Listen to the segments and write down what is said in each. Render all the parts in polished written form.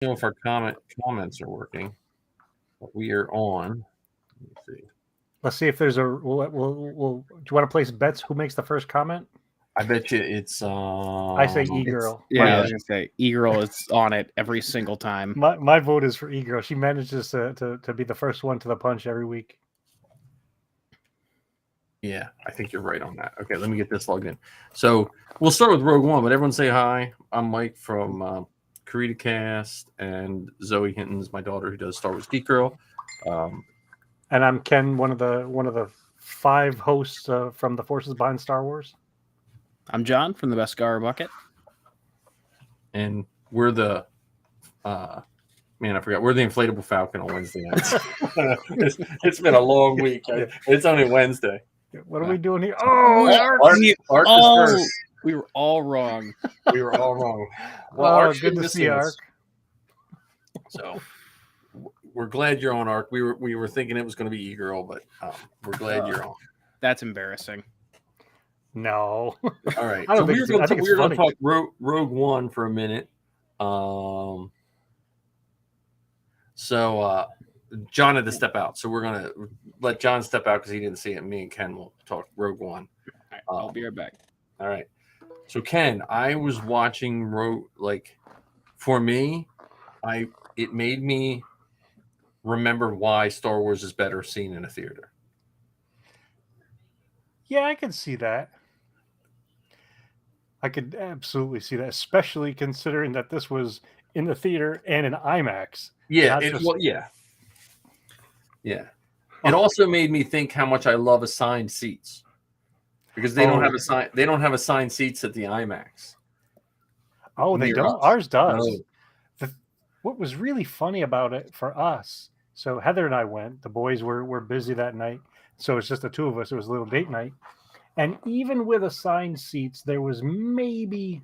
know if our comments are working, but we are on. Let me see. Let's see if there's a. We'll do you want to place bets? Who makes the first comment? I bet you it's. I say e-girl. Yeah, I was gonna say e-girl is on it every single time. My vote is for e-girl. She manages to be the first one to the punch every week. Yeah, I think you're right on that. Okay, let me get this logged in. So we'll start with Rogue One, but everyone say hi. I'm Mike from CaritaCast, and Zoe Hinton's my daughter who does Star Wars Geek Girl. And I'm Ken, one of the 5 hosts from the Forces Behind Star Wars. I'm John from the Beskar Bucket. And we're the man, I forgot. We're the Inflatable Falcon on Wednesday nights. It's been a long week. It's only Wednesday. What are we doing here? Oh, Ark is first. We were all wrong. We were all wrong. Well, good to see Ark. So we're glad you're on, Ark. We were thinking it was going to be e-girl, but we're glad you're on. That's embarrassing. No. All right. So we're going to talk Rogue One for a minute. So John had to step out, so we're going to let John step out because he didn't see it. Me and Ken will talk Rogue One. Right, I'll be right back. All right. So Ken, I was watching for me, it made me remember why Star Wars is better seen in a theater. Yeah, I can see that. I could absolutely see that, especially considering that this was in the theater and in IMAX. Yeah, yeah. It also made me think how much I love assigned seats because they don't have assigned seats at the IMAX. Oh, they don't. Ours does. What was really funny about it for us? So Heather and I went. The boys were busy that night, so it's just the two of us. It was a little date night, and even with assigned seats, there was maybe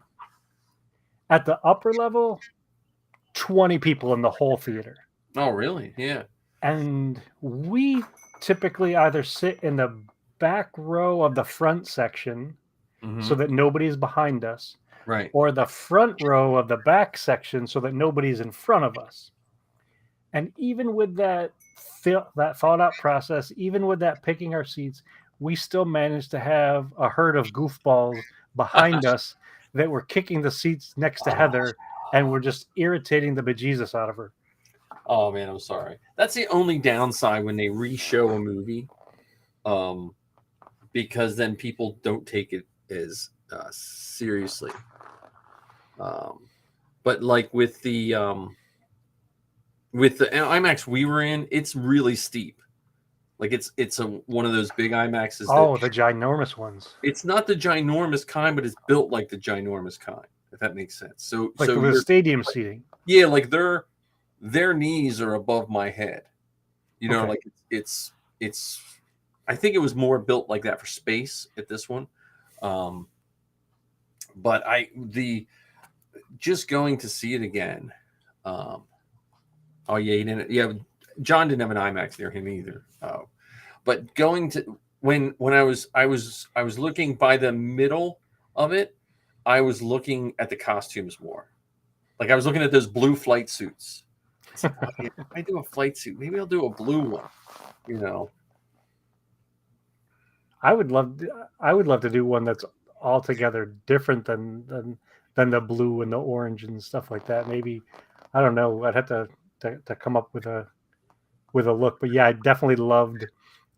at the upper level 20 people in the whole theater. Oh, really? Yeah. And we typically either sit in the back row of the front section so that nobody's behind us, right, or the front row of the back section so that nobody's in front of us. And even with that thought out process, even with that picking our seats, we still managed to have a herd of goofballs behind us that were kicking the seats next to Heather and were just irritating the bejesus out of her. Oh man, I'm sorry. That's the only downside when they re-show a movie, because then people don't take it as seriously. But like with the IMAX we were in, it's really steep. Like it's one of those big IMAXs. Oh, the ginormous ones. It's not the ginormous kind, but it's built like the ginormous kind. If that makes sense. So the stadium seating. Yeah, like their knees are above my head. You know, like it's I think it was more built like that for space at this one. But just going to see it again. He didn't. Yeah, John didn't have an IMAX near him either. But going to when I was looking by the middle of it, I was looking at the costumes more. Like I was looking at those blue flight suits. Like, if I do a flight suit, maybe I'll do a blue one. You know. I would love to do one that's altogether different than the blue and the orange and stuff like that. Maybe, I don't know. I'd have to come up with a look. But yeah, I definitely loved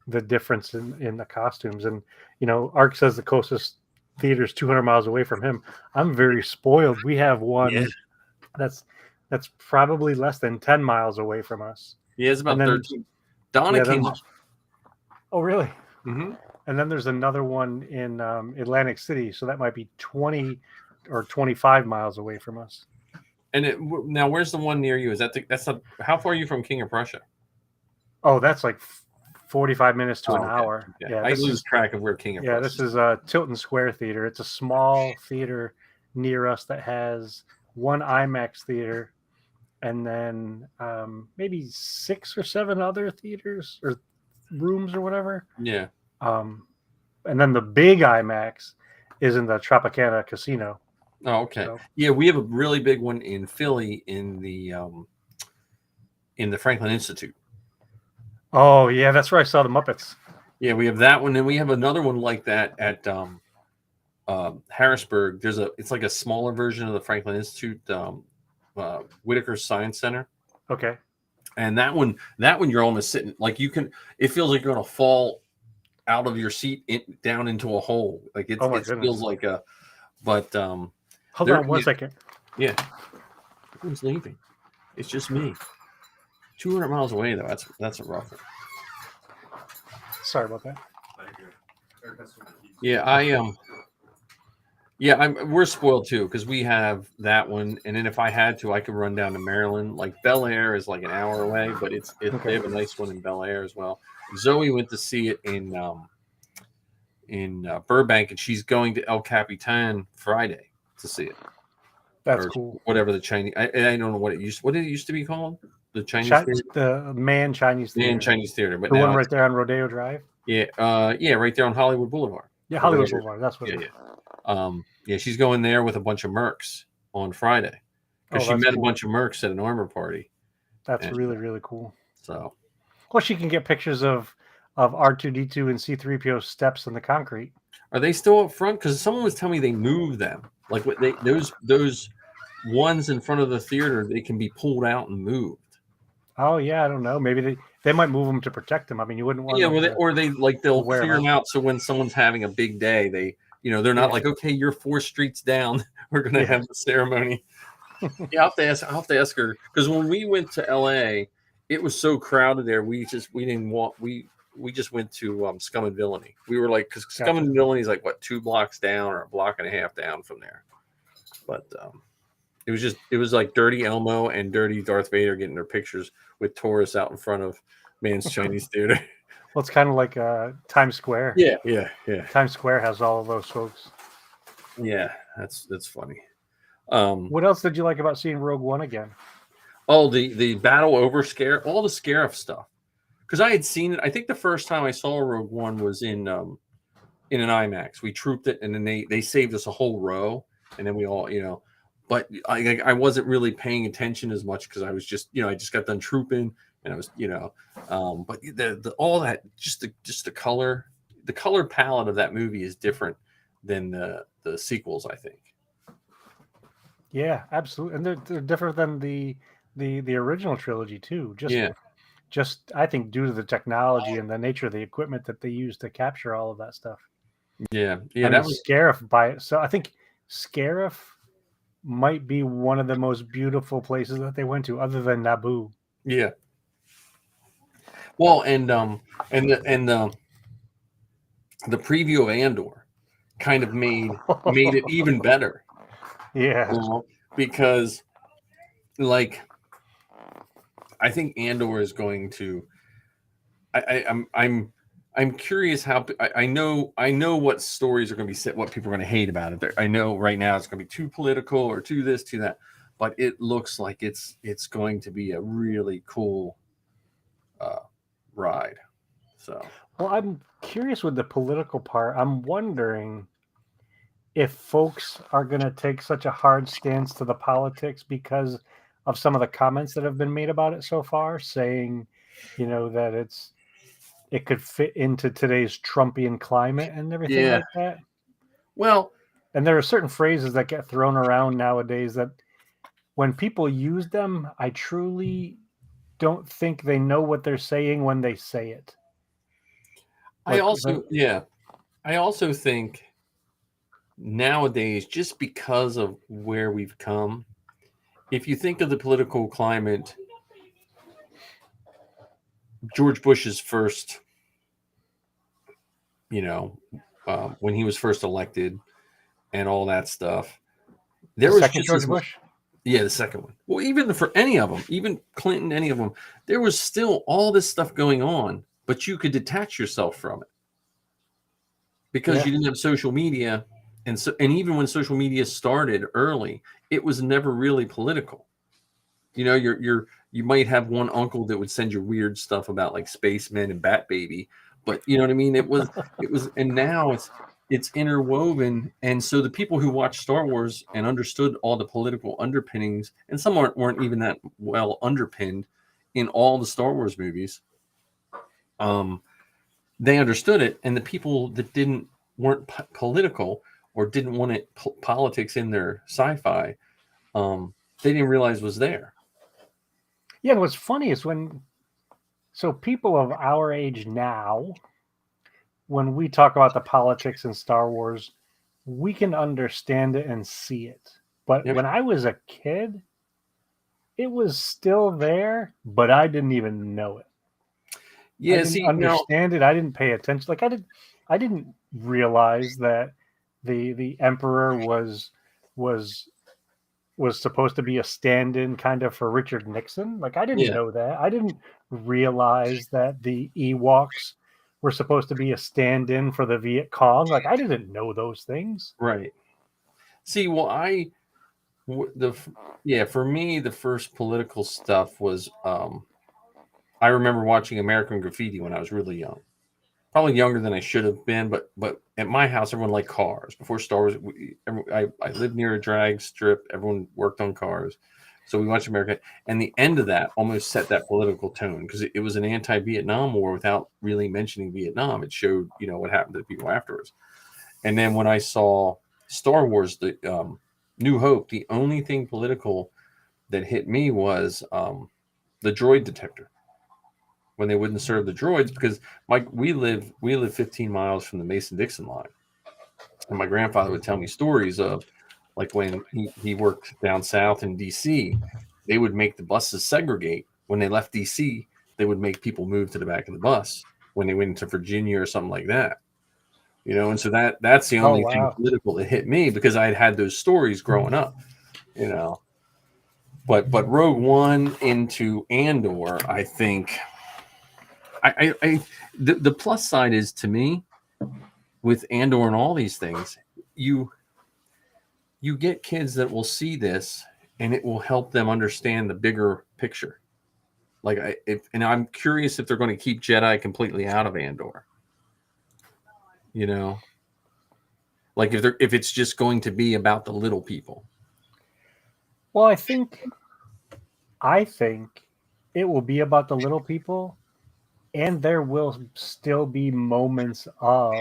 the difference in the costumes. And Ark says the closest theater is 200 miles away from him. I'm very spoiled. We have one that's probably less than 10 miles away from us. Yeah, it's about 13. Donna came up. Oh, really? Mm-hmm. And then there's another one in Atlantic City, so that might be 20 or 25 miles away from us. And now, where's the one near you? How far are you from King of Prussia? Oh, that's like 45 minutes to an hour. Okay. Yeah, I lose track of where King of Prussia. Yeah, this is Tilton Square Theater. It's a small theater near us that has one IMAX theater, and then maybe 6 or 7 other theaters or rooms or whatever. Yeah. And then the big IMAX is in the Tropicana Casino. Oh, okay. So. Yeah, we have a really big one in Philly in the Franklin Institute. Oh yeah, that's where I saw the Muppets. Yeah, we have that one, and we have another one like that at Harrisburg. It's like a smaller version of the Franklin Institute, Whitaker Science Center, Okay. and that one you're almost sitting like you can. It feels like you're going to fall out of your seat down into a hole. Like it feels like a. But hold on one second. Yeah, who's leaving? It's just me. 200 miles away though. That's a rough one. Sorry about that. Yeah, we're spoiled too because we have that one, and then if I had to, I could run down to Maryland. Like Bel Air is like an hour away, but Okay. They have a nice one in Bel Air as well. Zoe went to see it in Burbank, and she's going to El Capitan Friday to see it. That's cool. Whatever the Chinese, I don't know what did it used to be called? The Chinese Theater? The Man Chinese Theater. Man Chinese Theater, but the one right there on Rodeo Drive. Yeah, right there on Hollywood Boulevard. Yeah, Hollywood Boulevard. That's what. Yeah, she's going there with a bunch of mercs on Friday because she met a bunch of mercs at an armor party. That's really, really cool. So, well, she can get pictures of R2D2 and C3PO steps in the concrete. Are they still up front? Because someone was telling me they moved them. Like what those ones in front of the theater, they can be pulled out and moved. Oh yeah, I don't know. Maybe they might move them to protect them. I mean, you wouldn't want. Yeah, they'll clear them out so when someone's having a big day, they're not like, okay, you're 4 streets down. We're gonna have the ceremony. Yeah, I'll have to ask her because when we went to LA, it was so crowded there. We didn't want we just went to Scum and Villainy. We were like, because Scum and Villainy is like what 2 blocks down or a block and a half down from there. But it was like Dirty Elmo and Dirty Darth Vader getting their pictures with Taurus out in front of Man's Chinese Theater. Well, it's kind of like Times Square. Yeah. Times Square has all of those folks. Yeah, that's funny. What else did you like about seeing Rogue One again? Oh, the battle over scare, all the Scarif stuff. Because I had seen it. I think the first time I saw Rogue One was in an IMAX. We trooped it, and then they saved us a whole row, and then we all, But I wasn't really paying attention as much because I was just, I just got done trooping, and I was, but the all that just the color palette of that movie is different than the sequels, I think. Yeah, absolutely, and they're different than the original trilogy too. Just I think due to the technology and the nature of the equipment that they use to capture all of that stuff. Yeah, that was Scarif by it. So I think Scarif might be one of the most beautiful places that they went to, other than Naboo. Yeah. Well, and the preview of Andor kind of made it even better. Yeah. Because like I think Andor is going to. I'm curious how I know what stories are going to be set, what people are going to hate about it. I know right now it's going to be too political or too this, too that, but it looks like it's going to be a really cool ride. So, well, I'm curious with the political part. I'm wondering if folks are going to take such a hard stance to the politics because of some of the comments that have been made about it so far, saying, that it could fit into today's Trumpian climate and everything like that. Well, and there are certain phrases that get thrown around nowadays that when people use them, I truly don't think they know what they're saying when they say it. I also think nowadays, just because of where we've come, if you think of the political climate, George Bush's first, when he was first elected and all that stuff, there was second George Bush. Yeah, the second one. Well, even for any of them, even Clinton, any of them, there was still all this stuff going on, but you could detach yourself from it because you didn't have social media, and even when social media started early, it was never really political. You might have one uncle that would send you weird stuff about like spacemen and Bat Baby, but you know what I mean? It was, and now it's interwoven, and so the people who watched Star Wars and understood all the political underpinnings, and some weren't even that well underpinned in all the Star Wars movies, they understood it, and the people that weren't political or didn't want it politics in their sci-fi, they didn't realize was there. Yeah, and what's funny is so people of our age now, when we talk about the politics in Star Wars, we can understand it and see it. But Yep. when I was a kid, it was still there, but I didn't even know it. Yeah, I didn't understand it. I didn't pay attention. Like I didn't realize that the Emperor was supposed to be a stand-in kind of for Richard Nixon. Like I didn't know that. I didn't realize that the Ewoks were supposed to be a stand-in for the Viet Cong. Like I didn't know those things. Right. See, well, for me, the first political stuff was, I remember watching American Graffiti when I was really young, probably younger than I should have been. But at my house, everyone liked cars. Before Star Wars, I lived near a drag strip. Everyone worked on cars, so we watched America. And the end of that almost set that political tone because it was an anti-Vietnam war without really mentioning Vietnam. It showed what happened to the people afterwards. And then when I saw Star Wars, the New Hope, the only thing political that hit me was the droid detector. When they wouldn't serve the droids, because we live 15 miles from the Mason-Dixon line, and my grandfather would tell me stories of like when he worked down south in D.C. They would make the buses segregate. When they left D.C., they would make people move to the back of the bus when they went into Virginia or something like that. And so that's the only thing political that hit me because I had those stories growing up. But Rogue One into Andor, I think. The plus side is, to me, with Andor and all these things, you get kids that will see this and it will help them understand the bigger picture. Like and I'm curious if they're going to keep Jedi completely out of Andor. Like if it's just going to be about the little people. Well, I think it will be about the little people. And there will still be moments of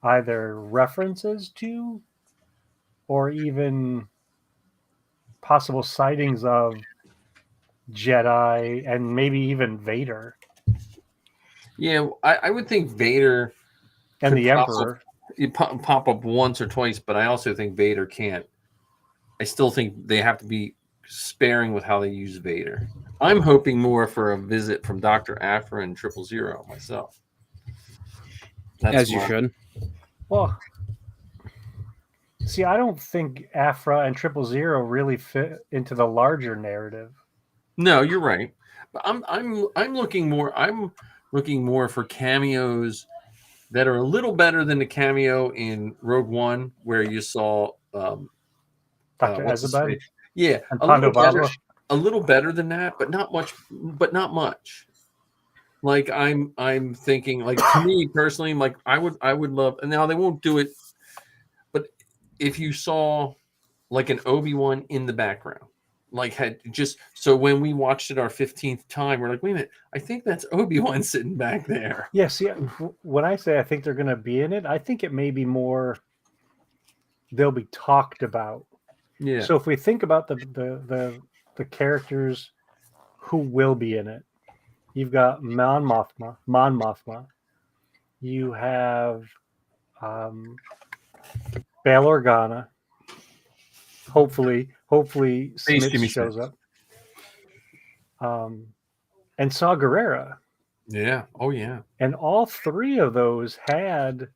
either references to or even possible sightings of Jedi and maybe even Vader. Yeah, I would think Vader and the Emperor pop up once or twice, but I also think Vader can't. I still think they have to be sparing with how they use Vader. I'm hoping more for a visit from Dr. Aphra and 000 myself. As you should. Well, see, I don't think Aphra and 000 really fit into the larger narrative. No, you're right. But I'm looking more. I'm looking more for cameos that are a little better than the cameo in Rogue One, where you saw Dr. Azaban. Yeah, and a little better than that, but not much. But not much. Like I'm thinking, like, to me personally, like I would love. And now they won't do it, but if you saw like an Obi-Wan in the background, like had just so when we watched it our 15th time, we're like, wait a minute, I think that's Obi-Wan sitting back there. Yes, yeah. When I say I think they're going to be in it, I think it may be more they'll be talked about. Yeah. So if we think about the characters who will be in it, you've got Mon Mothma. You have Bail Organa. Hopefully Smith shows up. And Saw Gerrera. Yeah. Oh yeah. And all three of those had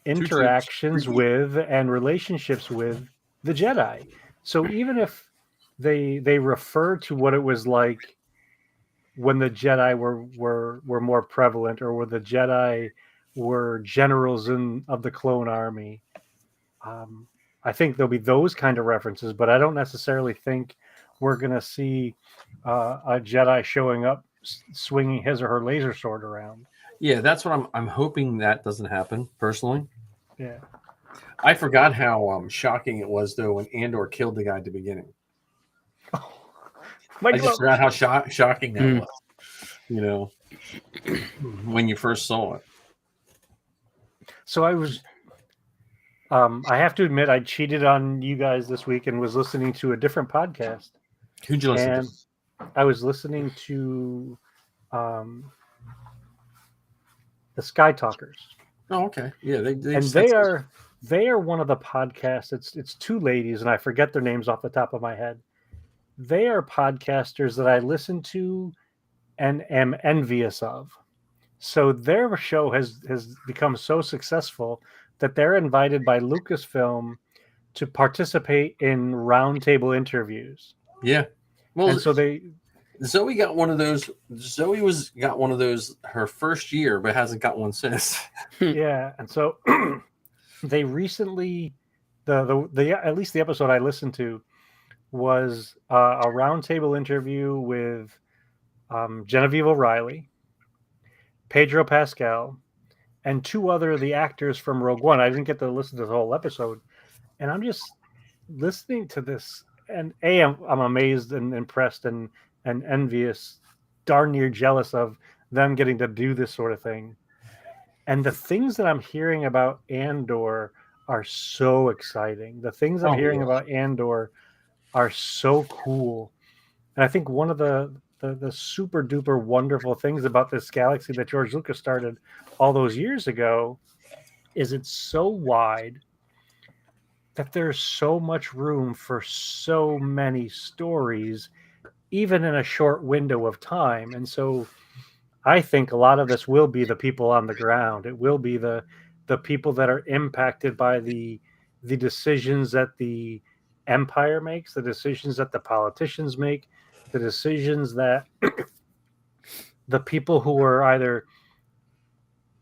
interactions with and relationships with the Jedi. So even if they refer to what it was like when the Jedi were more prevalent, or where the Jedi were generals of the clone army, I think there'll be those kind of references, but I don't necessarily think we're going to see a Jedi showing up swinging his or her laser sword around. Yeah, that's what I'm hoping that doesn't happen personally. Yeah. I forgot how shocking it was though when Andor killed the guy at the beginning. My I just glove. forgot how shocking that Mm. was. You know, when you first saw it. So I was. I have to admit, I cheated on you guys this week and was listening to a different podcast. Who'd you listen And I was listening to the Sky Talkers. to? Oh, okay. Yeah, And they are one of the podcasts. It's two ladies, and I forget their names off the top of my head. They are podcasters that I listen to and am envious of. So their show has become so successful that they're invited by Lucasfilm to participate in roundtable interviews. Yeah. Well, And so they Zoe got one of those. Zoe got one of those her first year, but hasn't got one since. yeah, and so they recently the at least the episode I listened to was a roundtable interview with Genevieve O'Reilly, Pedro Pascal, and two other of the actors from Rogue One. I didn't get to listen to the whole episode, and I'm just listening to this, and I'm amazed and impressed and envious, darn near jealous of them getting to do this sort of thing. And the things that I'm hearing about Andor are so exciting. The things I'm hearing about Andor are so cool. And I think one of the super duper wonderful things about this galaxy that George Lucas started all those years ago is it's so wide that there's so much room for so many stories, even in a short window of time. And so I think a lot of this will be the people on the ground. It will be the people that are impacted by the decisions that the empire makes, the decisions that the politicians make, the decisions that the people who are either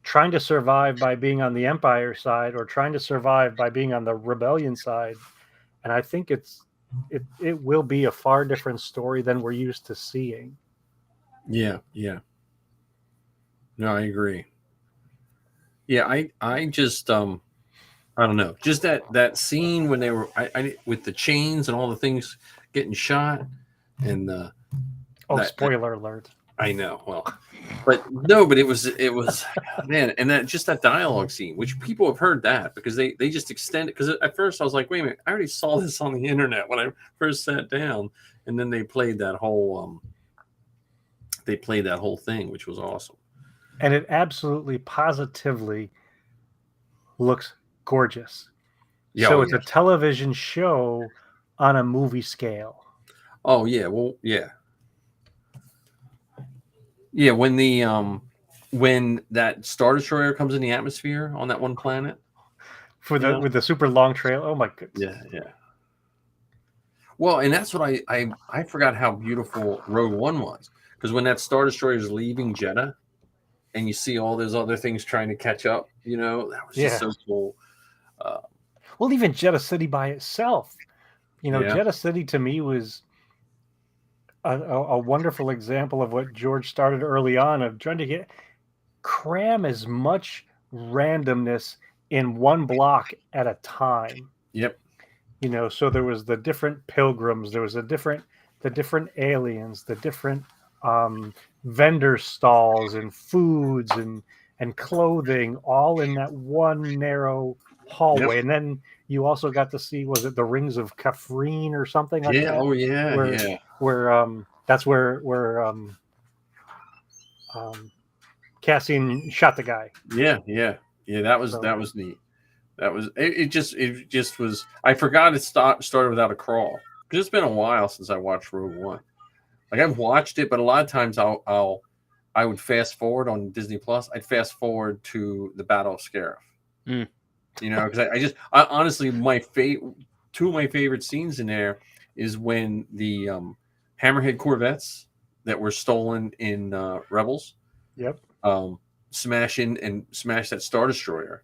trying to survive by being on the empire side or trying to survive by being on the rebellion side. And I think it will be a far different story than we're used to seeing. Yeah. No, I agree. Yeah, I just I don't know. Just that scene when they were I with the chains and all the things getting shot and Spoiler alert. I know. Well, but no, but it was man, and that dialogue scene, which people have heard that because they just extend it. Because at first I was like, wait a minute, I already saw this on the internet when I first sat down, and then they played that whole thing, which was awesome. And it absolutely positively looks gorgeous. Yeah, so it's a television show on a movie scale. Oh yeah, well yeah. Yeah, when that Star Destroyer comes in the atmosphere on that one planet with the super long trail. Oh my goodness. Yeah. Well, and that's what I forgot how beautiful Rogue One was, because when that Star Destroyer is leaving Jeddah, and you see all those other things trying to catch up, that was just so cool. Well, even Jeddah City by itself, Jeddah City to me was a wonderful example of what George started early on of trying to cram as much randomness in one block at a time. Yep. So there was the different pilgrims, there was the different aliens, the different vendor stalls and foods and clothing, all in that one narrow hallway. Yep. And then you also got to see, was it the Rings of Kafrine or something like that? Oh yeah. Where that's where Cassian shot the guy. Yeah. That was neat. That was it. Just was. I forgot it started without a crawl, because it's been a while since I watched Rogue One. Like, I've watched it, but a lot of times I would fast forward on Disney Plus. I'd fast forward to the Battle of Scarif. Because I honestly, two of my favorite scenes in there is when the Hammerhead Corvettes that were stolen in Rebels. Yep. Smash that Star Destroyer.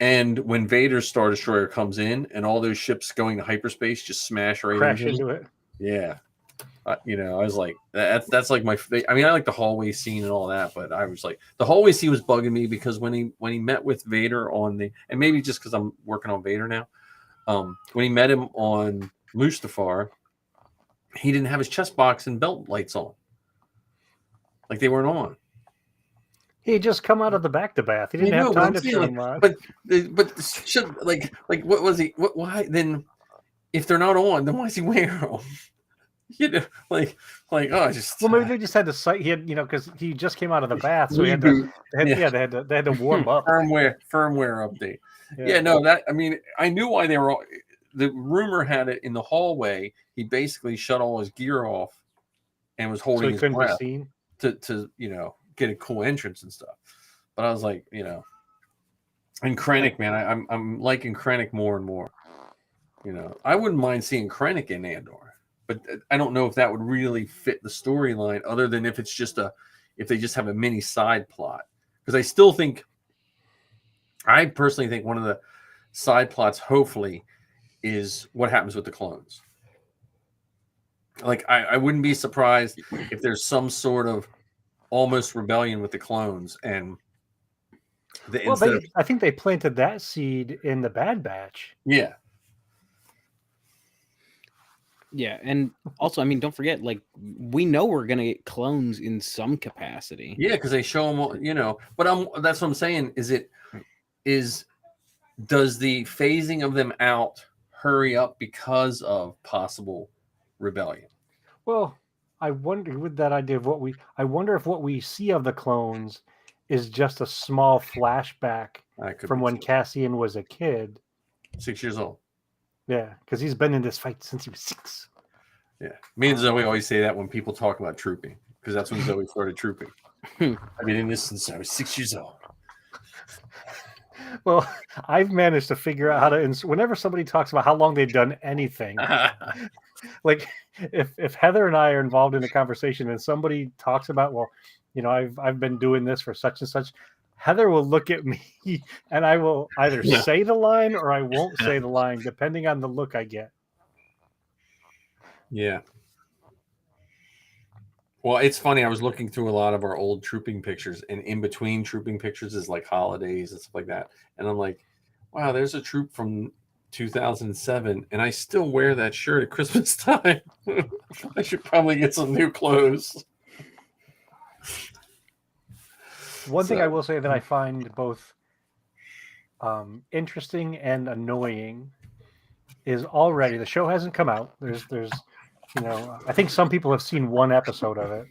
And when Vader's Star Destroyer comes in and all those ships going to hyperspace just smash right into it. Yeah. You know, I was like, that's like my. I mean, I like the hallway scene and all that, but I was like, the hallway scene was bugging me because when he met with Vader on the, and maybe just because I'm working on Vader now, when he met him on Mustafar, he didn't have his chest box and belt lights on, like they weren't on. He had just come out of the back to bath. He didn't have time to turn them on. But should like what was he? Why then? If they're not on, then why is he wearing them? You know, like oh, just well, maybe they just had to cite. He had, because he just came out of the bath, so he had to. They had to warm up. Firmware update. Yeah, no, that I mean, I knew why they were. The rumor had it in the hallway. He basically shut all his gear off and was holding his breath to get a cool entrance and stuff. But I was like, and Krennic, man, I'm liking Krennic more and more. I wouldn't mind seeing Krennic in Andor. But I don't know if that would really fit the storyline, other than if they just have a mini side plot. Because I personally think one of the side plots, hopefully, is what happens with the clones. Like I wouldn't be surprised if there's some sort of almost rebellion with the clones, and I think they planted that seed in the Bad Batch. Yeah. Yeah, and also, I mean, don't forget, like, we know we're gonna get clones in some capacity. Yeah, because they show them, but that's what I'm saying. Does the phasing of them out hurry up because of possible rebellion? Well, I wonder with that idea of I wonder if what we see of the clones is just a small flashback from when Cassian was a kid, 6 years old. Yeah, because he's been in this fight since he was 6. Yeah, me and Zoe always say that when people talk about trooping, because that's when Zoe started trooping. I've been in this since I was 6 years old. Well, I've managed to figure out how to. Whenever somebody talks about how long they've done anything, like if Heather and I are involved in a conversation and somebody talks about, well, I've been doing this for such and such. Heather will look at me and I will either say the line or I won't say the line, depending on the look I get. Yeah. Well, it's funny. I was looking through a lot of our old trooping pictures, and in between trooping pictures is like holidays and stuff like that. And I'm like, wow, there's a troop from 2007, and I still wear that shirt at Christmas time. I should probably get some new clothes. One thing I will say that I find both interesting and annoying is already the show hasn't come out. There's I think some people have seen one episode of it.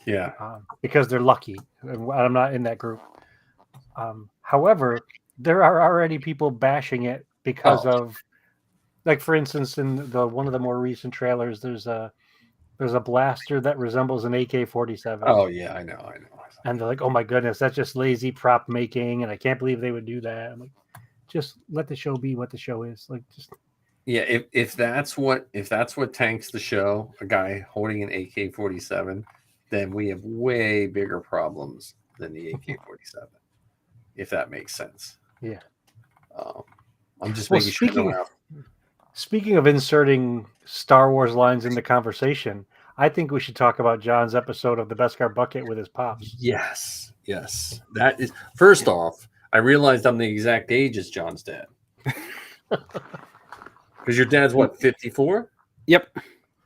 Yeah. Because they're lucky. I'm not in that group. However, there are already people bashing it because of, like, for instance, in one of the more recent trailers, there's a blaster that resembles an AK-47. Oh yeah, I know. And they're like, "Oh my goodness, that's just lazy prop making," and I can't believe they would do that. I'm like, just let the show be what the show is. Like, just if that's what tanks the show, a guy holding an AK-47, then we have way bigger problems than the AK-47. If that makes sense. Yeah. I'm just making sure. Speaking of inserting Star Wars lines in the conversation, I think we should talk about John's episode of the Beskar Bucket with his pops. Yes. That is, first off, I realized I'm the exact age as John's dad. Because your dad's what, 54? Yep.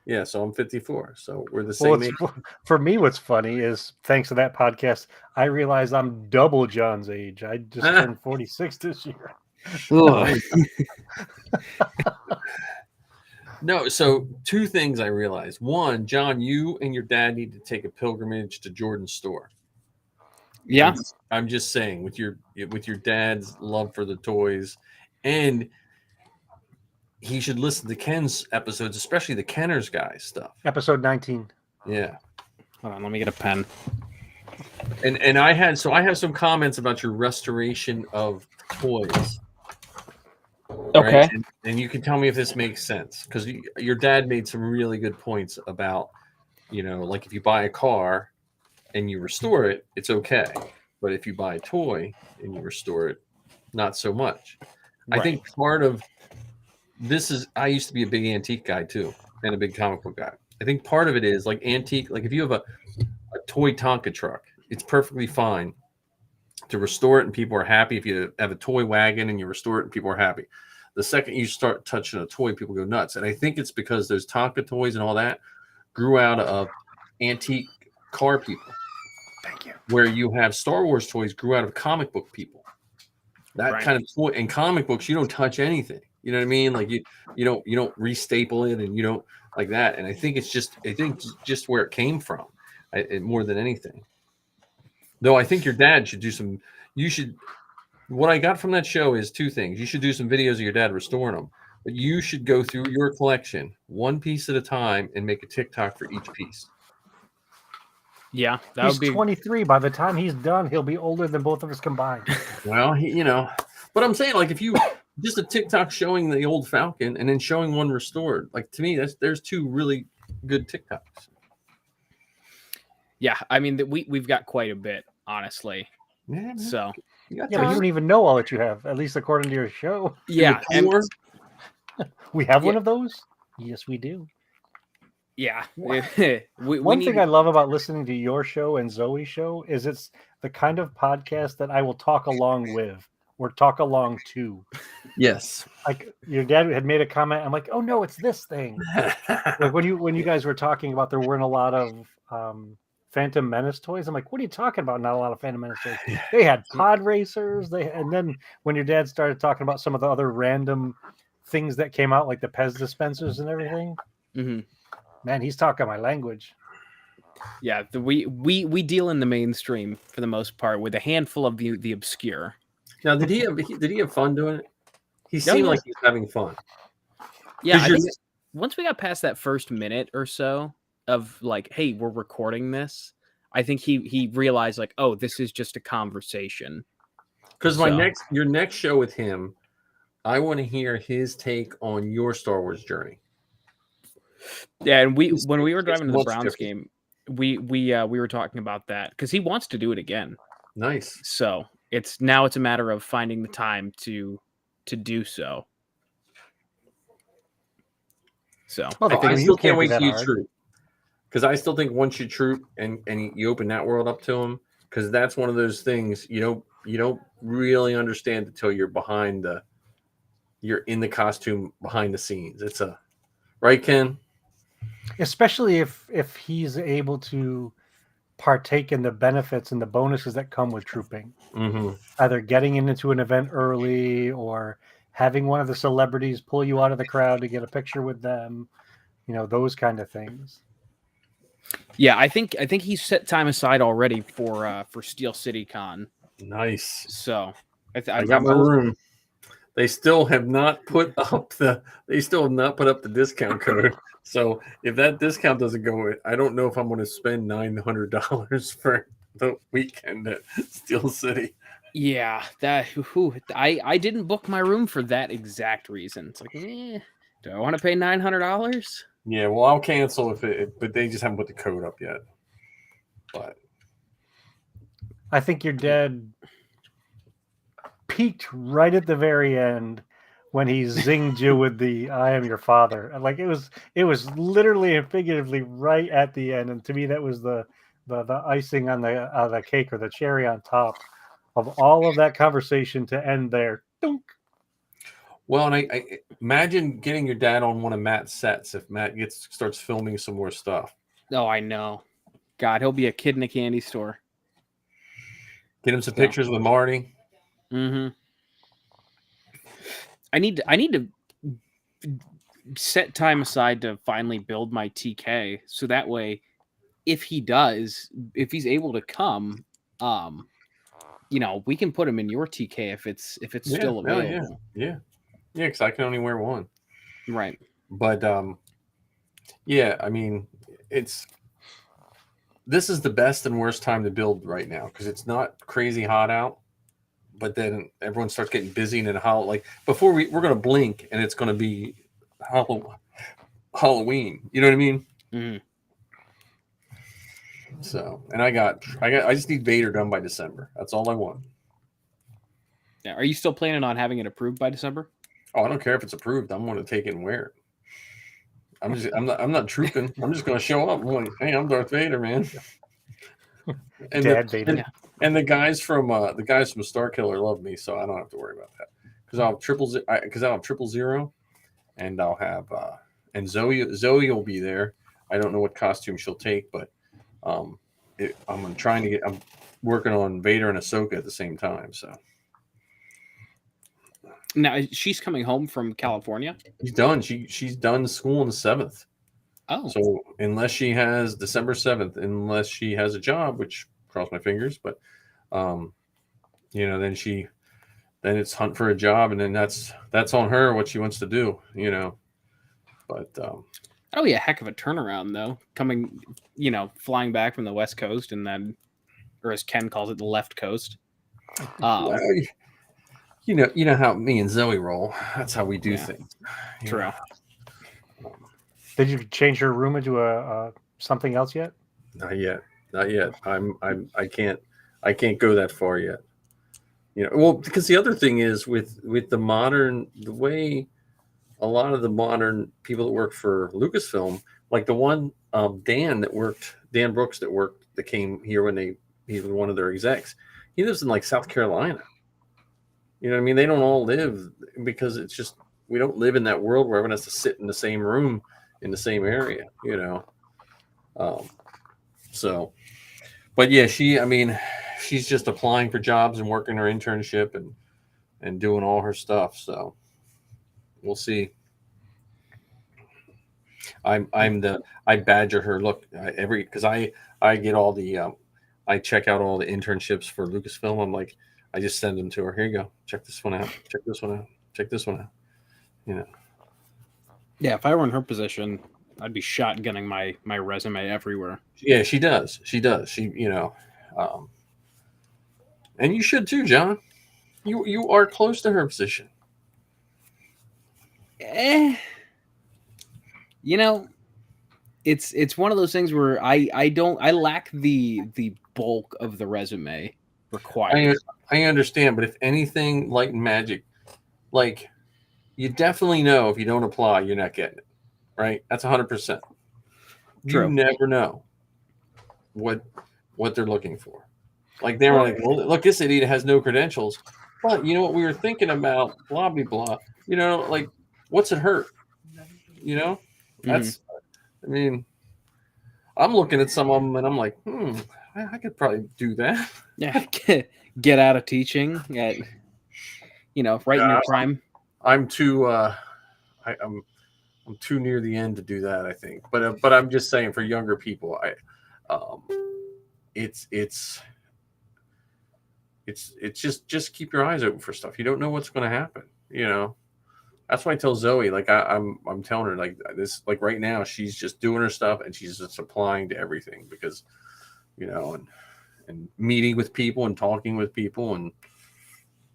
Yeah, so I'm 54. So we're the same age. For me, what's funny is, thanks to that podcast, I realized I'm double John's age. I just turned 46 this year. No, so two things I realized. One, John, you and your dad need to take a pilgrimage to Jordan's store. Yeah. I'm just saying, with your dad's love for the toys, and he should listen to Ken's episodes, especially the Kenner's guys stuff. Episode 19. Yeah. Hold on, let me get a pen. And I have some comments about your restoration of toys. Okay. Right? And you can tell me if this makes sense, because your dad made some really good points about, like, if you buy a car and you restore it, it's okay. But if you buy a toy and you restore it, not so much. Right. I think part of this is, I used to be a big antique guy too, and a big comic book guy. I think part of it is like antique. Like if you have a toy Tonka truck, it's perfectly fine to restore it and people are happy. If you have a toy wagon and you restore it and people are happy. The second you start touching a toy, people go nuts. And I think it's because those Tonka toys and all that grew out of antique car people. Thank you. Where you have Star Wars toys grew out of comic book people. That Right. kind of toy in comic books, you don't touch anything. You know what I mean? Like you don't restaple it and you don't like that. And I think it's just where it came from, more than anything. Though I think your dad should do some. You should. What I got from that show is two things. You should do some videos of your dad restoring them, but you should go through your collection one piece at a time and make a TikTok for each piece. Yeah, that He's would be 23. By the time he's done, he'll be older than both of us combined. Well, but I'm saying like if you just a TikTok showing the old Falcon and then showing one restored, like to me, there's two really good TikToks. Yeah, I mean we've got quite a bit, honestly. Yeah, man. So Yeah, but you don't even know all that you have, at least according to your show. yeah, and, We have one Yeah. of those? Yes, we do. yeah. One thing I love about listening to your show and Zoe's show is it's the kind of podcast that I will talk along with or talk along to. Yes. Like your dad had made a comment, I'm like, oh no, it's this thing. Like when you guys were talking about there weren't a lot of Phantom Menace toys, I'm like, what are you talking about? Not a lot of Phantom Menace toys. They had pod racers. And then when your dad started talking about some of the other random things that came out, like the Pez dispensers and everything, man, he's talking my language. Yeah, we deal in the mainstream for the most part with a handful of the obscure. Now, did he have fun doing it? He seemed like he was having fun. Yeah, I think once we got past that first minute or so of like, hey, we're recording this, I think he realized like, oh, this is just a conversation. Because your next show with him, I want to hear his take on your Star Wars journey. Yeah, and when we were driving to the Browns game, we were talking about that because he wants to do it again. Nice. So it's a matter of finding the time to do so. So I still can't wait to use Troop, because I still think once you Troop and you open that world up to him, because that's one of those things you don't really understand until you're you're in the costume behind the scenes. It's right, Ken? Especially if he's able to partake in the benefits and the bonuses that come with trooping. Either getting into an event early or having one of the celebrities pull you out of the crowd to get a picture with them, those kind of things. Yeah, I think he's set time aside already for Steel City Con. Nice. So I got my room. They still have not put up the discount code. So if that discount doesn't go, I don't know if I'm going to spend $900 for the weekend at Steel City. Yeah, I didn't book my room for that exact reason. It's like, do I want to pay $900? Yeah, well, I'll cancel but they just haven't put the code up yet. But I think your dad peaked right at the very end when he zinged you with the "I am your father." Like it was literally and figuratively right at the end, and to me that was the icing on the cake or the cherry on top of all of that conversation to end there. Dunk. Well, and I imagine getting your dad on one of Matt's sets if Matt starts filming some more stuff. Oh, I know. God, he'll be a kid in a candy store. Get him some pictures with Marty. I need to set time aside to finally build my TK, so that way, if he's able to come, we can put him in your TK if it's still available. Yeah, because I can only wear one. Right. But yeah, I mean, this is the best and worst time to build right now because it's not crazy hot out. But then everyone starts getting busy and like before we're going to blink and it's going to be Halloween. You know what I mean? Mm-hmm. So, and I just need Vader done by December. That's all I want. Yeah. Are you still planning on having it approved by December? Oh, I don't care if it's approved. I'm going to take it and wear it. I'm not trooping. I'm just going to show up. I'm like, hey, I'm Darth Vader, man. And Dad Vader. and the guys from Star Killer love me, so I don't have to worry about that because I'll have 000, and I'll have and Zoe will be there. I don't know what costume she'll take, but I'm working on Vader and Ahsoka at the same time. So now she's coming home from California. she's done. She's done school on the 7th. Oh, So unless she has December 7th, unless she has a job, which cross my fingers, but then it's hunt for a job, and then that's on her what she wants to do, But that'll be a heck of a turnaround, though. Coming, flying back from the West Coast, and then, or as Ken calls it, the left coast. You know how me and Zoe roll. That's how we do things. True. Did you change your room into a something else yet? Not yet. I can't go that far yet. Well, because the other thing is with the way a lot of the modern people that work for Lucasfilm, like the one Dan Brooks that came here he was one of their execs. He lives in like South Carolina. You know what I mean? They don't all live because it's just we don't live in that world where everyone has to sit in the same room in the same area, So, but yeah, she's just applying for jobs and working her internship and doing all her stuff. So we'll see. I badger her. Look, because I get all the I check out all the internships for Lucasfilm. I'm like, I just send them to her. Here you go. Check this one out. Check this one out. Check this one out. Yeah, if I were in her position, I'd be shotgunning my resume everywhere. Yeah, she does. She, and you should too, John. You are close to her position. It's one of those things where I lack the bulk of the resume required. I understand, but if anything, like magic, like you definitely know if you don't apply, you're not getting it. Right? That's 100%. True. You never know what they're looking for. Like they were like, well, look, this idiot has no credentials. But you know what we were thinking about? Blah blah blah. Like what's it hurt? That's. I mean, I'm looking at some of them and I'm like, I could probably do that. Yeah, get out of teaching at, right in your prime. I'm too. I'm too near the end to do that, I think. But I'm just saying for younger people, it's just keep your eyes open for stuff. You don't know what's going to happen. That's why I tell Zoe, like I'm telling her like this, like right now she's just doing her stuff and she's just applying to everything because, and meeting with people and talking with people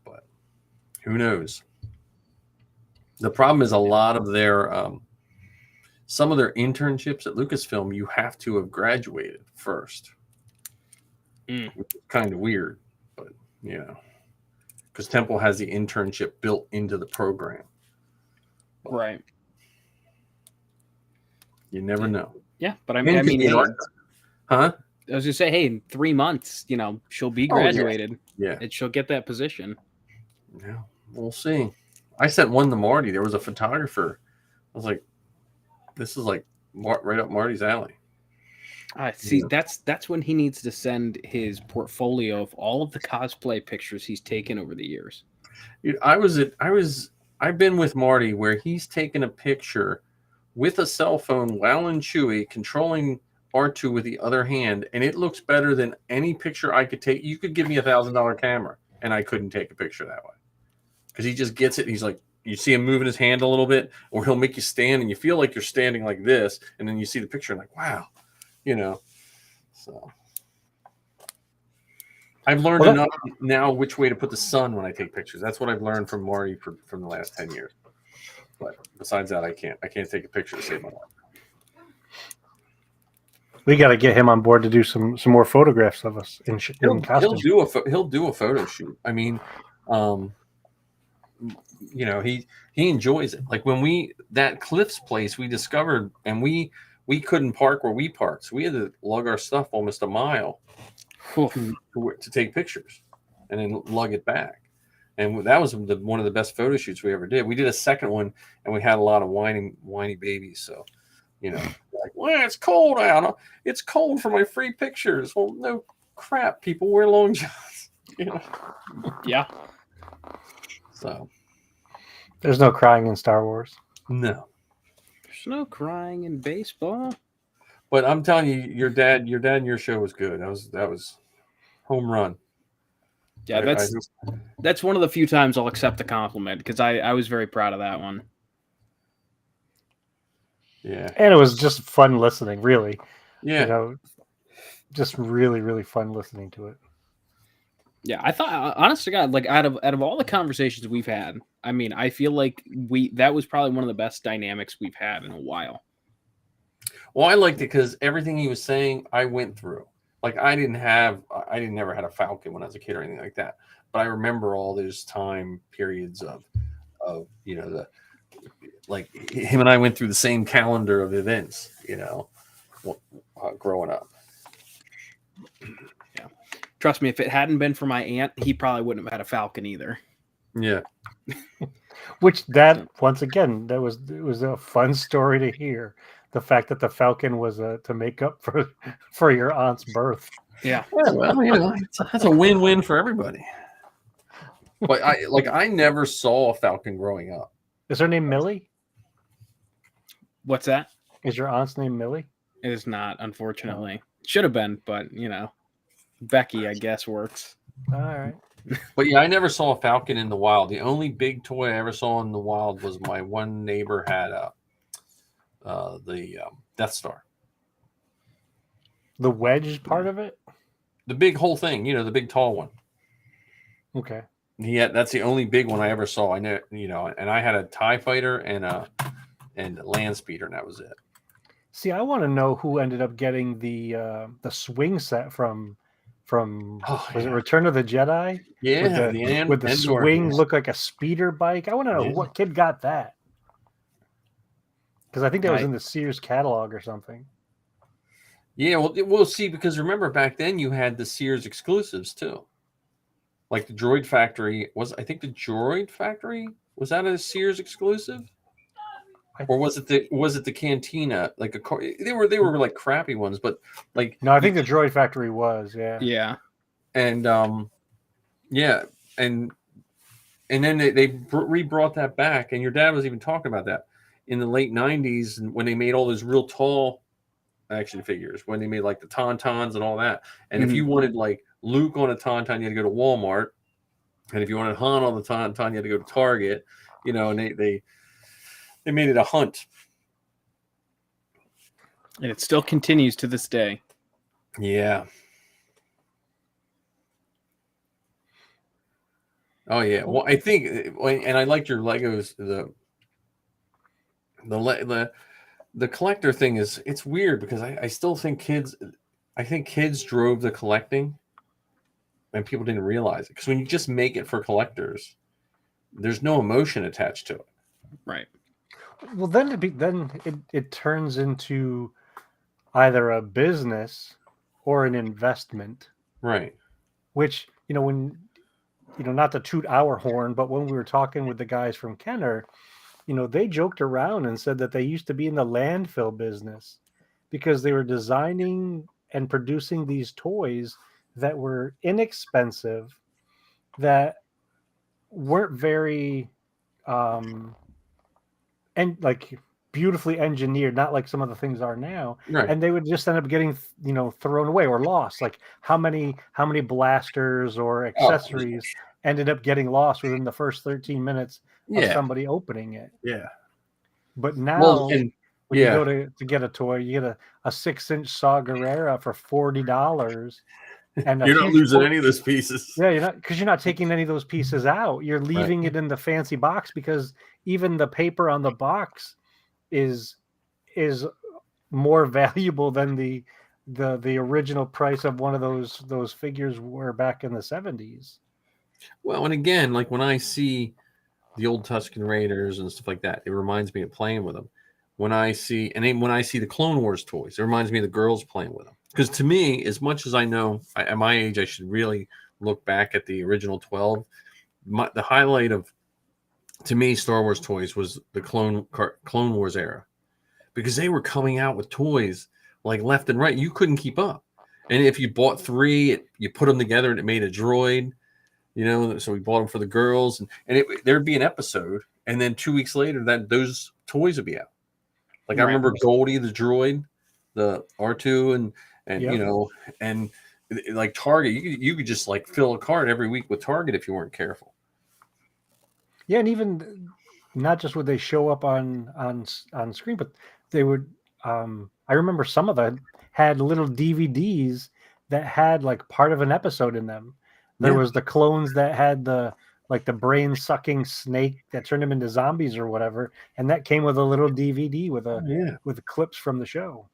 but who knows? The problem is a lot of their some of their internships at Lucasfilm, you have to have graduated first. Which is kind of weird, but because Temple has the internship built into the program. Right. You never know. Yeah, but I mean, huh? I was gonna say, hey, in 3 months, she'll be graduated. Yeah. And she'll get that position. Yeah, we'll see. I sent one to Marty. There was a photographer. I was like, this is like right up Marty's alley. See, that's when he needs to send his portfolio of all of the cosplay pictures he's taken over the years. Dude, I've been with Marty where he's taken a picture with a cell phone while in Chewie controlling R2 with the other hand, and it looks better than any picture I could take. You could give me $1,000 camera, and I couldn't take a picture that way. Because he just gets it. And he's like, you see him moving his hand a little bit, or he'll make you stand, and you feel like you're standing like this, and then you see the picture, and like, wow, So I've learned enough now which way to put the sun when I take pictures. That's what I've learned from Marty from the last 10 years. But besides that, I can't take a picture to save my life. We got to get him on board to do some more photographs of us in costume. He'll do a photo shoot. I mean, you know, he enjoys it. Like when that Cliff's place we discovered, and we couldn't park where we parked, so we had to lug our stuff almost a mile to take pictures and then lug it back. And that was one of the best photo shoots we ever did. We did a second one, and we had a lot of whiny babies. So, you know, like, well, it's cold out. It's cold for my free pictures. Well, no crap. People wear long johns. You know? Yeah. So there's no crying in Star Wars. no. There's no crying in baseball. But I'm telling you, your dad and your show was good. That was home run. Yeah, that's one of the few times I'll accept a compliment, because I was very proud of that one. Yeah. And it was just fun listening, really. Yeah. You know, just really, really fun listening to it. Yeah, I thought, honest to God, like out of all the conversations we've had, I mean, I feel like that was probably one of the best dynamics we've had in a while. Well, I liked it because everything he was saying, I went through. Like I never had a Falcon when I was a kid or anything like that. But I remember all those time periods of you know, like him and I went through the same calendar of events, you know, growing up. Yeah, trust me, if it hadn't been for my aunt, he probably wouldn't have had a Falcon either. Yeah. Which once again, it was a fun story to hear. The fact that the Falcon was to make up for your aunt's birth. Yeah. Well, you know, that's a win-win for everybody. But I never saw a Falcon growing up. Is her name Millie? What's that? Is your aunt's name Millie? It is not, unfortunately. Should have been, but you know, Becky, I guess, works. All right. But yeah, I never saw a Falcon in the wild. The only big toy I ever saw in the wild was my one neighbor had the Death Star. The wedge part of it? The big whole thing, you know, the big tall one. Okay. Yeah, that's the only big one I ever saw. I know, you know, and I had a TIE fighter and a land speeder, and that was it. See, I want to know who ended up getting the swing set from was it Return of the Jedi? Yeah, with the swing look like a speeder bike. I want to know what kid got that. Because I think that was in the Sears catalog or something. Yeah, well, we'll see, because remember back then you had the Sears exclusives too. Like the Droid Factory I think the Droid Factory, was that a Sears exclusive? Or was it the Cantina? Like they were like crappy ones, but like no, I think the Droid Factory was, yeah, and yeah, and then they re-brought that back, and your dad was even talking about that in the late '90s, and when they made all those real tall action figures, when they made like the Tauntauns and all that, and if you wanted like Luke on a Tauntaun, you had to go to Walmart, and if you wanted Han on the Tauntaun, you had to go to Target, you know, and they made it a hunt. And it still continues to this day. Yeah. Oh yeah. Well, I think, and I liked your Legos. The collector thing it's weird, because I still think kids drove the collecting, and people didn't realize it, because when you just make it for collectors, there's no emotion attached to it. Right. Well, then it turns into either a business or an investment. Right. Which, you know, when, you know, not to toot our horn, but when we were talking with the guys from Kenner, you know, they joked around and said that they used to be in the landfill business because they were designing and producing these toys that were inexpensive, that weren't very and like beautifully engineered, not like some of the things are now. Right. And they would just end up getting, you know, thrown away or lost. Like how many blasters or accessories ended up getting lost within the first 13 minutes of somebody opening it. Yeah. But now when you go to get a toy, you get a 6-inch Saw Gerrera for $40. And you're not losing any of those pieces. Yeah, you're not taking any of those pieces out. You're leaving it in the fancy box, because even the paper on the box is more valuable than the original price of one of those figures were back in the 70s. Well, and again, like when I see the old Tusken Raiders and stuff like that, it reminds me of playing with them. When I see the Clone Wars toys, it reminds me of the girls playing with them. Because to me, as much as I know, at my age, I should really look back at the original 12. The highlight of, to me, Star Wars toys was the Clone Wars era, because they were coming out with toys like left and right. You couldn't keep up. And if you bought 3, you put them together and it made a droid, so we bought them for the girls, and there'd be an episode, and then 2 weeks later that those toys would be out. Like, I remember Goldie the droid, the R2, and and like Target, you could just like fill a cart every week with Target if you weren't careful. Yeah, and even not just would they show up on screen, but they would. I remember some of them had little DVDs that had like part of an episode in them. There was the clones that had the brain sucking snake that turned them into zombies or whatever, and that came with a little DVD with with clips from the show.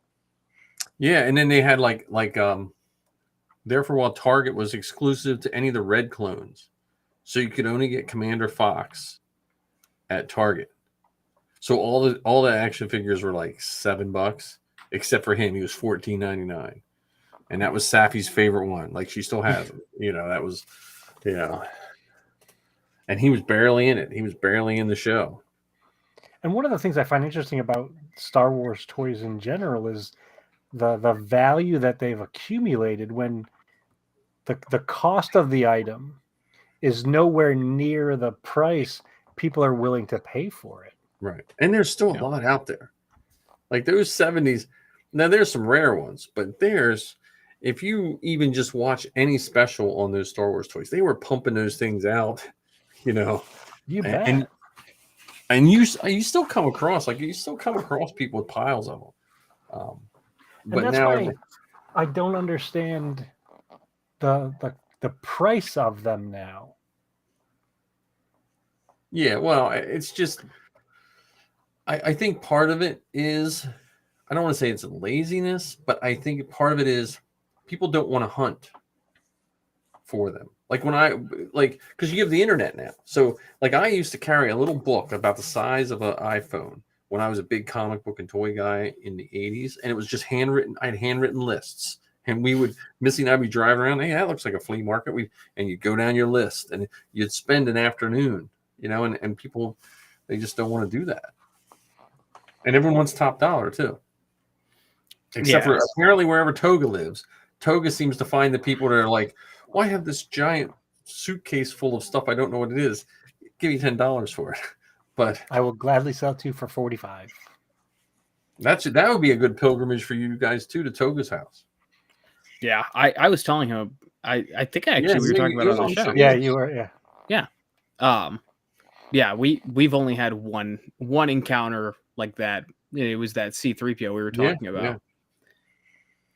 Yeah, and then they had there for a while, Target was exclusive to any of the red clones, so you could only get Commander Fox at Target. So all the action figures were like $7, except for him. He was $14.99, and that was Safi's favorite one. Like, she still has him. That was, and he was barely in it. He was barely in the show. And one of the things I find interesting about Star Wars toys in general is the value that they've accumulated when the cost of the item is nowhere near the price people are willing to pay for it. Right. And there's still a lot out there. Like those 70s. Now, there's some rare ones, but if you even just watch any special on those Star Wars toys, they were pumping those things out, You bet. And you still come across people with piles of them. But that's now why I don't understand the price of them now. Yeah, well, it's just, I think part of it is, I don't want to say it's laziness, but I think part of it is people don't want to hunt for them. Like because you have the internet now. So like, I used to carry a little book about the size of an iPhone when I was a big comic book and toy guy in the 80s, and it was just handwritten. I had handwritten lists, and Missy and I'd be driving around. Hey, that looks like a flea market. And you'd go down your list, and you'd spend an afternoon, and people, they just don't want to do that. And everyone wants top dollar too. Except for apparently wherever Toga lives. Toga seems to find the people that are like, well, I have this giant suitcase full of stuff. I don't know what it is. Give me $10 for it. But I will gladly sell it to you for $45. That would be a good pilgrimage for you guys too, to Toga's house. Yeah, I was telling him. I think we were talking about it on the show. Yeah, you were. Yeah. We've only had one encounter like that. It was that C-3PO we were talking about.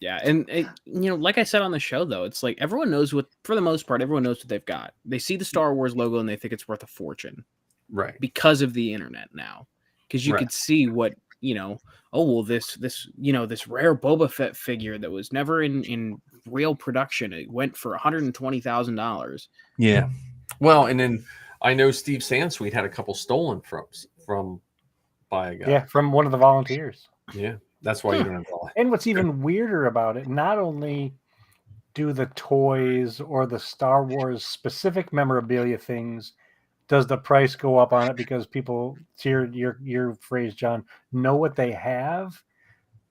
Yeah, and like I said on the show, though, it's like for the most part, everyone knows what they've got. They see the Star Wars logo and they think it's worth a fortune, right? Because of the internet now, because you could see what this rare Boba Fett figure that was never in real production, it went for $120,000. Yeah, well, and then I know Steve Sansweet had a couple stolen from by a guy. Yeah, from one of the volunteers. Yeah. That's why you don't have all. And what's even weirder about it, not only do the toys or the Star Wars specific memorabilia things, does the price go up on it because people, to your phrase, John, know what they have,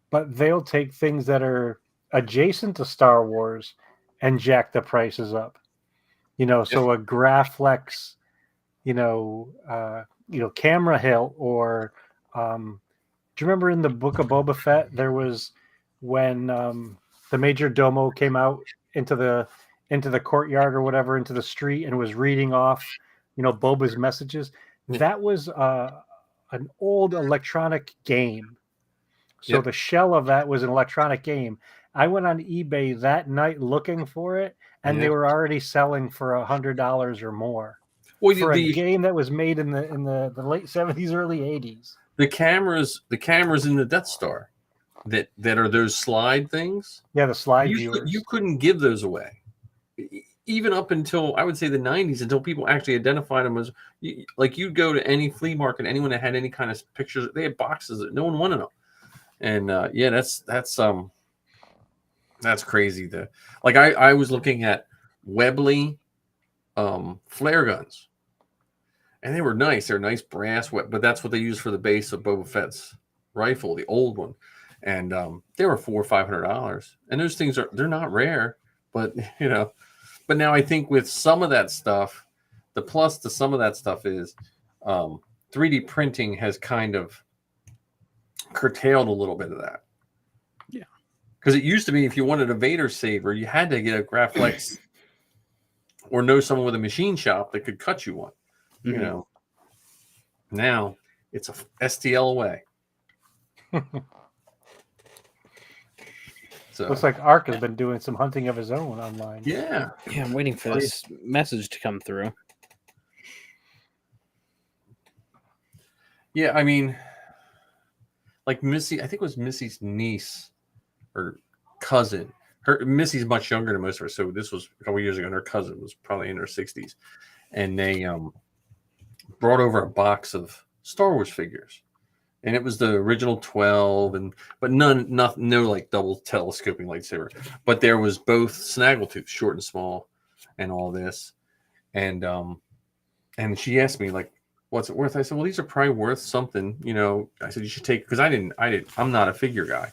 but they'll take things that are adjacent to Star Wars and jack the prices up. So a Graflex, camera hilt, or do you remember in the Book of Boba Fett, there was when the Major Domo came out into the courtyard or whatever, into the street, and was reading off, Boba's messages? Yeah. That was an old electronic game. So the shell of that was an electronic game. I went on eBay that night looking for it, and they were already selling for $100 or more for a game that was made in the late 70s, early 80s. The cameras in the Death Star that are those slide things. Yeah, the slide viewers. You couldn't give those away. even up until I would say the 90s, until people actually identified them as like you'd go to any flea market, anyone that had any kind of pictures, they had boxes that no one wanted them. And yeah, that's crazy. I was looking at Webley flare guns, and they were nice. They're nice brass, but that's what they use for the base of Boba Fett's rifle, the old one, and they were $400 or $500. And those things they're not rare, but But now I think with some of that stuff, the plus to some of that stuff is 3D printing has kind of curtailed a little bit of that. Yeah. Because it used to be if you wanted a Vader saber, you had to get a Graflex or know someone with a machine shop that could cut you one. Mm-hmm. Now it's a STL away. So looks like Ark has been doing some hunting of his own online. Yeah. Yeah, I'm waiting for this message to come through. Yeah, I mean, like Missy, I think it was Missy's niece or cousin. Missy's much younger than most of us, so this was a couple years ago, and her cousin was probably in her 60s. And they brought over a box of Star Wars figures. And it was the original 12, but no like double telescoping lightsaber. But there was both snaggletooth, short and small, and all this. And she asked me like, "What's it worth?" I said, "Well, these are probably worth something." I said you should take because I'm not a figure guy.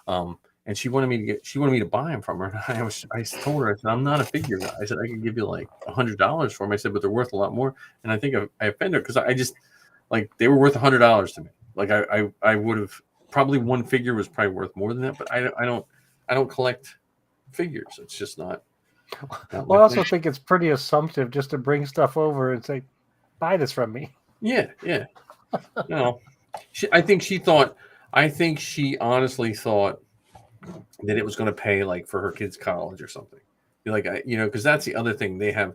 And she wanted me to buy them from her. And I told her, I said, "I'm not a figure guy." I said I could give you like $100 for them. I said, but they're worth a lot more. And I think I offended her because I just like they were worth $100 to me. Like I would have probably one figure was probably worth more than that, but I don't collect figures. It's just not well, I also think it's pretty assumptive just to bring stuff over and say, buy this from me. Yeah. I think she honestly thought that it was going to pay like for her kids' college or something. Like because that's the other thing. They have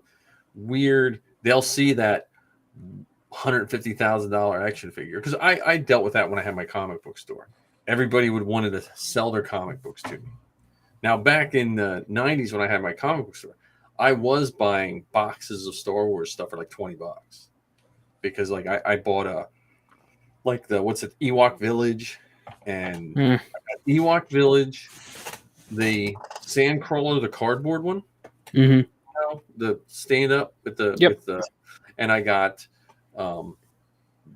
they'll see that $150,000 action figure because I dealt with that when I had my comic book store. Everybody would wanted to sell their comic books to me. Now back in the 90s when I had my comic book store, I was buying boxes of Star Wars stuff for like $20 because like I bought Ewok Village and Ewok Village, the Sandcrawler, the cardboard one, the stand up with the and I got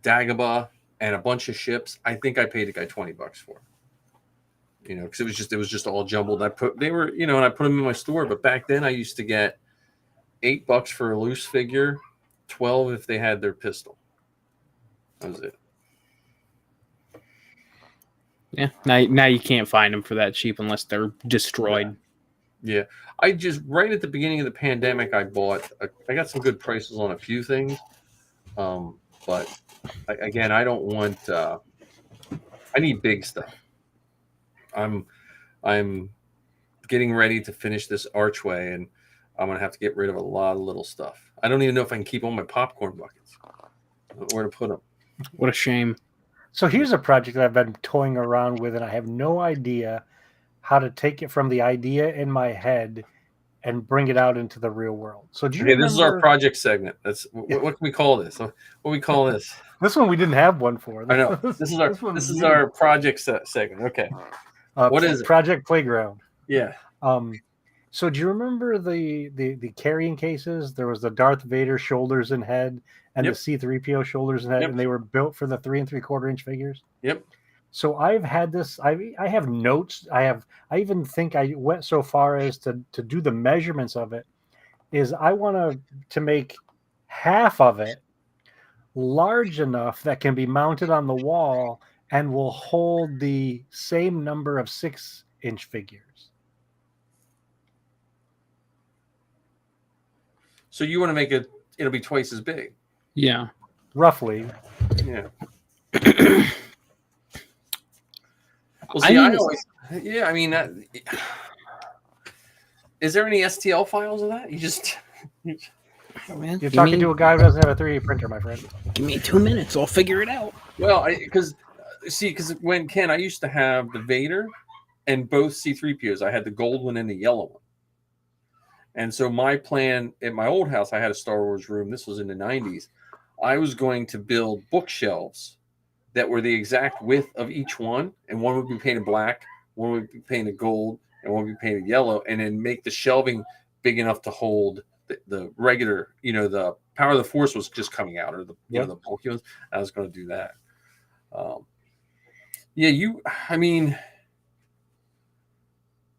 Dagobah and a bunch of ships. I think I paid a guy $20 for, because it was just all jumbled. And I put them in my store. But back then I used to get $8 for a loose figure, 12 if they had their pistol. That was it. Yeah. Now you can't find them for that cheap unless they're destroyed. Yeah. I just right at the beginning of the pandemic, I got some good prices on a few things. But again, I don't want. I need big stuff. I'm getting ready to finish this archway, and I'm gonna have to get rid of a lot of little stuff. I don't even know if I can keep all my popcorn buckets. Where to put them? What a shame. So here's a project that I've been toying around with, and I have no idea how to take it from the idea in my head and bring it out into the real world. So this is our project segment. That's what can we call this? What do we call this? This one we didn't have one for. I know. This is our project segment. Okay. What is it? Project Playground? Yeah. So do you remember the carrying cases? There was the Darth Vader shoulders and head and the C-3PO shoulders and head, and they were built for the 3 3/4 inch figures. Yep. So I've had this. I have notes. I even think I went so far as to do the measurements of it. Is I want to make half of it large enough that can be mounted on the wall and will hold the same number of 6-inch figures. So you want to make it'll be twice as big. Yeah. Roughly. Yeah. Well, see, is there any STL files of that? You're talking to a guy who doesn't have a 3D printer, my friend. Give me 2 minutes. I'll figure it out. Well, because when Ken, I used to have the Vader and both C-3POs. I had the gold one and the yellow one. And so my plan at my old house, I had a Star Wars room. This was in the 90s. I was going to build bookshelves that were the exact width of each one, and one would be painted black, one would be painted gold, and one would be painted yellow, and then make the shelving big enough to hold the regular, the Power of the Force was just coming out, or the the bulky ones. I was going to do that. I mean,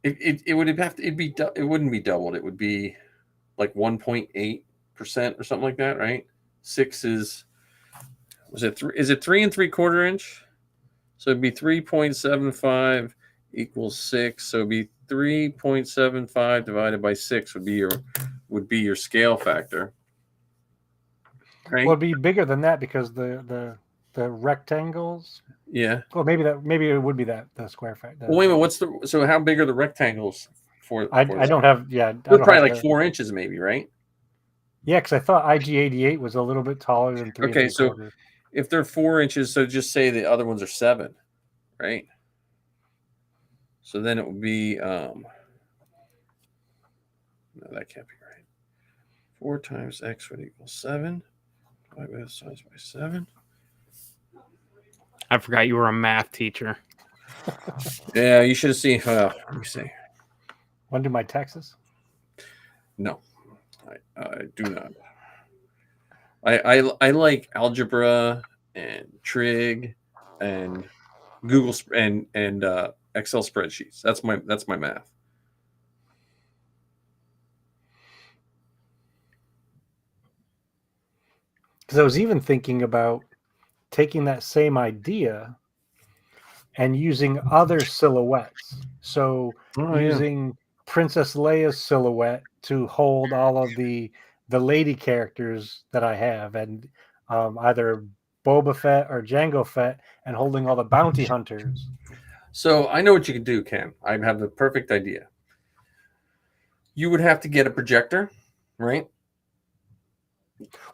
it would have to, it wouldn't be doubled. It would be like 1.8% or something like that, right? 6 is it 3? Is it 3 3/4 inch? So it'd be 3.75 equals 6. So it'd be 3.75 divided by 6 would be your scale factor. Right? Well, it'd be bigger than that because the rectangles. Yeah. Well, maybe it would be the square factor. Well, wait a minute. So how big are the rectangles for? I don't have. Yeah, they're probably like 4 inches, maybe, right? Yeah, because I thought IG-88 was a little bit taller than 3 Okay, so 3/4. if they're 4 inches, so just say the other ones are 7, right? So then it would be no, that can't be right. 4 times x would equal 7. Divide both sides by 7. I forgot you were a math teacher. Yeah, you should have seen. Let me see. Want to do my taxes? No, I do not. I like algebra and trig and Google and Excel spreadsheets. That's my math. Because I was even thinking about taking that same idea and using other silhouettes. So using Princess Leia's silhouette to hold all of the lady characters that I have, and either Boba Fett or Jango Fett, and holding all the bounty hunters. So I know what you could do, Ken. I have the perfect idea. You would have to get a projector, right?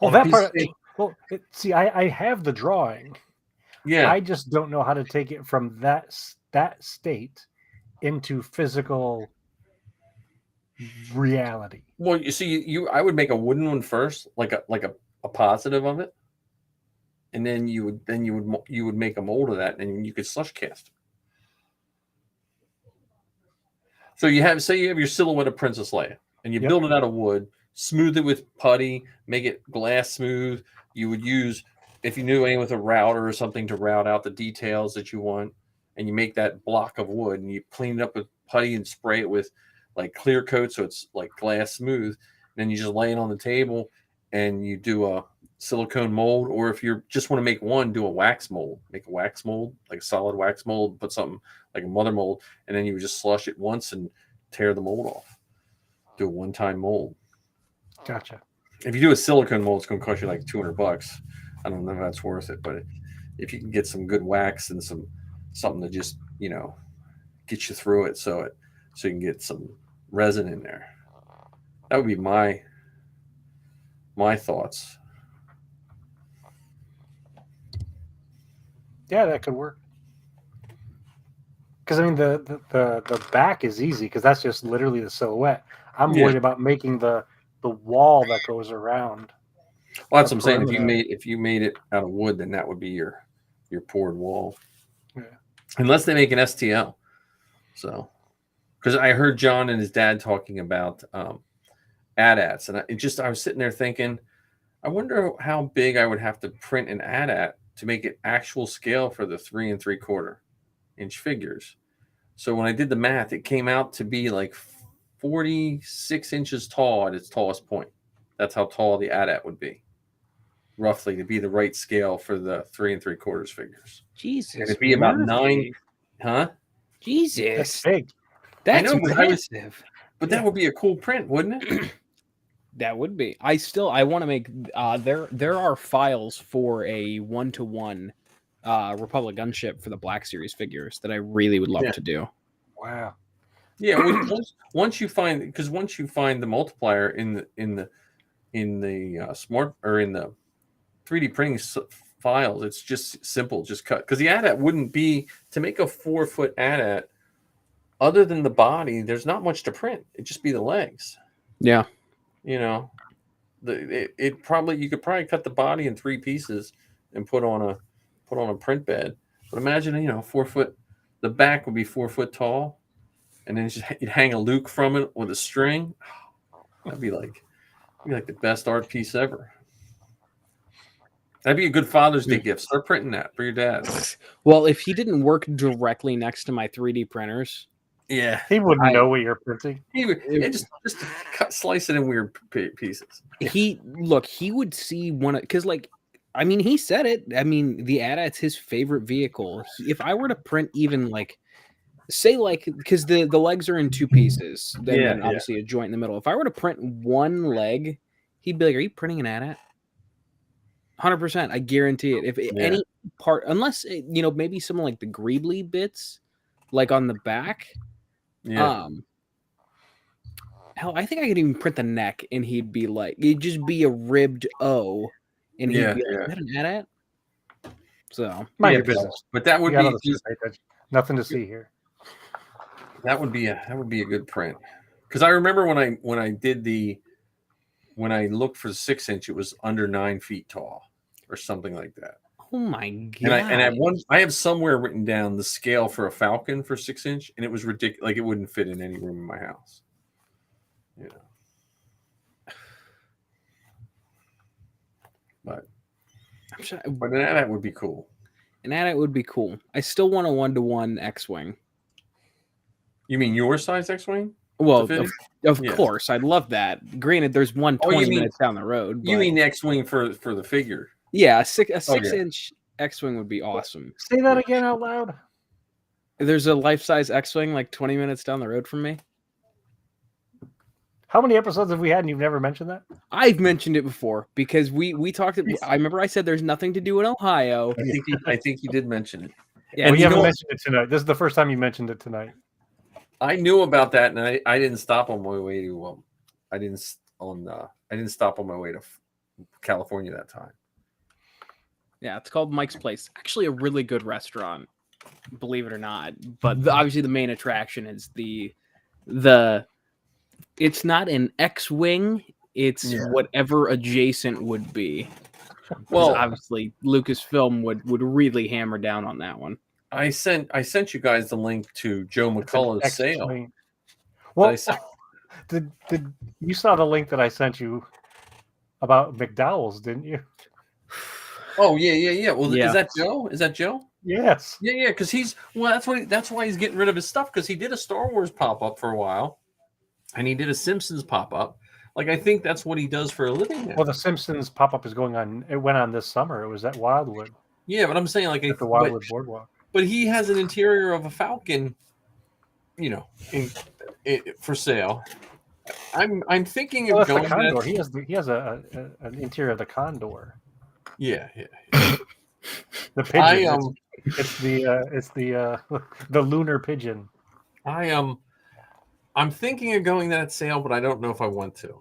Well, that part. Well, see, I have the drawing. Yeah. I just don't know how to take it from that state into physical reality. Well, you see, I would make a wooden one first, like a positive of it, and then you would make a mold of that, and you could slush cast. So you have your silhouette of Princess Leia, and you build it out of wood, smooth it with putty, make it glass smooth. You would use, if you knew anyone with a router or something, to route out the details that you want, and you make that block of wood, and you clean it up with putty and spray it with like clear coat so it's like glass smooth. And then you just lay it on the table, and you do a silicone mold, or if you just want to make one, do a wax mold. Make a wax mold, like a solid wax mold, put something like a mother mold, and then you would just slush it once and tear the mold off. Do a one-time mold. Gotcha. If you do a silicone mold, it's going to cost you like $200. I don't know if that's worth it, but if you can get some good wax and something to just get you through it, so you can get some resin in there, that would be my thoughts. Yeah, that could work. Because I mean, the back is easy because that's just literally the silhouette. I'm worried about making the wall that goes around. Well, that's what I'm saying. If you made it out of wood, then that would be your poured wall. Yeah. Unless they make an STL. So, because I heard John and his dad talking about AT-ATs, and I was sitting there thinking, I wonder how big I would have to print an AT-AT to make it actual scale for the 3 3/4 inch figures. So when I did the math, it came out to be like 46 inches tall at its tallest point. That's how tall the AT-AT would be, roughly, to be the right scale for the 3 3/4 figures. Jesus, and it'd be about 9, huh? Jesus, that's big. That's massive. But that would be a cool print, wouldn't it? That would be. I want to make. There are files for a 1-to-1 Republic gunship for the Black Series figures that I really would love to do. Wow. Yeah, once you find the multiplier in the smart or in the 3D printing files, it's just simple, just cut, because the AT-AT wouldn't be, to make a 4-foot AT-AT, other than the body, there's not much to print. It'd just be the legs. Yeah. You know, it probably you could probably cut the body in 3 pieces and put on a print bed. But imagine 4 foot. The back would be 4 foot tall, and then you'd hang a Luke from it with a string. That'd be like the best art piece ever. That'd be a good Father's Day gift. Start printing that for your dad. Well, if he didn't work directly next to my 3D printers, Yeah, He wouldn't know what you're printing. he would just slice it in weird pieces. he would see one because I mean, he said it. I mean, the AT-AT's his favorite vehicle. If I were to print even say because the legs are in 2 pieces, then obviously a joint in the middle. If I were to print one leg, he'd be like, "Are you printing an AT-AT?" 100%, I guarantee it. If any part, unless maybe some like the greebly bits, like on the back. Yeah. Hell, I think I could even print the neck, and he'd be like, it'd just be a ribbed O, and he'd be like, "Is that an AT-AT?" So Mind your business. But that would be nothing to see here. That would be a good print. Because I remember when I looked for the 6-inch, it was under 9 feet tall or something like that. Oh my god! I have somewhere written down the scale for a Falcon for 6-inch, and it was ridiculous. Like it wouldn't fit in any room in my house. But that would be cool. An AT-AT would be cool. I still want a 1-to-1 X-wing. You mean your size X-wing? Well, of course, I'd love that. Granted, there's one 20 minutes down the road. You mean X-wing for the figure? Yeah, a 6-inch X-wing would be awesome. Say that again out loud. There's a life-size X-wing like 20 minutes down the road from me. How many episodes have we had and you've never mentioned that? I've mentioned it before because we talked. I remember I said there's nothing to do in Ohio. I think you did mention it. Yeah, well, you haven't mentioned it tonight. This is the first time you mentioned it tonight. I knew about that, and I didn't stop on my way to I didn't stop on my way to California that time. Yeah, it's called Mike's Place. Actually, a really good restaurant, believe it or not. But obviously, the main attraction is the. It's not an X-wing. It's whatever adjacent would be. Well, obviously, Lucasfilm would really hammer down on that one. I sent you guys the link to Joe McCullough's sale. Well, did you saw the link that I sent you about McDowell's, didn't you? Oh yeah. Well, is that Joe? Is that Joe? Yes. Yeah. Because that's why he's getting rid of his stuff, because he did a Star Wars pop up for a while, and he did a Simpsons pop up. Like, I think that's what he does for a living now. Well, the Simpsons pop up is going on. It went on this summer. It was at Wildwood. Yeah, but I'm saying at the Wildwood Boardwalk. But he has an interior of a Falcon, for sale. I'm thinking of going. The Condor. He has an interior of the Condor. Yeah. The pigeon. It's the lunar pigeon. I'm thinking of going to that sale, but I don't know if I want to,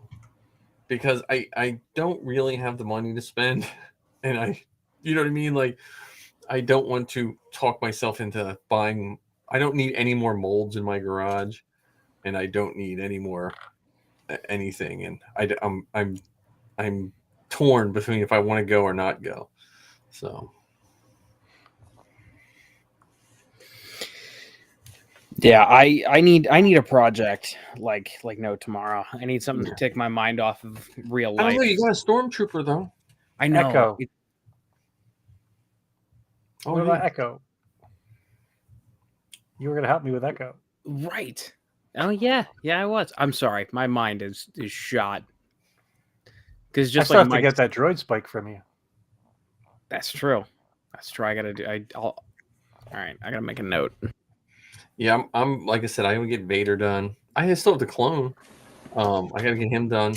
because I don't really have the money to spend, and you know what I mean? Like, I don't want to talk myself into buying. I don't need any more molds in my garage, and I don't need any more anything. And I'm torn between if I want to go or not go. So. Yeah, I need a project like no tomorrow. I need something to take my mind off of real life. I don't know. You got a stormtrooper though. I know. Echo. What about Echo? You were going to help me with Echo, right? Oh yeah, I was. I'm sorry, my mind is shot. Because just I still have to get that droid spike from you. That's true. I gotta do. All right. I gotta make a note. Yeah, I'm like I said, I would get Vader done. I still have the clone. I gotta get him done.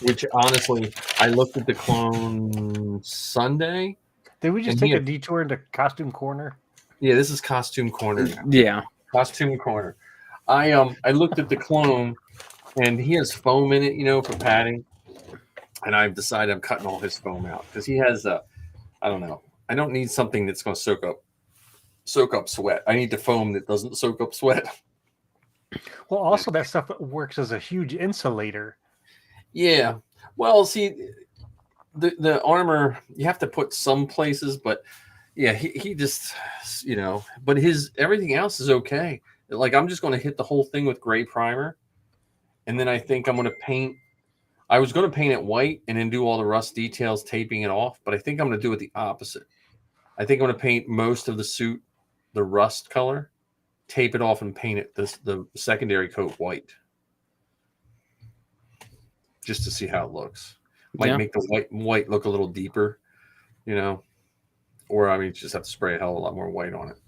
Which honestly, I looked at the clone Sunday. Did we just take a detour into Costume Corner? Yeah, this is Costume Corner now. Yeah. Costume Corner. I looked at the clone, and he has foam in it, for padding. And I've decided I'm cutting all his foam out because he has I don't know. I don't need something that's going to soak up sweat. I need the foam that doesn't soak up sweat. Well, also that stuff works as a huge insulator. Yeah. Well, see, the armor you have to put some places, but yeah, he just but his everything else is okay. Like I'm just going to hit the whole thing with gray primer, and then I think I'm going to paint. I was going to paint it white and then do all the rust details, taping it off, but I think I'm going to do it the opposite. I think I'm going to paint most of the suit the rust color, tape it off, and paint it the secondary coat white, just to see how it looks. Might make the white look a little deeper, or I mean, just have to spray a hell of a lot more white on it.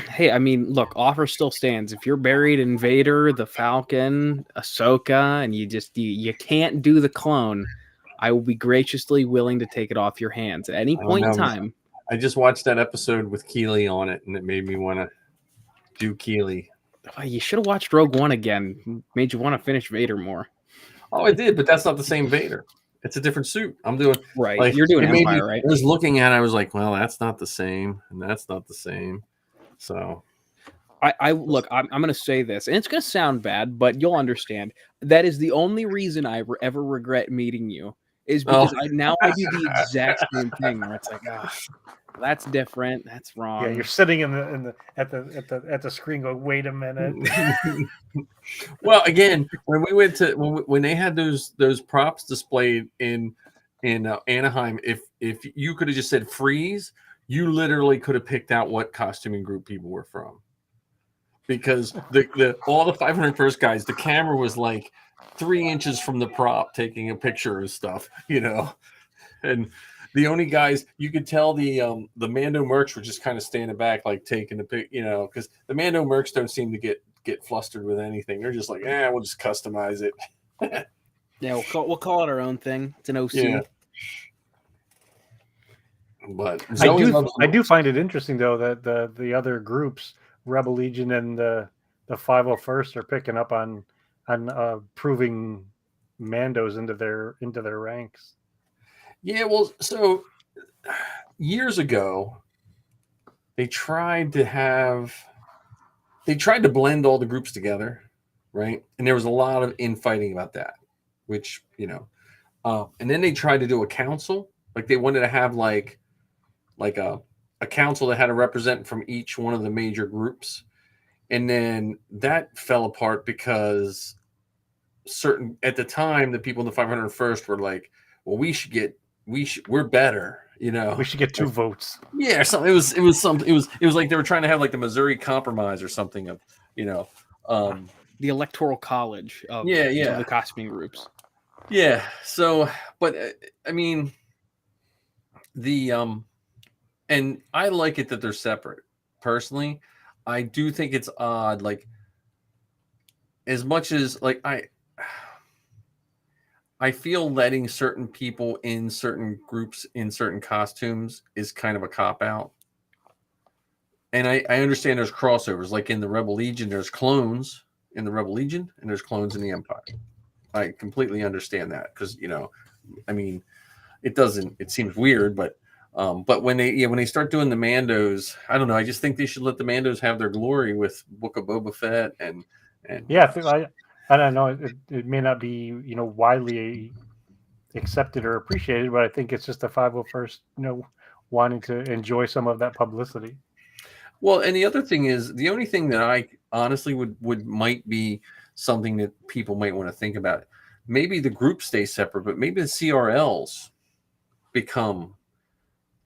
Hey, I mean, look, offer still stands. If you're buried in Vader, the Falcon, Ahsoka, and you can't do the clone, I will be graciously willing to take it off your hands at any point in time. I just watched that episode with Keeley on it, and it made me want to do Keeley. You should have watched Rogue One again. Made you want to finish Vader more. Oh, I did, but that's not the same Vader. It's a different suit. I'm doing right. Like, you're doing Empire, right? I was looking at it, I was like, well, that's not the same, and that's not the same. So I'm going to say this, and it's going to sound bad, but you'll understand. That is the only reason I ever regret meeting you, is because I do the exact same thing. Where it's like, that's different. That's wrong. Yeah, you're sitting at the screen going, wait a minute. Well, again, when we went to when they had those props displayed in Anaheim, if you could have just said freeze, you literally could have picked out what costuming group people were from, because all the 501st guys, the camera was like 3 inches from the prop taking a picture of stuff, and the only guys you could tell the Mando mercs were just kind of standing back, like taking the pic, because the Mando mercs don't seem to get flustered with anything. They're just like, we'll just customize it. Yeah, we'll call it our own thing. It's an OC. Yeah. But I do find it interesting though that the other groups, Rebel Legion and the 501st, are picking up on proving Mandos into their ranks. Yeah, well, so years ago, they tried to blend all the groups together, right? And there was a lot of infighting about that, which and then they tried to do a council, like they wanted to have like a council that had a representative from each one of the major groups, and then that fell apart because at the time the people in the 501st were like, well, we're better, we should get 2 votes. Yeah, something. It was like they were trying to have like the Missouri Compromise or something of the Electoral College of the costuming groups. Yeah. So, but I mean, and I like it that they're separate. Personally, I do think it's odd. Like, as much as like I feel letting certain people in certain groups in certain costumes is kind of a cop-out. And I understand there's crossovers. Like in the Rebel Legion, there's clones in the Rebel Legion, and there's clones in the Empire. I completely understand that because, I mean, it seems weird, but when they start doing the Mandos, I don't know. I just think they should let the Mandos have their glory with Book of Boba Fett and yeah, I don't know. It may not be, widely accepted or appreciated, but I think it's just the 501st, wanting to enjoy some of that publicity. Well, and the other thing is, the only thing that I honestly might be something that people might want to think about. Maybe the groups stay separate, but maybe the CRLs become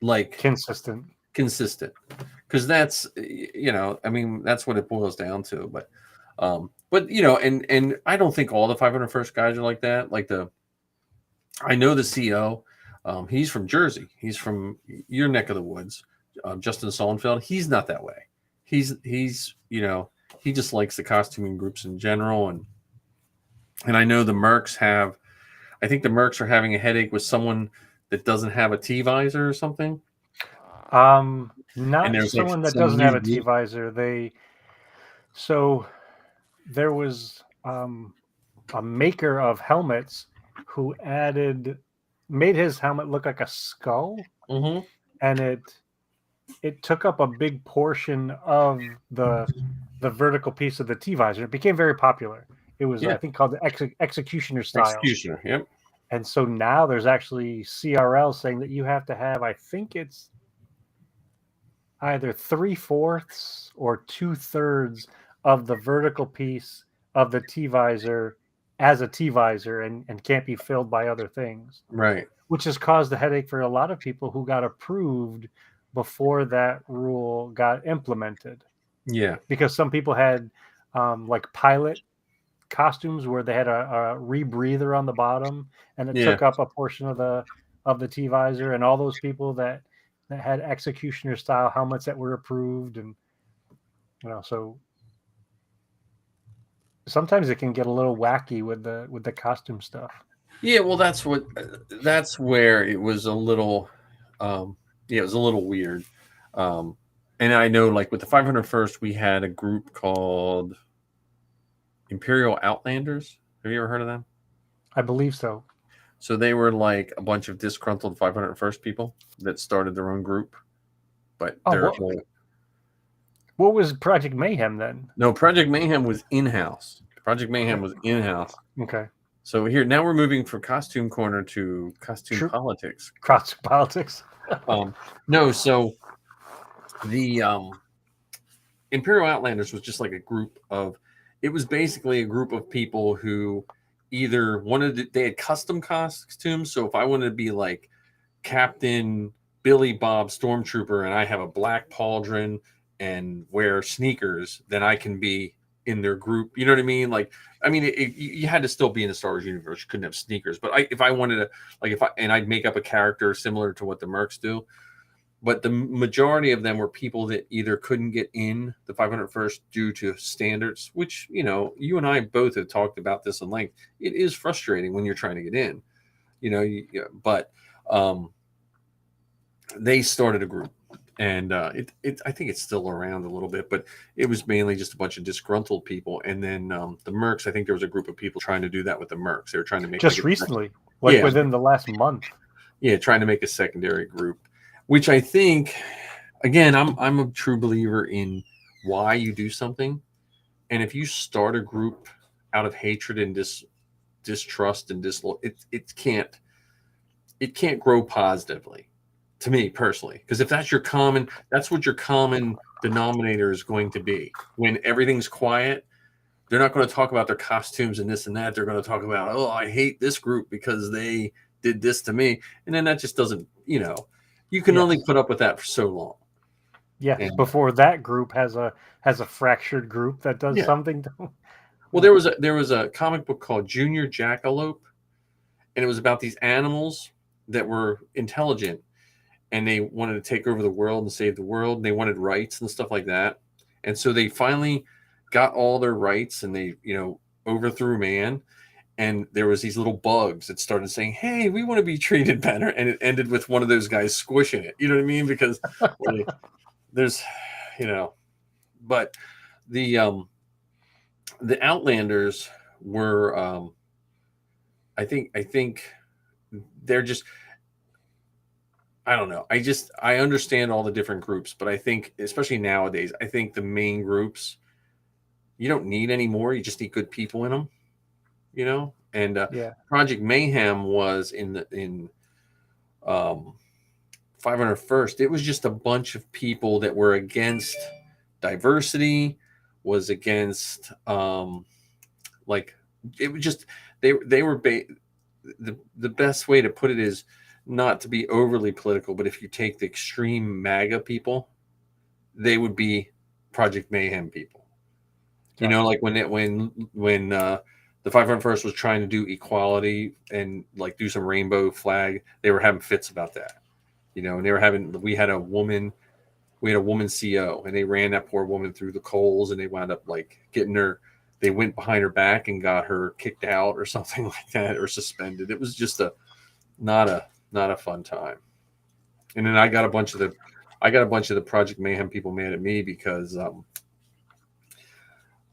like consistent. Because that's, I mean, that's what it boils down to. But and I don't think all the 501st guys are like that. Like I know the CO, he's from Jersey. He's from your neck of the woods. Justin Solenfeld, he's not that way. He's he just likes the costuming groups in general. And I know the Mercs I think the Mercs are having a headache with someone that doesn't have a T-visor or something. Not someone that doesn't have a T-visor. So there was a maker of helmets who made his helmet look like a skull, mm-hmm. and it took up a big portion of the the vertical piece of the T-visor. It became very popular. It was, I think, called the executioner style. Executioner, yep. And so now there's actually CRL saying that you have to have, I think it's either 3/4 or 2/3 of the vertical piece of the T-visor as a T-visor and can't be filled by other things. Right. Which has caused a headache for a lot of people who got approved before that rule got implemented. Yeah. Because some people had like pilot costumes where they had a rebreather on the bottom and it took up a portion of the T-visor, and all those people that had executioner style helmets that were approved, and so sometimes it can get a little wacky with the costume stuff. Yeah, well, that's where it was a little, it was a little weird. And I know, like with the 501st, we had a group called Imperial Outlanders. Have you ever heard of them? I believe so. So they were like a bunch of disgruntled 501st people that started their own group. But what was Project Mayhem then? No, Project Mayhem was in-house. Project Mayhem was in-house. Okay. So now we're moving from Costume Corner to Costume Politics. Costume Politics. No, so the Imperial Outlanders was just like a group of, it was basically a group of people who either they had custom costumes. So if I wanted to be like Captain Billy Bob Stormtrooper and I have a black pauldron and wear sneakers, then I can be in their group. You know what I mean? Like, I mean, you had to still be in the Star Wars universe. You couldn't have sneakers. But if I wanted to, like, I'd make up a character similar to what the Mercs do. But the majority of them were people that either couldn't get in the 501st due to standards, which, you and I both have talked about this in length. It is frustrating when you're trying to get in, but they started a group. And I think it's still around a little bit, but it was mainly just a bunch of disgruntled people. And then the Mercs, I think there was a group of people trying to do that with the Mercs. They were trying to make just recently, within the last month. Yeah, trying to make a secondary group, which I think, again, I'm a true believer in why you do something. And if you start a group out of hatred and distrust and it can't grow positively. To me personally, because if that's what your common denominator is going to be. When everything's quiet, they're not going to talk about their costumes and this and that. They're going to talk about, oh, I hate this group because they did this to me. And then that just doesn't, you can only put up with that for so long. Yeah. And before that group has a fractured group that does something. Well, there was a comic book called Junior Jackalope, and it was about these animals that were intelligent. And they wanted to take over the world and save the world. And they wanted rights and stuff like that. And so they finally got all their rights and they, overthrew man. And there was these little bugs that started saying, hey, we want to be treated better. And it ended with one of those guys squishing it. You know what I mean? Because there's, but the Outlanders were, I think they're just, I don't know. I understand all the different groups, but I think, especially nowadays, I think the main groups, you don't need any more. You just need good people in them, And Project Mayhem was in 501st. It was just a bunch of people that were against diversity, was against like it was just they were the best way to put it is, not to be overly political, but if you take the extreme MAGA people, they would be Project Mayhem people. Like when the 501st was trying to do equality and like do some rainbow flag, they were having fits about that. And they were we had a woman CO, and they ran that poor woman through the coals, and they wound up like they went behind her back and got her kicked out or something like that, or suspended. It was just not a fun time. And then I got a bunch of the Project Mayhem people mad at me because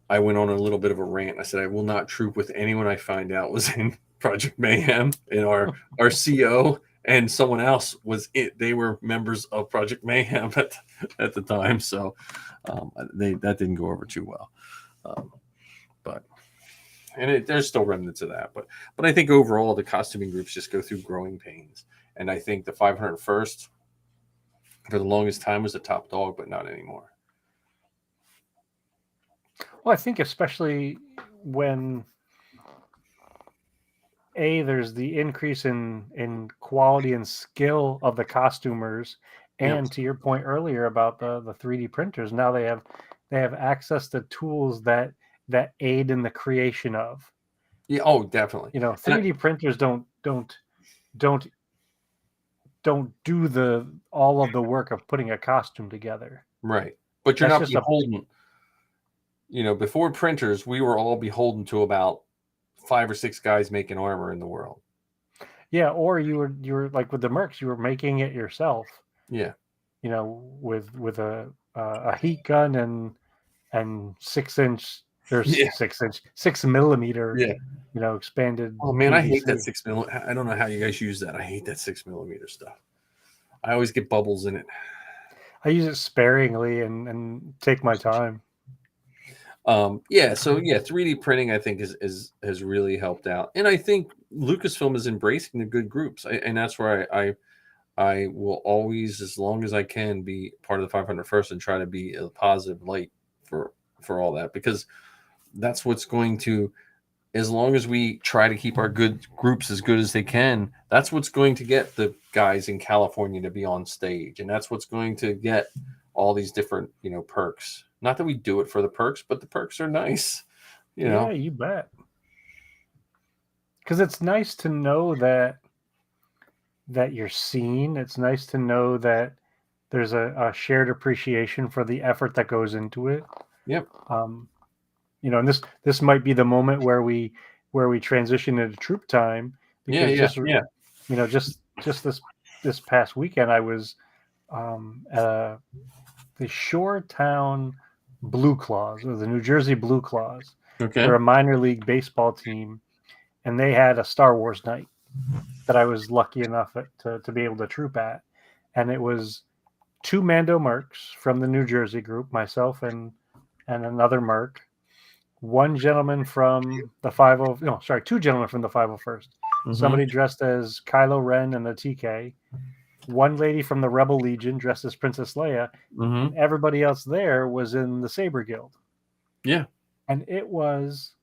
I went on a little bit of a rant. I said, I will not troop with anyone I find out was in Project Mayhem, and our CO and someone else was it. They were members of Project Mayhem at the time, so that didn't go over too well. But there's still remnants of that. But I think overall the costuming groups just go through growing pains, and I think the 501st for the longest time was the top dog, but not anymore. Well, I think especially when there's the increase in quality and skill of the costumers, and to your point earlier about the 3D printers, now they have access to tools that aid in the creation of. Yeah. Oh, definitely. 3D printers don't do all of the work of putting a costume together. Right. But you're not beholden. Before printers, we were all beholden to about 5 or 6 guys making armor in the world. Yeah, or you were like with the Mercs, you were making it yourself. Yeah. With a heat gun and 6-inch or 6 millimeter. Yeah. Expanded. Oh man, PVC. I hate that 6 millimeter. I don't know how you guys use that. I hate that 6 millimeter stuff. I always get bubbles in it. I use it sparingly and take my time. So 3D printing I think has really helped out, and I think Lucasfilm is embracing the good groups, and that's where I will always, as long as I can, be part of the 501st and try to be a positive light for all that, because that's what's going to, as long as we try to keep our good groups as good as they can, that's what's going to get the guys in California to be on stage, and that's what's going to get all these different perks. Not that we do it for the perks, but the perks are nice. Yeah, you bet. Because it's nice to know that you're seen. It's nice to know that there's a shared appreciation for the effort that goes into it. Yep. And this might be the moment where we transition into troop time. Because just this past weekend I was at the Shoretown Blue Claws, or the New Jersey Blue Claws. Okay. They're a minor league baseball team, and they had a Star Wars night that I was lucky enough to be able to troop at. And it was 2 Mando Mercs from the New Jersey group, myself and another Merc, 1 gentleman from the 2 gentlemen from the 501st. Mm-hmm. Somebody dressed as Kylo Ren and the TK. 1 lady from the Rebel Legion dressed as Princess Leia, and everybody else there was in the Saber Guild. Yeah. And it was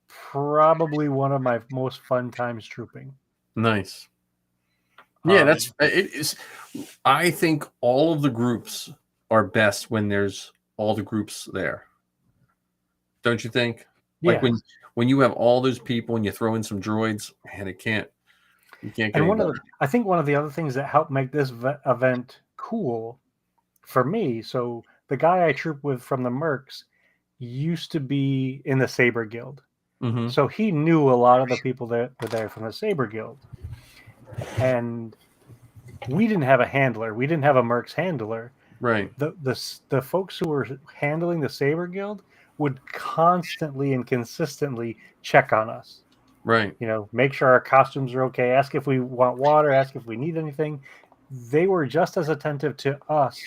probably one of my most fun times trooping. Nice. Yeah, it is. I think all of the groups are best when there's all the groups there. Don't you think? Yeah. Like when you have all those people and you throw in some droids, man, you can't get and I think one of the other things that helped make this event cool for me, so the guy I troop with from the Mercs used to be in the Saber Guild. Mm-hmm. So he knew a lot of the people that were there from the Saber Guild. And we didn't have a handler. We didn't have a Mercs handler. Right. The folks who were handling the Saber Guild would constantly and consistently check on us. Right. Make sure our costumes are okay, ask if we want water, ask if we need anything. They were just as attentive to us,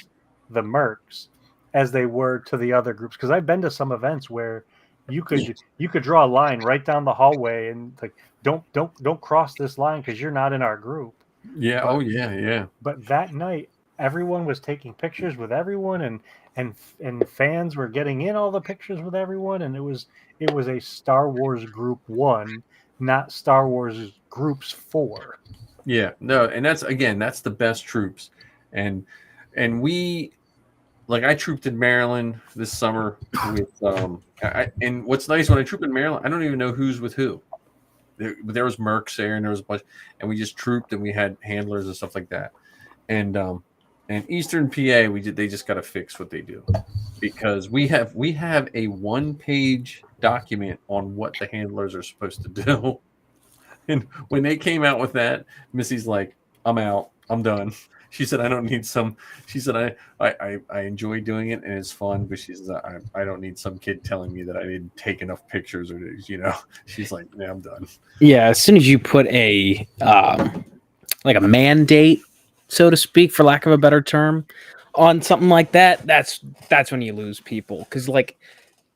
the Mercs, as they were to the other groups. Because I've been to some events where you could draw a line right down the hallway and like, don't cross this line because you're not in our group. Yeah. Yeah. But that night, everyone was taking pictures with everyone, and fans were getting in all the pictures with everyone, and it was a Star Wars Group 1, not Star Wars Groups 4. Yeah, no, and that's the best troops, and we, like, I trooped in Maryland this summer with and what's nice when I troop in Maryland, I don't even know who's with who. There was Mercs there, and there was a bunch, and we just trooped, and we had handlers and stuff like that, and Eastern PA, they just got to fix what they do, because we have a 1-page document on what the handlers are supposed to do. And when they came out with that, Missy's like, I'm out. I'm done. She said, I don't need some. She said, I enjoy doing it and it's fun, but she says, I don't need some kid telling me that I didn't take enough pictures or, She's like, yeah, I'm done. Yeah, as soon as you put a like a mandate, so to speak, for lack of a better term, on something like that, that's when you lose people. Because like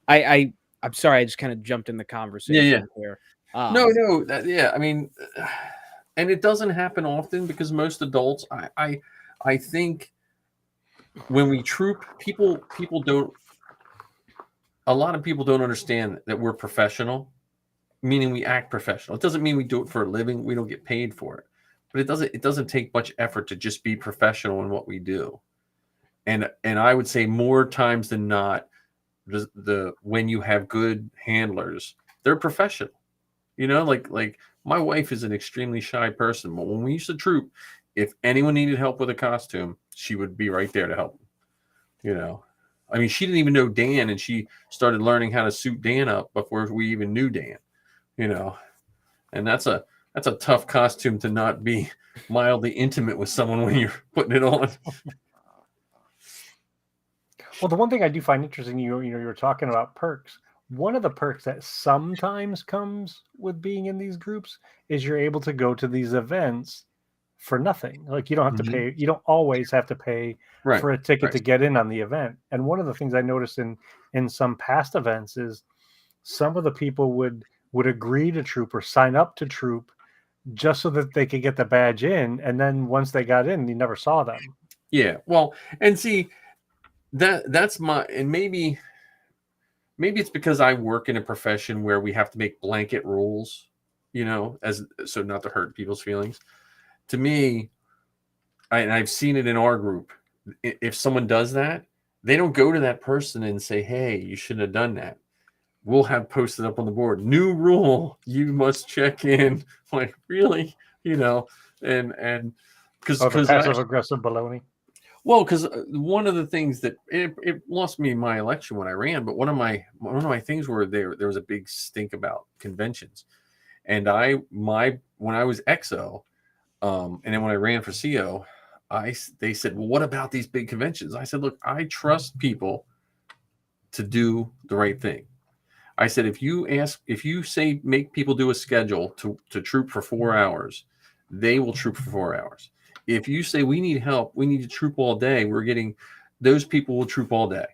I'm sorry, I just kind of jumped in the conversation here. No, yeah. I mean, and it doesn't happen often because most adults, I think when we troop, people don't. A lot of people don't understand that we're professional, meaning we act professional. It doesn't mean we do it for a living. We don't get paid for it, but it doesn't take much effort to just be professional in what we do. And I would say more times than not, the when you have good handlers, they're professional. Like my wife is an extremely shy person, but when we used to troop, if anyone needed help with a costume, she would be right there to help them. I mean, she didn't even know Dan, and she started learning how to suit Dan up before we even knew Dan. And that's a tough costume to not be mildly intimate with someone when you're putting it on. Well, the one thing I do find interesting, you're talking about perks. One of the perks that sometimes comes with being in these groups is you're able to go to these events for nothing. Like you don't have to pay. You don't always have to pay for a ticket to get in on the event. And one of the things I noticed in some past events is some of the people would agree to troop or sign up to troop just so that they could get the badge in. And then once they got in, you never saw them. Yeah. Well, and see, that's and maybe it's because I work in a profession where we have to make blanket rules, so not to hurt people's feelings. To me, and I've seen it in our group, if someone does that, they don't go to that person and say, hey, you shouldn't have done that. We'll have posted up on the board, new rule, you must check in. Like, really? And because passive aggressive baloney. Well, because one of the things that it lost me my election when I ran, but one of my things were there was a big stink about conventions, and when I was XO, and then when I ran for CO, they said, well, what about these big conventions? I said, look, I trust people to do the right thing. I said, if you say make people do a schedule to troop for 4 hours, they will troop for 4 hours. If you say we need help, we need to troop all day, those people will troop all day.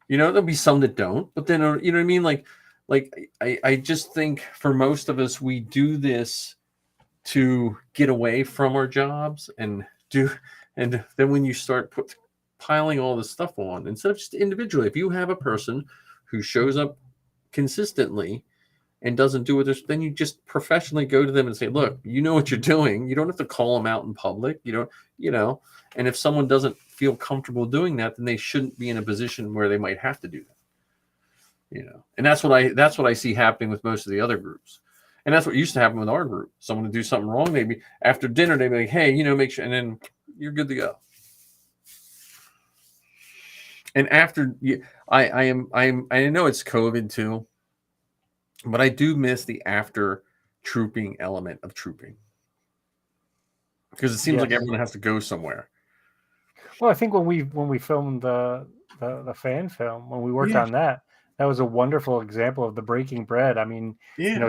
There'll be some that don't, but then, you know what I mean? Like I just think for most of us, we do this to get away from our jobs and then when you start piling all this stuff on, instead of just individually, if you have a person who shows up consistently and doesn't do it, then you just professionally go to them and say, look, you know what you're doing. You don't have to call them out in public. And if someone doesn't feel comfortable doing that, then they shouldn't be in a position where they might have to do that. And that's what I see happening with most of the other groups. And that's what used to happen with our group. Someone would do something wrong, maybe after dinner, they'd be like, hey, make sure, and then you're good to go. And after I know it's COVID too, but I do miss the after trooping element of trooping, because it seems like everyone has to go somewhere. Well, I think when we filmed the fan film, when we worked on that was a wonderful example of the breaking bread. I mean,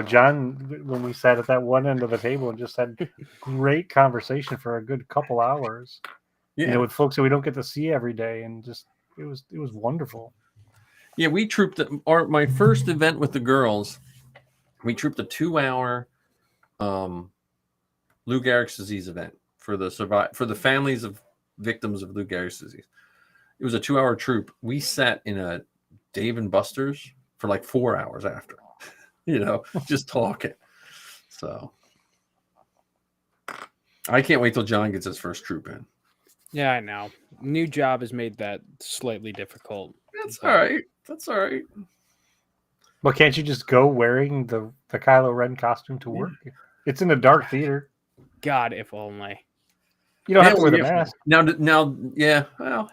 John, when we sat at that one end of the table and just had great conversation for a good couple hours, with folks that we don't get to see every day, and just it was wonderful. Yeah, we trooped my first event with the girls. We trooped a 2-hour Lou Gehrig's disease event for the families of victims of Lou Gehrig's disease. It was a 2-hour troop. We sat in a Dave and Buster's for like 4 hours after, just talking. So I can't wait till John gets his first troop in. Yeah, I know. New job has made that slightly difficult. That's all right. But can't you just go wearing the Kylo Ren costume to work? It's in a dark theater. God, if only. You don't have to wear the mask. Now, yeah. Well,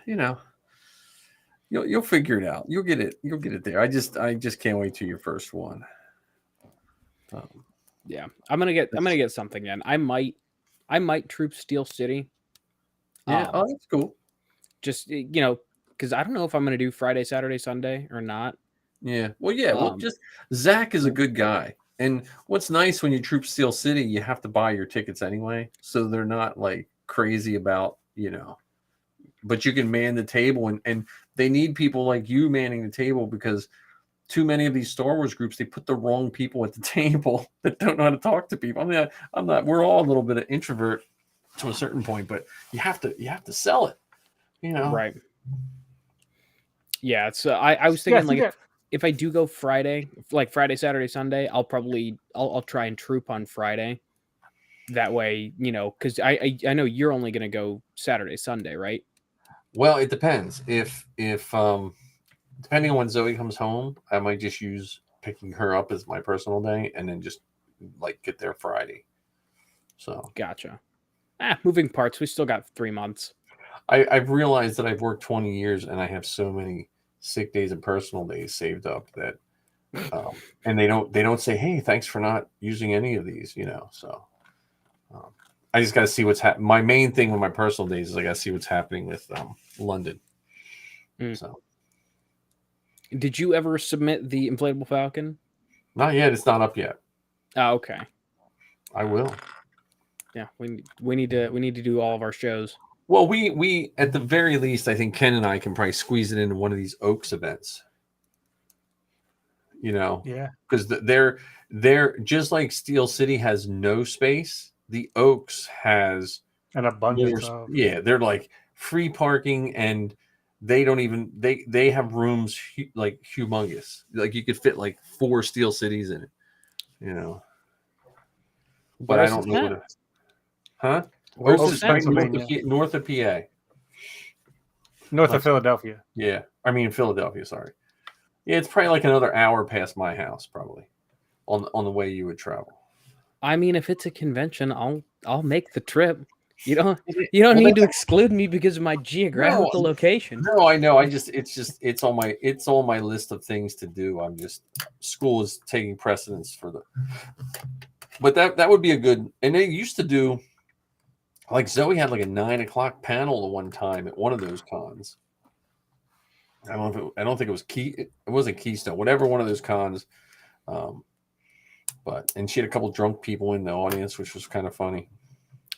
you'll figure it out. You'll get it there. I just can't wait till your first one. Yeah, I'm gonna get something in. I might troop Steel City. Yeah, that's cool. Just because I don't know if I'm gonna do Friday, Saturday, Sunday or not. Yeah. Well, yeah. Just Zach is a good guy. And what's nice when you troop Steel City, you have to buy your tickets anyway, so they're not like crazy about, but you can man the table, and they need people like you manning the table, because too many of these Star Wars groups, they put the wrong people at the table that don't know how to talk to people. I mean, I'm not. We're all a little bit of introvert to a certain point, but you have to sell it, Right. Yeah, it's I was thinking like if I do go Friday, like Friday, Saturday, Sunday, I'll try and troop on Friday. That way, because I know you're only gonna go Saturday, Sunday, right? Well, it depends. If depending on when Zoe comes home, I might just use picking her up as my personal day, and then just like get there Friday. So Gotcha. Moving parts. We still got 3 months. I've realized that I've worked 20 years and I have so many sick days and personal days saved up that, and they don't say, hey, thanks for not using any of these, So I just got to see what's happening. My main thing with my personal days is I got to see what's happening with London. So, did you ever submit the Inflatable Falcon? Not yet. It's not up yet. Oh, okay. I will. Yeah, we need to do all of our shows. Well, we at the very least, I think Ken and I can probably squeeze it into one of these Oaks events. Yeah, because they're just like Steel City has no space. The Oaks has an abundance of. Yeah, they're like free parking, and they don't even they have rooms like humongous. Like you could fit like 4 Steel Cities in it. But I don't know what. Huh? Where's Oaks this is right Pennsylvania? north of PA. North of Philadelphia. Yeah, I mean Philadelphia. Sorry. Yeah, it's probably like another hour past my house, probably, on the way you would travel. I mean, if it's a convention, I'll make the trip. You don't need to exclude me because of my geographical location. No, I know. It's on my list of things to do. School is taking precedence for but that would be a good. And they used to do, like Zoe had like a 9:00 panel at one time at one of those cons. I don't think it was it wasn't Keystone, whatever one of those cons. And she had a couple drunk people in the audience, which was kind of funny.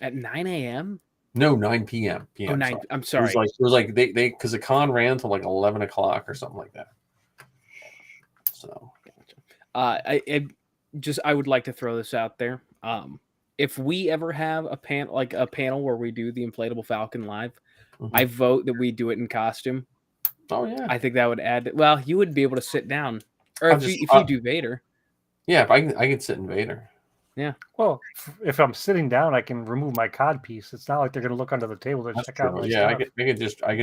At 9 a.m. No, 9 p.m. Oh, 9. Sorry. I'm sorry. It was like they because the con ran till like 11 o'clock or something like that. So, I would like to throw this out there. If we ever have a panel where we do the Inflatable Falcon live, I vote that we do it in costume. Oh yeah, I think that would add. Well, you wouldn't be able to sit down, or if you do Vader. Yeah, I can sit in Vader. Yeah. Well, if I'm sitting down, I can remove my cod piece. It's not like they're going to look under the table to check out my stuff. I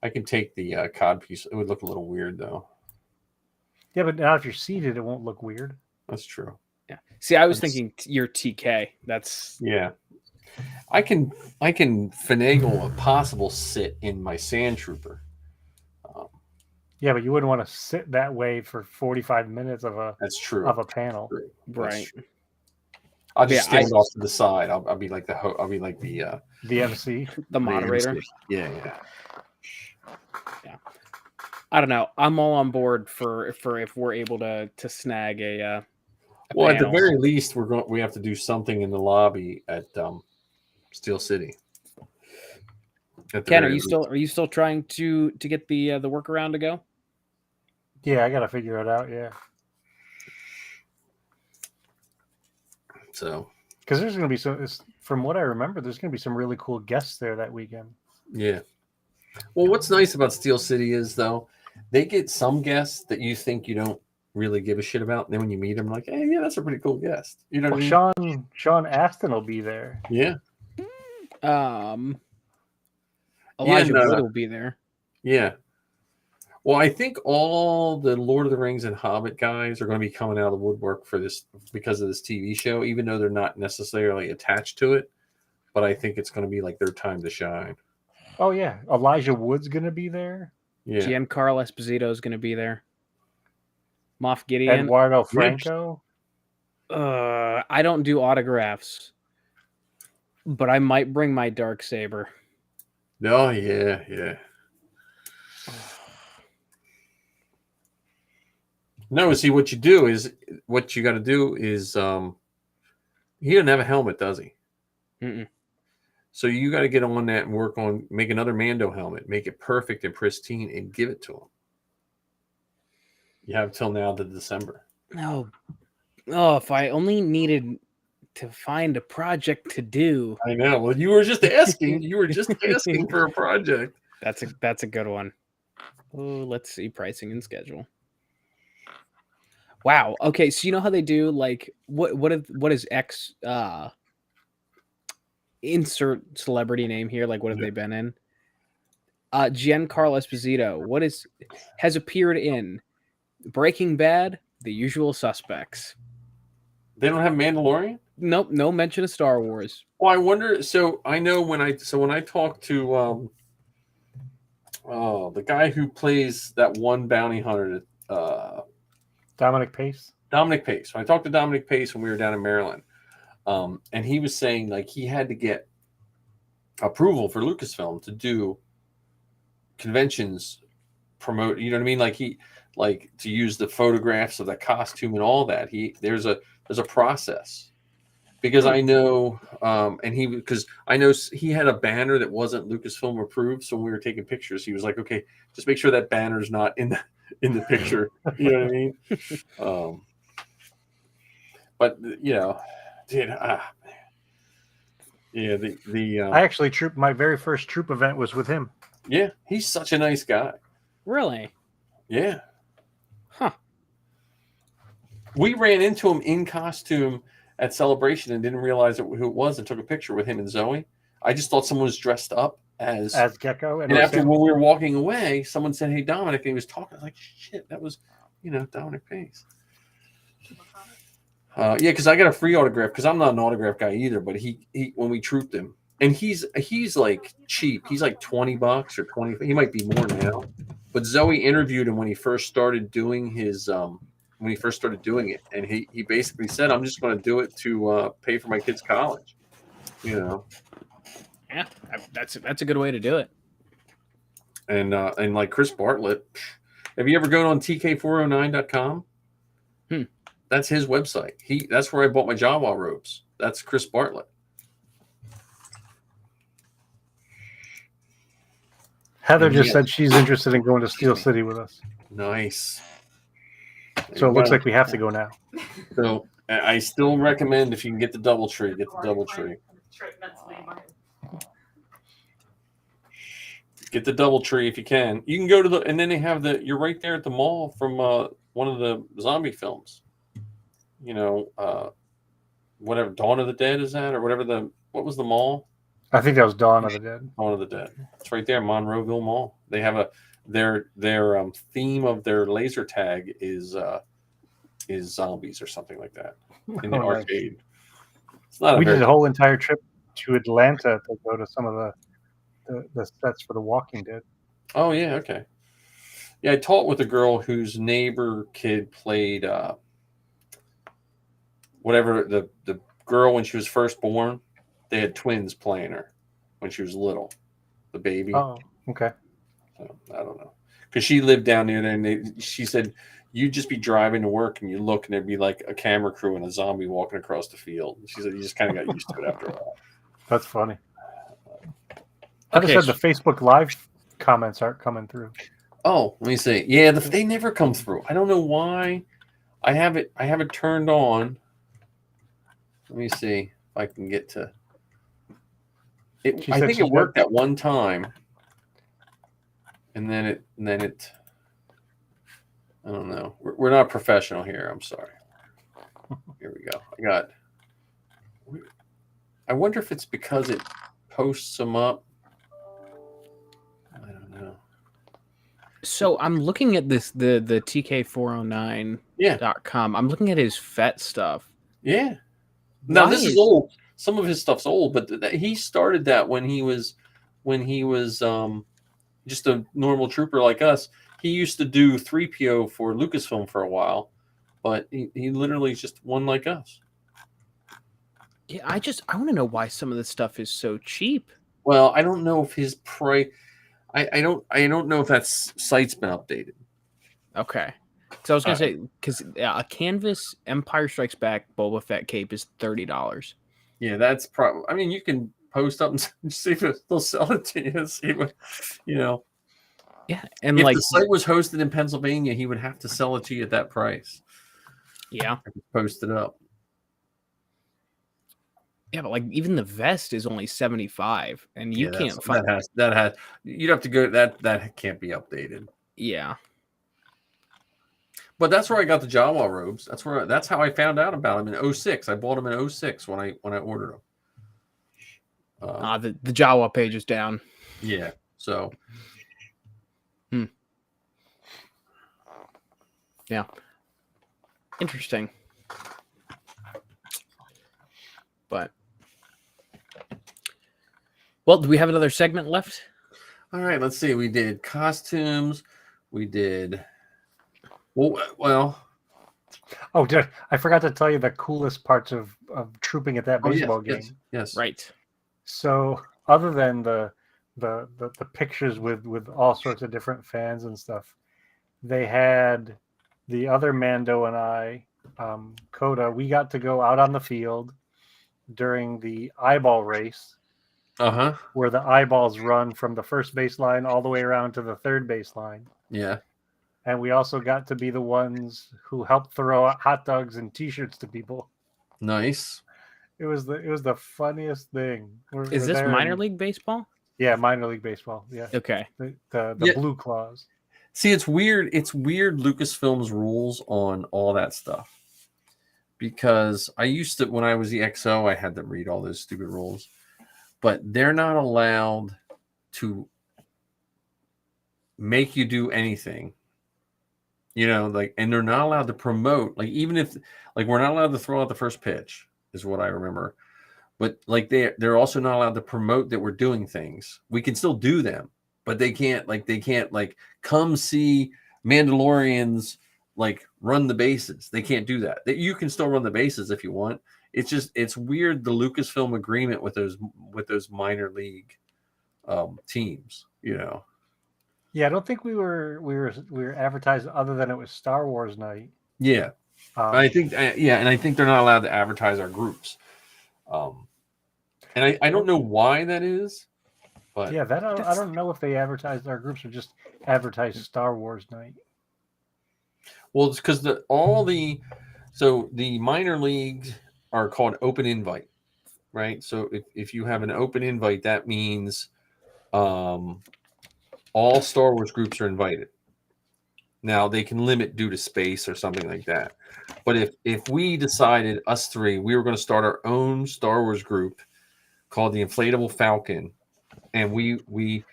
can take the cod piece. It would look a little weird though. Yeah, but now if you're seated, it won't look weird. That's true. Yeah. See, I was thinking you're TK. That's yeah. I can finagle a possible sit in my Sand Trooper. Yeah, but you wouldn't want to sit that way for 45 minutes of a That's true of a panel, right? True. I'll just stand off to the side. I'll be like I'll be like the MC, the moderator. MC. Yeah. I don't know. I'm all on board for if we're able to snag a well, panel. at the very least, we have to do something in the lobby at Steel City. Ken, are you still trying to get the workaround to go? Yeah, I got to figure it out. Yeah. So, because there's going to be from what I remember, there's going to be some really cool guests there that weekend. Yeah. Well, what's nice about Steel City is though, they get some guests that you think you don't really give a shit about, and then when you meet them, like, hey, yeah, that's a pretty cool guest. You know what I mean? Sean Astin will be there. Yeah. Elijah Wood will be there. Yeah. Well, I think all the Lord of the Rings and Hobbit guys are going to be coming out of the woodwork for this because of this TV show, even though they're not necessarily attached to it. But I think it's going to be like their time to shine. Oh, yeah. Elijah Wood's going to be there. Yeah. Giancarlo Esposito is going to be there. Moff Gideon. Eduardo Franco. I don't do autographs, but I might bring my Darksaber. Oh, yeah. No, see, what you do is what you got to do is he doesn't have a helmet, does he? Mm-mm. So you got to get on that and work on make another Mando helmet, make it perfect and pristine, and give it to him. You have till now to December. No. Oh, if I only needed to find a project to do. I know. Well, you were just asking. You were just asking for a project. That's a good one. Oh, let's see pricing and schedule. Wow. Okay, so you know how they do like what is X insert celebrity name here? Like what have they been in? Giancarlo Esposito. Has appeared in Breaking Bad, The Usual Suspects. They don't have Mandalorian? Nope, no mention of Star Wars. Well, I wonder. So I know when I talk to the guy who plays that one bounty hunter, Dominic Pace. Dominic Pace. When I talked to Dominic Pace when we were down in Maryland, and he was saying like he had to get approval for Lucasfilm to do conventions, promote. You know what I mean? Like to use the photographs of the costume and all that. There's a process. Because I know, because I know he had a banner that wasn't Lucasfilm approved. So when we were taking pictures, he was like, "Okay, just make sure that banner's not in the picture." You know what I mean? But you know, dude, yeah, I actually my very first troop event was with him. Yeah, he's such a nice guy. Really? Yeah. Huh. We ran into him in costume at Celebration and didn't realize who it was and took a picture with him and Zoe. I just thought someone was dressed up as Gecko. And after when we were walking away, someone said, "Hey, Dominic," and he was talking. I was like, "Shit, that was, Dominic Pace." Yeah, because I got a free autograph because I'm not an autograph guy either. But he when we trooped him, and he's like cheap. He's like $20 or 20. He might be more now. But Zoe interviewed him when he first started doing his it, and he basically said, "I'm just going to do it to pay for my kids' college." Yeah, that's a good way to do it. And like Chris Bartlett, have you ever gone on TK409.com? That's his website. That's where I bought my Jawa robes. That's Chris Bartlett. Heather just said she's interested in going to Steel City with us. Nice. So it looks like we have to go now. So I still recommend if you can get the DoubleTree, get the DoubleTree. Get the DoubleTree if you can. You can go to and then they have you're right there at the mall from one of the zombie films. Whatever Dawn of the Dead is that, or whatever what was the mall? I think that was Dawn of the Dead. Dawn of the Dead. It's right there, Monroeville Mall. They have their theme of their laser tag is zombies or something like that in the arcade. It's not. We did a whole entire trip to Atlanta to go to some of the sets for The Walking Dead. Oh yeah, okay. Yeah, I taught with a girl whose neighbor kid played whatever the girl when she was first born. They had twins playing her when she was little, the baby. Oh, okay. So, I don't know. Because she lived down near there, and she said, you'd just be driving to work, and you look, and there'd be like a camera crew and a zombie walking across the field. She said you just kind of got used to it after a while. That's funny. Heather said the Facebook Live comments aren't coming through. Oh, let me see. Yeah, they never come through. I don't know why. I have it turned on. Let me see if I can get to it. I think it worked at one time, and then it. I don't know. We're not professional here. I'm sorry. Here we go. I wonder if it's because it posts them up. I don't know. So I'm looking at the TK409.com. I'm looking at his FET stuff. Yeah. Now this is old. Some of his stuff's old, but he started that when he was just a normal trooper like us. He used to do 3PO for Lucasfilm for a while, but he literally is just one like us. Yeah, I want to know why some of this stuff is so cheap. Well, I don't know if his price. I don't know if that site's been updated. Okay. So I was gonna say because a canvas Empire Strikes Back Boba Fett cape is $30. Yeah, that's probably. I mean, you can post up and see if they'll sell it to you. See what you know. Yeah, and If like the site was hosted in Pennsylvania, he would have to sell it to you at that price. yeah, Post it up. yeah, but like even the vest is only 75, and you can't find that has. You'd have to go. That can't be updated. yeah. But that's where I got the Jawa robes. That's how I found out about them in 06. I bought them in 06 when I ordered them. The Jawa page is down. Yeah. So. Yeah. Interesting. But well, do we have another segment left? All right. Let's see. We did costumes. We did. Well. Oh, I forgot to tell you the coolest parts of trooping at that baseball game. Yes. Right. So, other than the pictures with all sorts of different fans and stuff, they had the other Mando and I, Coda. We got to go out on the field during the eyeball race. Where the eyeballs run from the first baseline all the way around to the third baseline. Yeah. And we also got to be the ones who helped throw out hot dogs and T-shirts to people. Nice. It was the funniest thing. Is this minor league baseball? Yeah, minor league baseball. Yeah. Okay. The Blue Claws. See, it's weird. It's weird Lucasfilm's rules on all that stuff. Because I used to, when I was the XO, I had to read all those stupid rules. But they're not allowed to make you do anything. You know, like, and they're not allowed to promote, like, even if, like, we're not allowed to throw out the first pitch, is what I remember. But, like, they're also not allowed to promote that we're doing things. We can still do them, but they can't, come see Mandalorians, like, run the bases. They can't do that. You can still run the bases if you want. It's just, it's weird, the Lucasfilm agreement with those minor league teams, you know. Yeah, I don't think we were advertised other than it was Star Wars night. Yeah, I think and I think they're not allowed to advertise our groups. And I don't know why that is, but yeah, I don't know if they advertised our groups or just advertised Star Wars night. Well, it's because the minor leagues are called open invite, right? So if you have an open invite, that means all Star Wars groups are invited. Now they can limit due to space or something like that. But if we decided, us three, we were going to start our own Star Wars group called the Inflatable Falcon, and we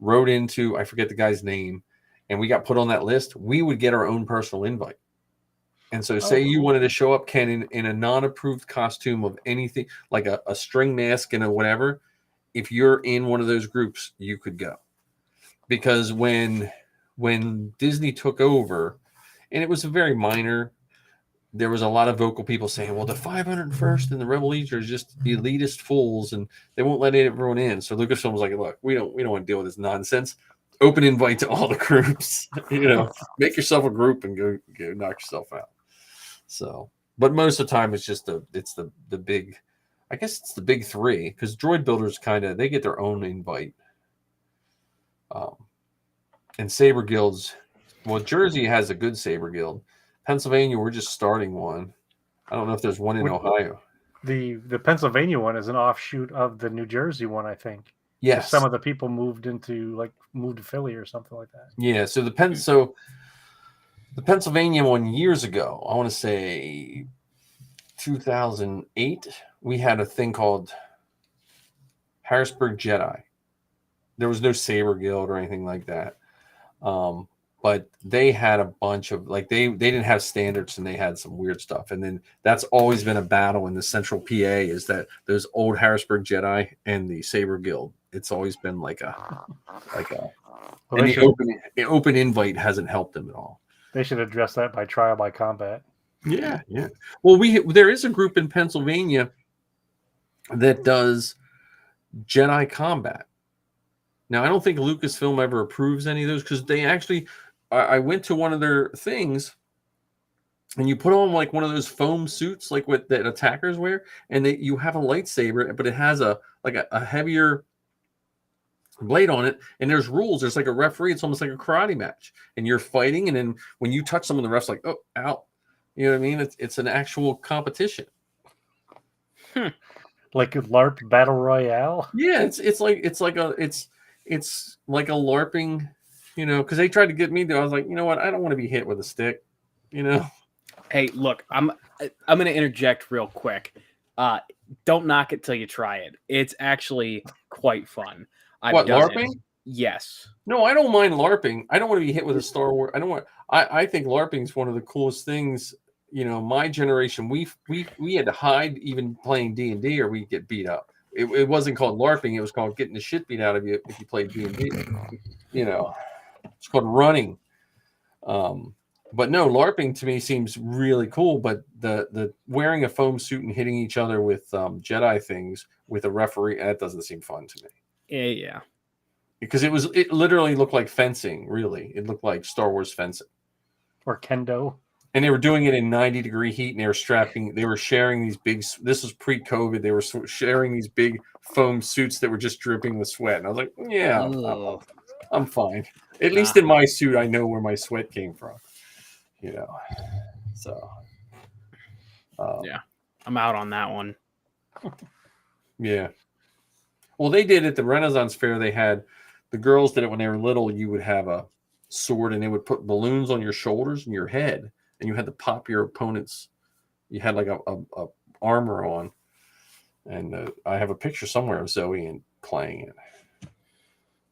wrote into, I forget the guy's name, and we got put on that list, we would get our own personal invite. And so say you wanted to show up, Ken, in a non-approved costume of anything, like a string mask and a whatever, if you're in one of those groups, you could go. Because when Disney took over, and it was a very minor, there was a lot of vocal people saying, well, the 501st and the Rebel Legion are just elitist fools, and they won't let everyone in. So Lucasfilm was like, look, we don't want to deal with this nonsense. Open invite to all the groups. You know, make yourself a group and go knock yourself out. So, but most of the time it's just the big, I guess it's the big three, because Droid Builders they get their own invite. And Saber Guilds, well, Jersey has a good Saber Guild. Pennsylvania, we're just starting one. I don't know if there's one in Ohio. The Pennsylvania one is an offshoot of the New Jersey one, I think. Yes. Some of the people moved to Philly or something like that. Yeah. So the Pennsylvania one years ago, I want to say 2008, we had a thing called Harrisburg Jedi. There was no Saber Guild or anything like that. But they had a bunch of, like, they didn't have standards, and they had some weird stuff. And then that's always been a battle in the central PA, is that those old Harrisburg Jedi and the Saber Guild. It's always been like a Well, the open invite hasn't helped them at all. They should address that by trial by combat. Yeah. Well, there is a group in Pennsylvania that does Jedi combat. Now, I don't think Lucasfilm ever approves any of those, because they actually, I went to one of their things, and you put on like one of those foam suits like what that attackers wear, and you have a lightsaber, but it has a heavier blade on it, and there's rules. There's like a referee. It's almost like a karate match, and you're fighting, and then when you touch someone, the ref's like, oh, ow. You know what I mean? It's an actual competition. Like a LARP battle royale. Yeah, it's like a LARPing, you know, because they tried to get me there. I was like, you know what? I don't want to be hit with a stick, you know. Hey, look, I'm going to interject real quick. Don't knock it till you try it. It's actually quite fun. What, LARPing? Yes. No, I don't mind LARPing. I don't want to be hit with a Star Wars. I think LARPing is one of the coolest things. You know, my generation, we had to hide even playing D&D, or we'd get beat up. It wasn't called LARPing. It was called getting the shit beat out of you if you played D&D. You know, it's called running. But no, LARPing to me seems really cool. But the wearing a foam suit and hitting each other with Jedi things with a referee, that doesn't seem fun to me. Yeah. Because it literally looked like fencing. Really, it looked like Star Wars fencing or kendo. And they were doing it in 90-degree heat, and they were sharing these big. This was pre-COVID. They were sharing these big foam suits that were just dripping with sweat. And I was like, yeah, I'm fine. At least in my suit, I know where my sweat came from. You know, so yeah, I'm out on that one. Yeah. Well, they did at the Renaissance Fair. They had the girls did it when they were little. You would have a sword, and they would put balloons on your shoulders and your head, and you had to pop your opponents. You had like a armor on, and I have a picture somewhere of Zoe and playing it.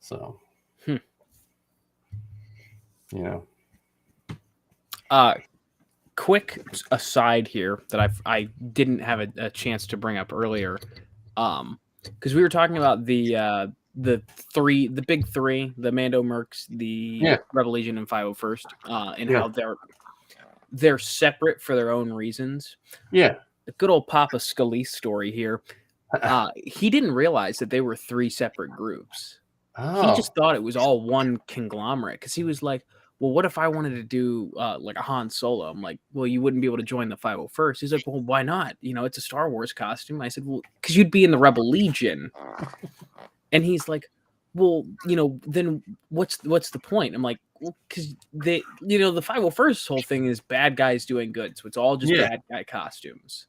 So, you know. Quick aside here that I didn't have a chance to bring up earlier, because we were talking about the big three, the Mando Mercs, the Rebel Legion, and 501st, and how they're separate for their own reasons. Yeah, the good old Papa Scalise story here. He didn't realize that they were three separate groups. He just thought it was all one conglomerate, because he was like, well, what if I wanted to do like a Han Solo? I'm like, well, you wouldn't be able to join the 501st. He's like, well, why not? You know, it's a Star Wars costume. I said, well, because you'd be in the Rebel Legion. And he's like, well, you know, then what's the point? I'm like, well, because they, you know, the 501st whole thing is bad guys doing good. So it's all just bad guy costumes.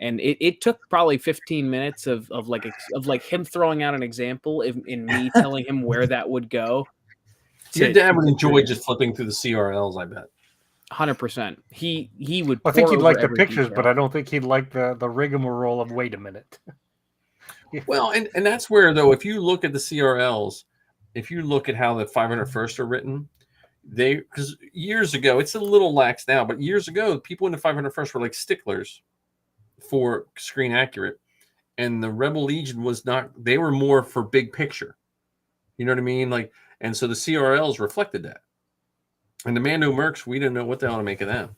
And it took probably 15 minutes of him throwing out an example in me telling him where that would go. Your dad would enjoy just flipping through the CRLs, I bet. 100%. He would. I think he'd like the pictures, but I don't think he'd like the rigmarole of wait a minute. Well, and that's where, though, if you look at the CRLs, if you look at how the 501st are written, because years ago, it's a little lax now, but years ago, people in the 501st were like sticklers for screen accurate, and the Rebel Legion was not. They were more for big picture. You know what I mean? Like, and so the CRLs reflected that. And the Mando Mercs, we didn't know what the hell to make of them.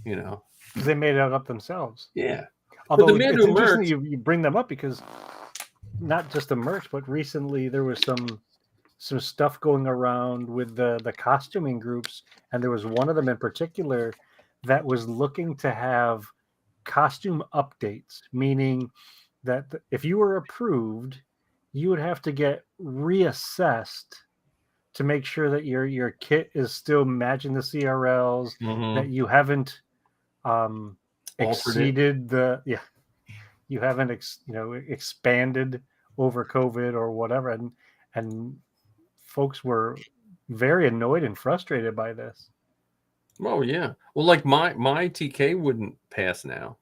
You know, they made it up themselves. Yeah. Although the Mando Mercs, you bring them up because not just the merch, but recently there was some stuff going around with the costuming groups, and there was one of them in particular that was looking to have costume updates, meaning that if you were approved, you would have to get reassessed to make sure that your kit is still matching the CRLs, that you haven't exceeded you haven't expanded over COVID or whatever, and folks were very annoyed and frustrated by this. Oh yeah, well, like my TK wouldn't pass now.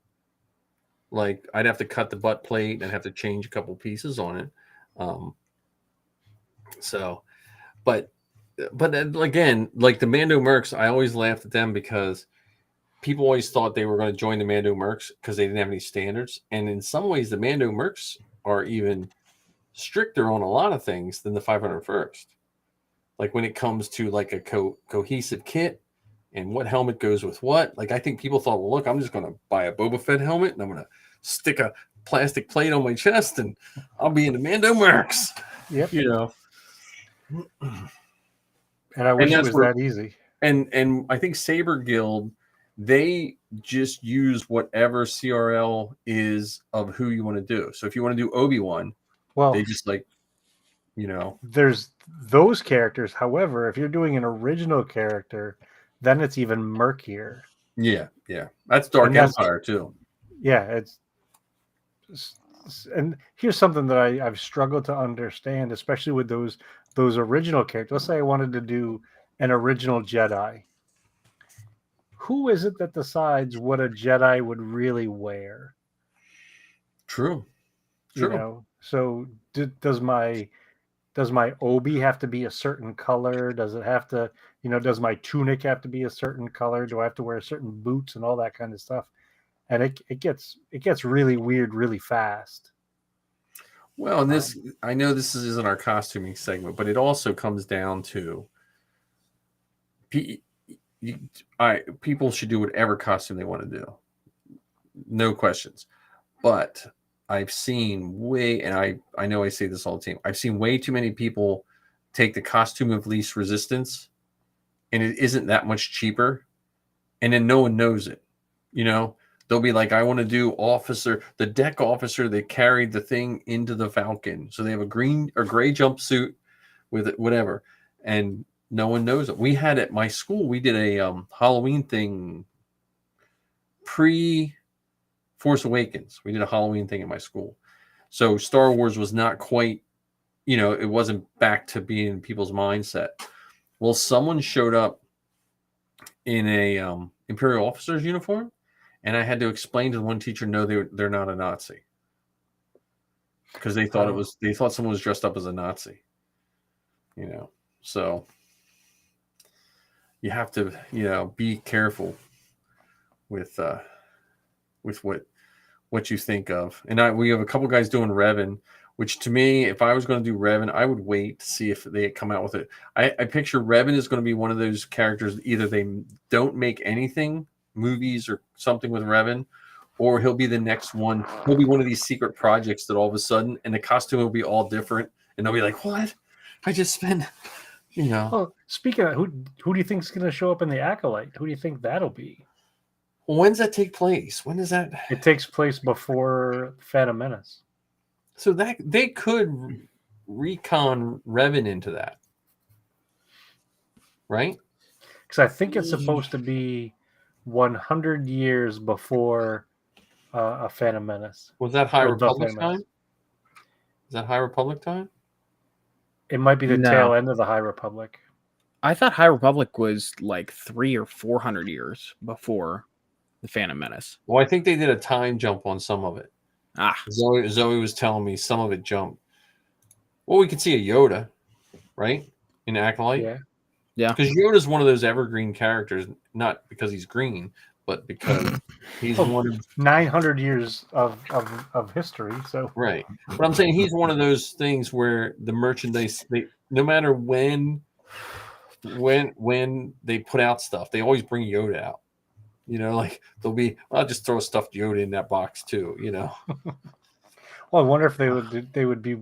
Like, I'd have to cut the butt plate and have to change a couple pieces on it. But again, like the Mando Mercs, I always laughed at them because people always thought they were going to join the Mando Mercs because they didn't have any standards. And in some ways, the Mando Mercs are even stricter on a lot of things than the 501st. Like when it comes to like a cohesive kit and what helmet goes with what. Like, I think people thought, well, look, I'm just going to buy a Boba Fett helmet and I'm going to stick a plastic plate on my chest and I'll be in the Mando Mercs. Yep. You know. And I wish it was that easy. And I think Saber Guild they just use whatever CRL is of who you want to do. So if you want to do Obi-Wan, Well, they just like, you know, there's those characters. However, if you're doing an original character, then it's even murkier. yeah. That's Dark And that's- Empire too. Yeah, and here's something that I've struggled to understand, especially with those original characters. Let's say I wanted to do an original Jedi. Who is it that decides what a Jedi would really wear? True. You know, so does my Obi have to be a certain color? Does it have to, does my tunic have to be a certain color? Do I have to wear certain boots and all that kind of stuff? And it gets really weird really fast. Well, and this, I know this isn't our costuming segment, but it also comes down to people should do whatever costume they want to do. No questions. But I've seen and I know I say this all the time, I've seen way too many people take the costume of least resistance, and it isn't that much cheaper, and then no one knows it. They'll be like, I want to do the deck officer that carried the thing into the Falcon. So they have a green or gray jumpsuit with it, whatever. And no one knows it. We had at my school, we did a Halloween thing pre-Force Awakens. We did a Halloween thing at my school. So Star Wars was not quite, it wasn't back to being people's mindset. Well, someone showed up in a Imperial officer's uniform. And I had to explain to the one teacher, no, they're not a Nazi, because they thought they thought someone was dressed up as a Nazi. So you have to, be careful with what you think of. And we have a couple guys doing Revan, which to me, if I was going to do Revan, I would wait to see if they come out with it. I picture Revan is going to be one of those characters. Either they don't make anything, movies or something with Revan, or he'll be the next one. He'll be one of these secret projects that all of a sudden, and the costume will be all different, and they'll be like, "What? I just spent, Well, speaking of who do you think is going to show up in the Acolyte? Who do you think that'll be? When's that take place? When does that? It takes place before Phantom Menace. So that they could recon Revan into that, right? Because I think it's supposed to be 100 years before a Phantom Menace. Was that High Republic time? Is that High Republic time? It might be the tail end of the High Republic. I thought High Republic was like 300 or 400 years before the Phantom Menace. Well, I think they did a time jump on some of it. Zoe was telling me some of it jumped. Well, we could see a Yoda, right? In Acolyte. Yeah. Because Yoda's one of those evergreen characters, not because he's green, but because he's one of 900 years of history. So right. But I'm saying he's one of those things where the merchandise, no matter when they put out stuff, they always bring Yoda out. Like they'll be, I'll just throw a stuffed Yoda in that box too. Well, I wonder if they would be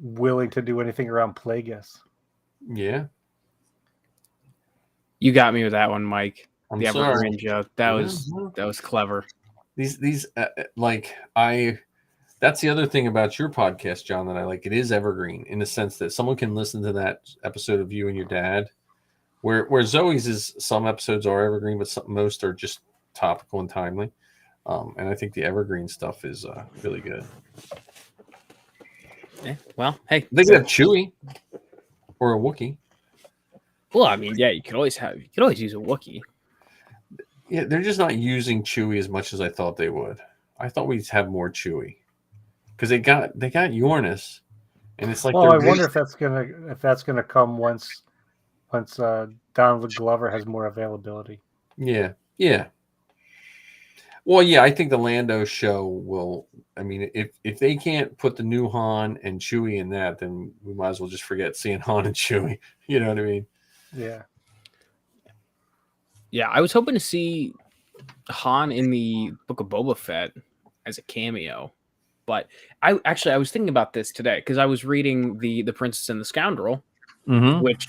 willing to do anything around Plagueis. Yeah. You got me with that one, Mike. I'm the sorry. Evergreen joke. That was clever. These that's the other thing about your podcast, John, that I like. It is evergreen in the sense that someone can listen to that episode of you and your dad, where Zoe's is, some episodes are evergreen, but most are just topical and timely. And I think the evergreen stuff is really good. Yeah. Well, hey, they could have Chewie or a Wookiee. Well, I mean, yeah, you could always use a Wookiee. Yeah, they're just not using Chewie as much as I thought they would. I thought we'd have more Chewie because they got Yornis, and it's like. Well, I wonder if that's gonna come once Donald Glover has more availability. Yeah. Well, yeah, I think the Lando show will. I mean, if they can't put the new Han and Chewie in that, then we might as well just forget seeing Han and Chewie. You know what I mean? Yeah. Yeah, I was hoping to see Han in the Book of Boba Fett as a cameo, but I was thinking about this today because I was reading the Princess and the Scoundrel, which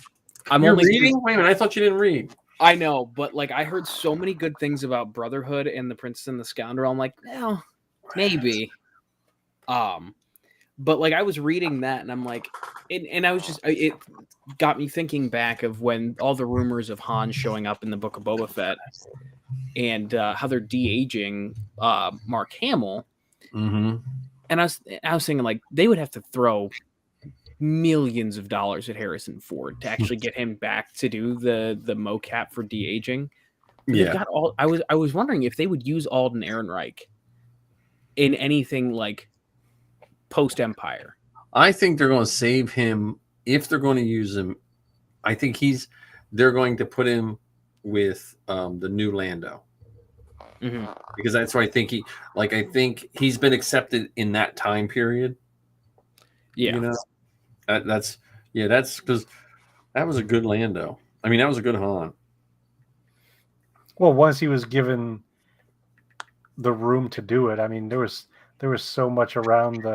I'm You're only reading. Wait a minute, I thought you didn't read. I know, but like I heard so many good things about Brotherhood and The Princess and the Scoundrel. I'm like, well, maybe. But like I was reading that and I'm like, and I was just it got me thinking back of when all the rumors of Han showing up in the Book of Boba Fett and how they're de-aging Mark Hamill. Mm-hmm. And I was thinking like they would have to throw millions of dollars at Harrison Ford to actually get him back to do the mocap for de-aging. They've got all. I was wondering if they would use Alden Ehrenreich in anything like post Empire. I think they're going to save him if they're going to use him. I think they're going to put him with the new Lando. Mm-hmm. Because that's why I think I think he's been accepted in that time period. Yeah. You know, that's because that was a good Lando. I mean, that was a good Han. Well, once he was given the room to do it, I mean, there was so much around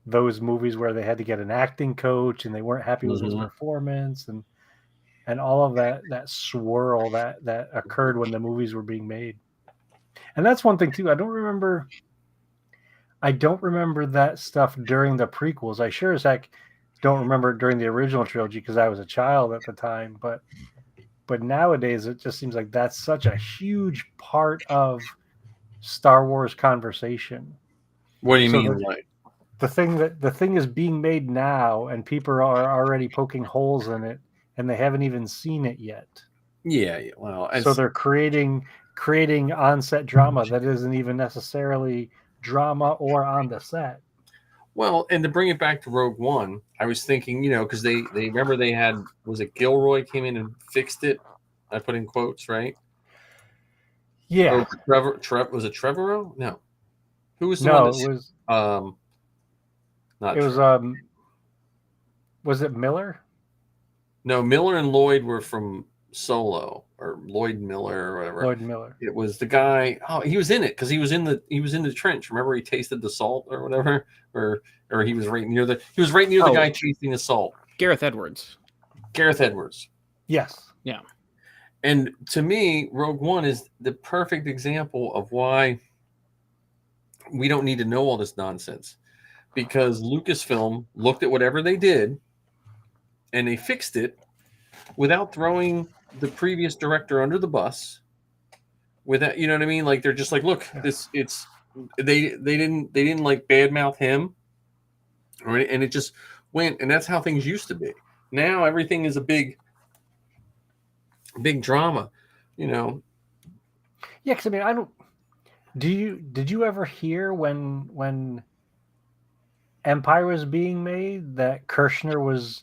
those movies where they had to get an acting coach and they weren't happy with his performance and all of that swirl that occurred when the movies were being made. And that's one thing too. I don't remember that stuff during the prequels. I sure as heck don't remember it during the original trilogy because I was a child at the time. But nowadays it just seems like that's such a huge part of Star Wars conversation. What do you mean? The thing is being made now, and people are already poking holes in it, and they haven't even seen it yet. Yeah. Well, so they're creating on-set drama that isn't even necessarily drama or on the set. Well, and to bring it back to Rogue One, I was thinking, because they remember they had, was it Gilroy came in and fixed it? I put in quotes, right? Yeah. Trevor was it Trevorrow? No. Who was the one? No, it was not. It was Was it Miller? No, Miller and Lloyd were from Solo, or Lloyd Miller or whatever. Lloyd Miller. It was the guy. Oh, he was in it because he was in the trench. Remember, he tasted the salt or whatever, or he was right near the guy tasting the salt. Gareth Edwards. Yes. Yeah. And to me, Rogue One is the perfect example of why we don't need to know all this nonsense, because Lucasfilm looked at whatever they did and they fixed it without throwing the previous director under the bus. Without, you know what I mean? Like, they're just like, look, they didn't like badmouth him, right? And it just went, and that's how things used to be. Now everything is a big drama, Yeah, because I mean, I don't. Did you ever hear when Empire was being made that Kirshner was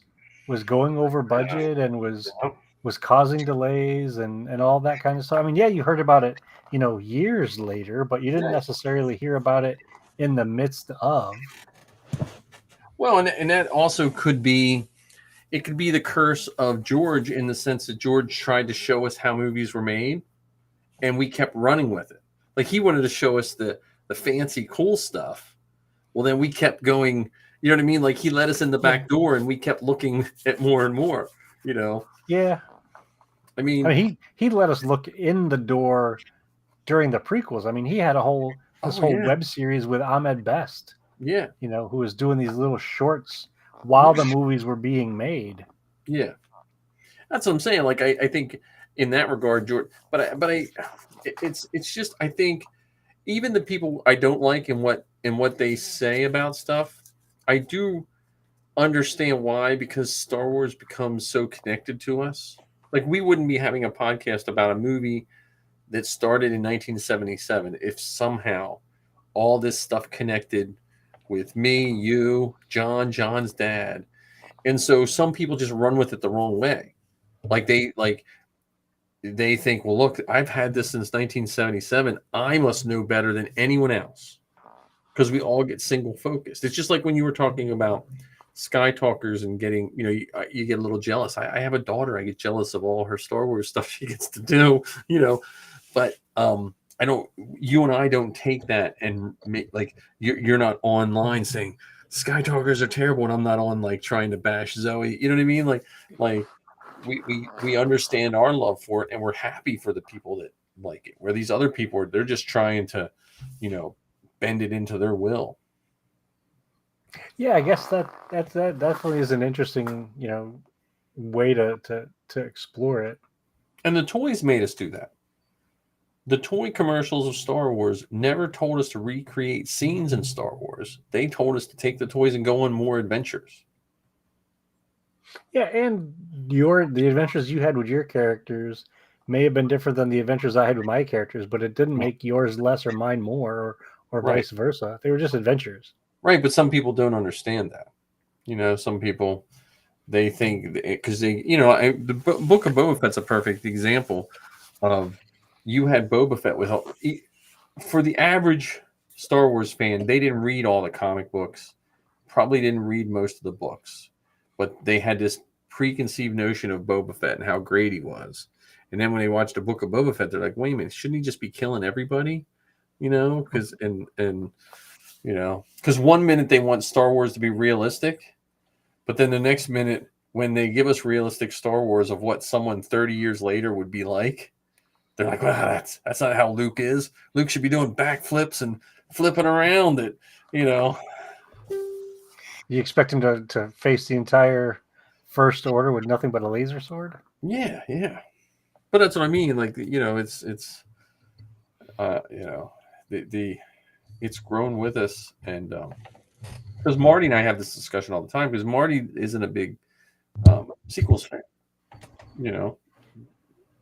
going over budget and was causing delays and all that kind of stuff? I mean, yeah, you heard about it, years later, but you didn't necessarily hear about it in the midst of. Well, and that also could be. It could be the curse of George, in the sense that George tried to show us how movies were made, and we kept running with it. Like, he wanted to show us the fancy, cool stuff. Well, then we kept going. You know what I mean? Like, he let us in the back door, and we kept looking at more and more. Yeah. I mean, he let us look in the door during the prequels. I mean, he had a whole web series with Ahmed Best. Yeah. Who was doing these little shorts while the movies were being made. Yeah, that's what I'm saying. Like, I think in that regard, George, it's just, I think even the people I don't like and what they say about stuff, I do understand why, because Star Wars becomes so connected to us. Like, we wouldn't be having a podcast about a movie that started in 1977 if somehow all this stuff connected with me, you, John's dad. And so some people just run with it the wrong way. Like, they think, well, look, I've had this since 1977. I must know better than anyone else, because we all get single focused. It's just like when you were talking about Sky Talkers and getting, you get a little jealous. I have a daughter. I get jealous of all her Star Wars stuff she gets to do, but you and I don't take that and make, like, you're not online saying Sky Talkers are terrible, and I'm not on, like, trying to bash Zoe. You know what I mean? Like we understand our love for it, and we're happy for the people that like it. Where these other people they're just trying to, bend it into their will. Yeah, I guess that definitely is an interesting, way to explore it. And the toys made us do that. The toy commercials of Star Wars never told us to recreate scenes in Star Wars. They told us to take the toys and go on more adventures. Yeah, and the adventures you had with your characters may have been different than the adventures I had with my characters, but it didn't make yours less or mine more, or Right. vice versa. They were just adventures. Right, but some people don't understand that. Some people, they think, because the Book of Boba Fett's a perfect example of, you had Boba Fett with, for the average Star Wars fan, they didn't read all the comic books, probably didn't read most of the books, but they had this preconceived notion of Boba Fett and how great he was. And then when they watched the Book of Boba Fett, they're like, wait a minute, shouldn't he just be killing everybody? Because because one minute they want Star Wars to be realistic, but then the next minute when they give us realistic Star Wars of what someone 30 years later would be like, they're like, well, that's not how Luke is. Luke should be doing backflips and flipping around it, You expect him to face the entire First Order with nothing but a laser sword? Yeah. But that's what I mean. Like, it's it's grown with us, and because Marty and I have this discussion all the time, because Marty isn't a big sequels fan.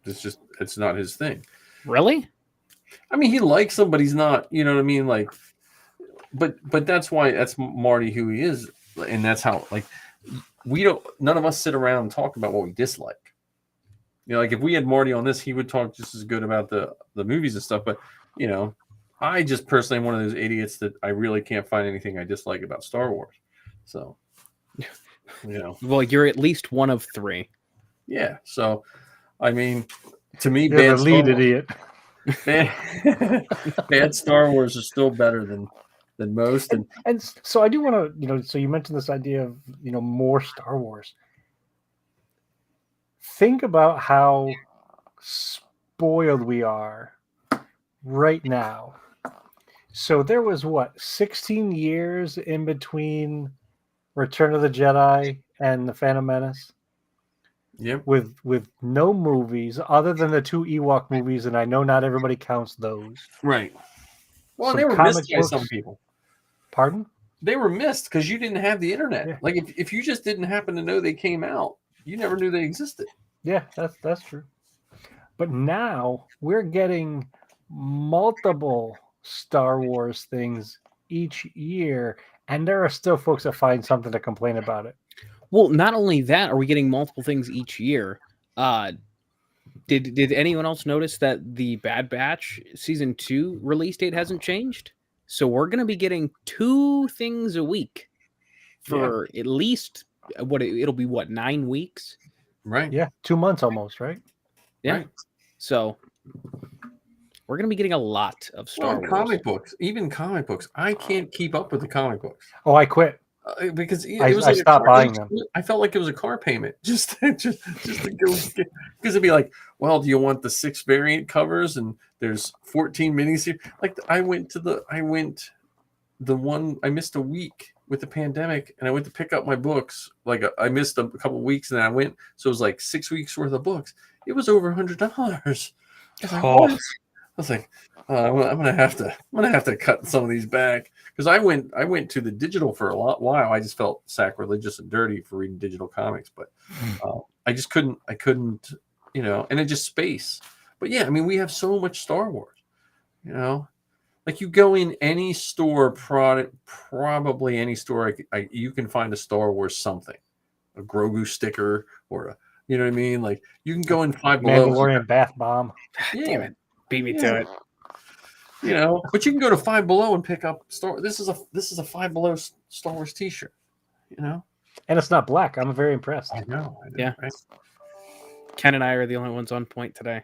It's not his thing. Really? I mean, he likes them, but he's not. You know what I mean? Like, but that's Marty who he is, and that's how, like, none of us sit around and talk about what we dislike. Like if we had Marty on this, he would talk just as good about the movies and stuff. But I just personally am one of those idiots that I really can't find anything I dislike about Star Wars. So, well, you're at least one of three. Yeah. So, I mean, to me, you're the lead idiot. Bad Star Wars is still better than most. And so I do want to, so you mentioned this idea of, more Star Wars. Think about how spoiled we are right now. So there was 16 years in between Return of the Jedi and The Phantom Menace? Yep. With no movies other than the 2 Ewok movies, and I know not everybody counts those. Right. Well, they were missed by some people. Pardon? They were missed because you didn't have the internet. Yeah. Like if you just didn't happen to know they came out, you never knew they existed. Yeah, that's true. But now we're getting multiple Star Wars things each year, and there are still folks that find something to complain about it. Well, not only that, are we getting multiple things each year? Did anyone else notice that the Bad Batch season 2 release date hasn't changed? So we're going to be getting 2 things a week for at least it'll be 9 weeks? Right. Yeah, 2 months almost, right? Yeah. Right. So we're going to be getting a lot of Star Wars. Comic books, even comic books. I can't keep up with the comic books. Oh, I quit. Because it I was like stopped buying them. I felt like it was a car payment just to go, because it'd be like, well, do you want the 6 variant covers and there's 14 miniseries? Like I missed a week with the pandemic, and I went to pick up my books. Like I missed a couple of weeks, and then I went, so it was like 6 weeks worth of books. It was over $100. I was like, I'm gonna have to cut some of these back, because I went to the digital for a while. I just felt sacrilegious and dirty for reading digital comics, but I just couldn't, and it just space. But yeah, I mean, we have so much Star Wars, like you go in any store, probably any store, you can find a Star Wars something, a Grogu sticker or a, you know what I mean? Like you can go in Five Below. Mandalorian bath bomb. Yeah. Damn it. Beat me to it. But you can go to Five Below and pick up This is a Five Below Star Wars T-shirt. And it's not black. I'm very impressed. I know. Yeah. Right? Ken and I are the only ones on point today.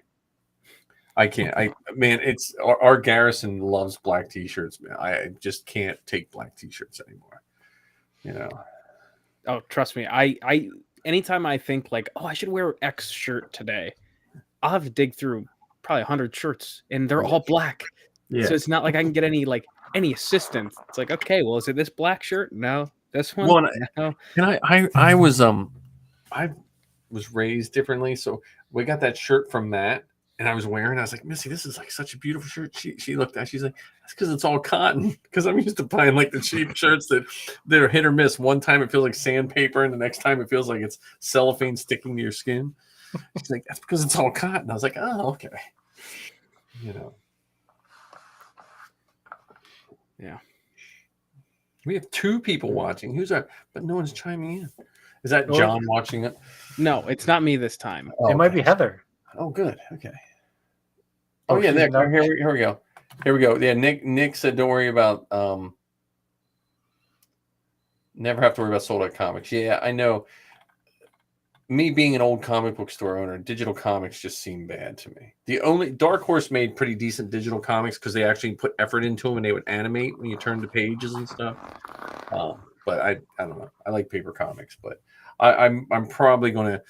I can't. It's our Garrison loves black T-shirts, man. I just can't take black T-shirts anymore. Oh, trust me. I anytime I think like, oh, I should wear X shirt today, I'll have to dig through probably 100 shirts, and they're all black. Yeah. So it's not like I can get any assistance. It's like, okay, well, is it this black shirt? No. This one? Well, No. and I was raised differently, so we got that shirt from Matt, and I was wearing. I was like, Missy, this is like such a beautiful shirt. She looked at it, she's like, that's because it's all cotton. Because I'm used to buying like the cheap shirts that they're hit or miss. One time it feels like sandpaper, and the next time it feels like it's cellophane sticking to your skin. She's like, that's because it's all cotton. I was like, oh, okay. You know. Yeah. We have 2 people watching. Who's that? But no one's chiming in. Is that Oh. John watching it? No, it's not me this time. It might be Heather. Oh, good. Okay. Oh, Oh, yeah. she's There, not- here we go. Here we go. Yeah, Nick said, don't worry about never have to worry about sold out comics. Yeah, I know. Me being an old comic book store owner, digital comics just seem bad to me. The only Dark Horse made pretty decent digital comics because they actually put effort into them and they would animate when you turn the pages and stuff. But I don't know. I like paper comics, but I'm probably going to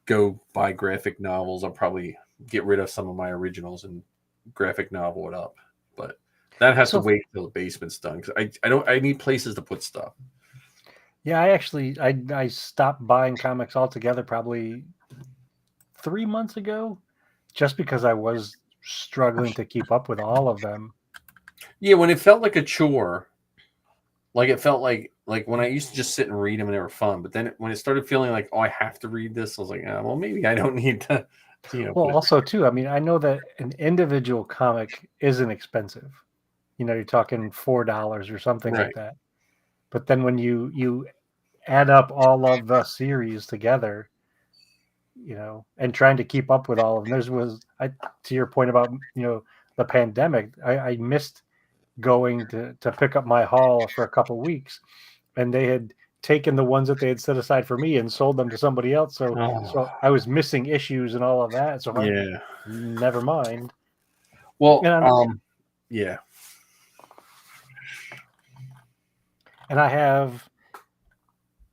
go buy graphic novels. I'll probably get rid of some of my originals and graphic novel it up. But that has to wait till the basement's done because I need places to put stuff. Yeah, I stopped buying comics altogether probably 3 months ago, just because I was struggling to keep up with all of them. Yeah, when it felt like a chore, like it felt like when I used to just sit and read them and they were fun, but then when it started feeling like, oh, I have to read this, I was like, well, maybe I don't need to. Well, also too, I mean, I know that an individual comic isn't expensive. You're talking $4 or something like that. But then when you add up all of the series together, and trying to keep up with all of them, to your point about the pandemic, I missed going to pick up my haul for a couple weeks, and they had taken the ones that they had set aside for me and sold them to somebody else. So I was missing issues and all of that. So never mind. Well, yeah. And I have,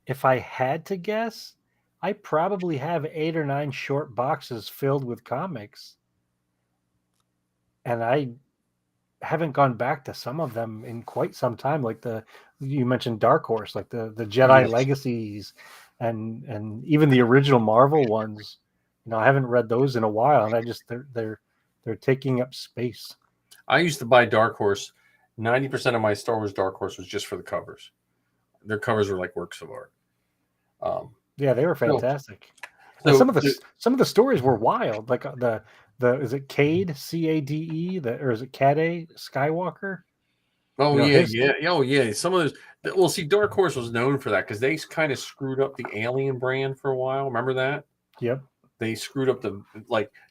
if I had to guess, I probably have 8 or 9 short boxes filled with comics. And I haven't gone back to some of them in quite some time. Like you mentioned Dark Horse, like the Jedi Legacies and even the original Marvel ones. I haven't read those in a while, and they're taking up space. I used to buy Dark Horse. 90% of my Star Wars Dark Horse was just for the covers. Their covers were like works of art. Yeah, they were fantastic. So some of the stories were wild. Like the is it Cade, Cade, or is it Cade Skywalker? Oh yeah. Some of those. Well, see, Dark Horse was known for that because they kind of screwed up the Alien brand for a while. Remember that? Yep. They screwed up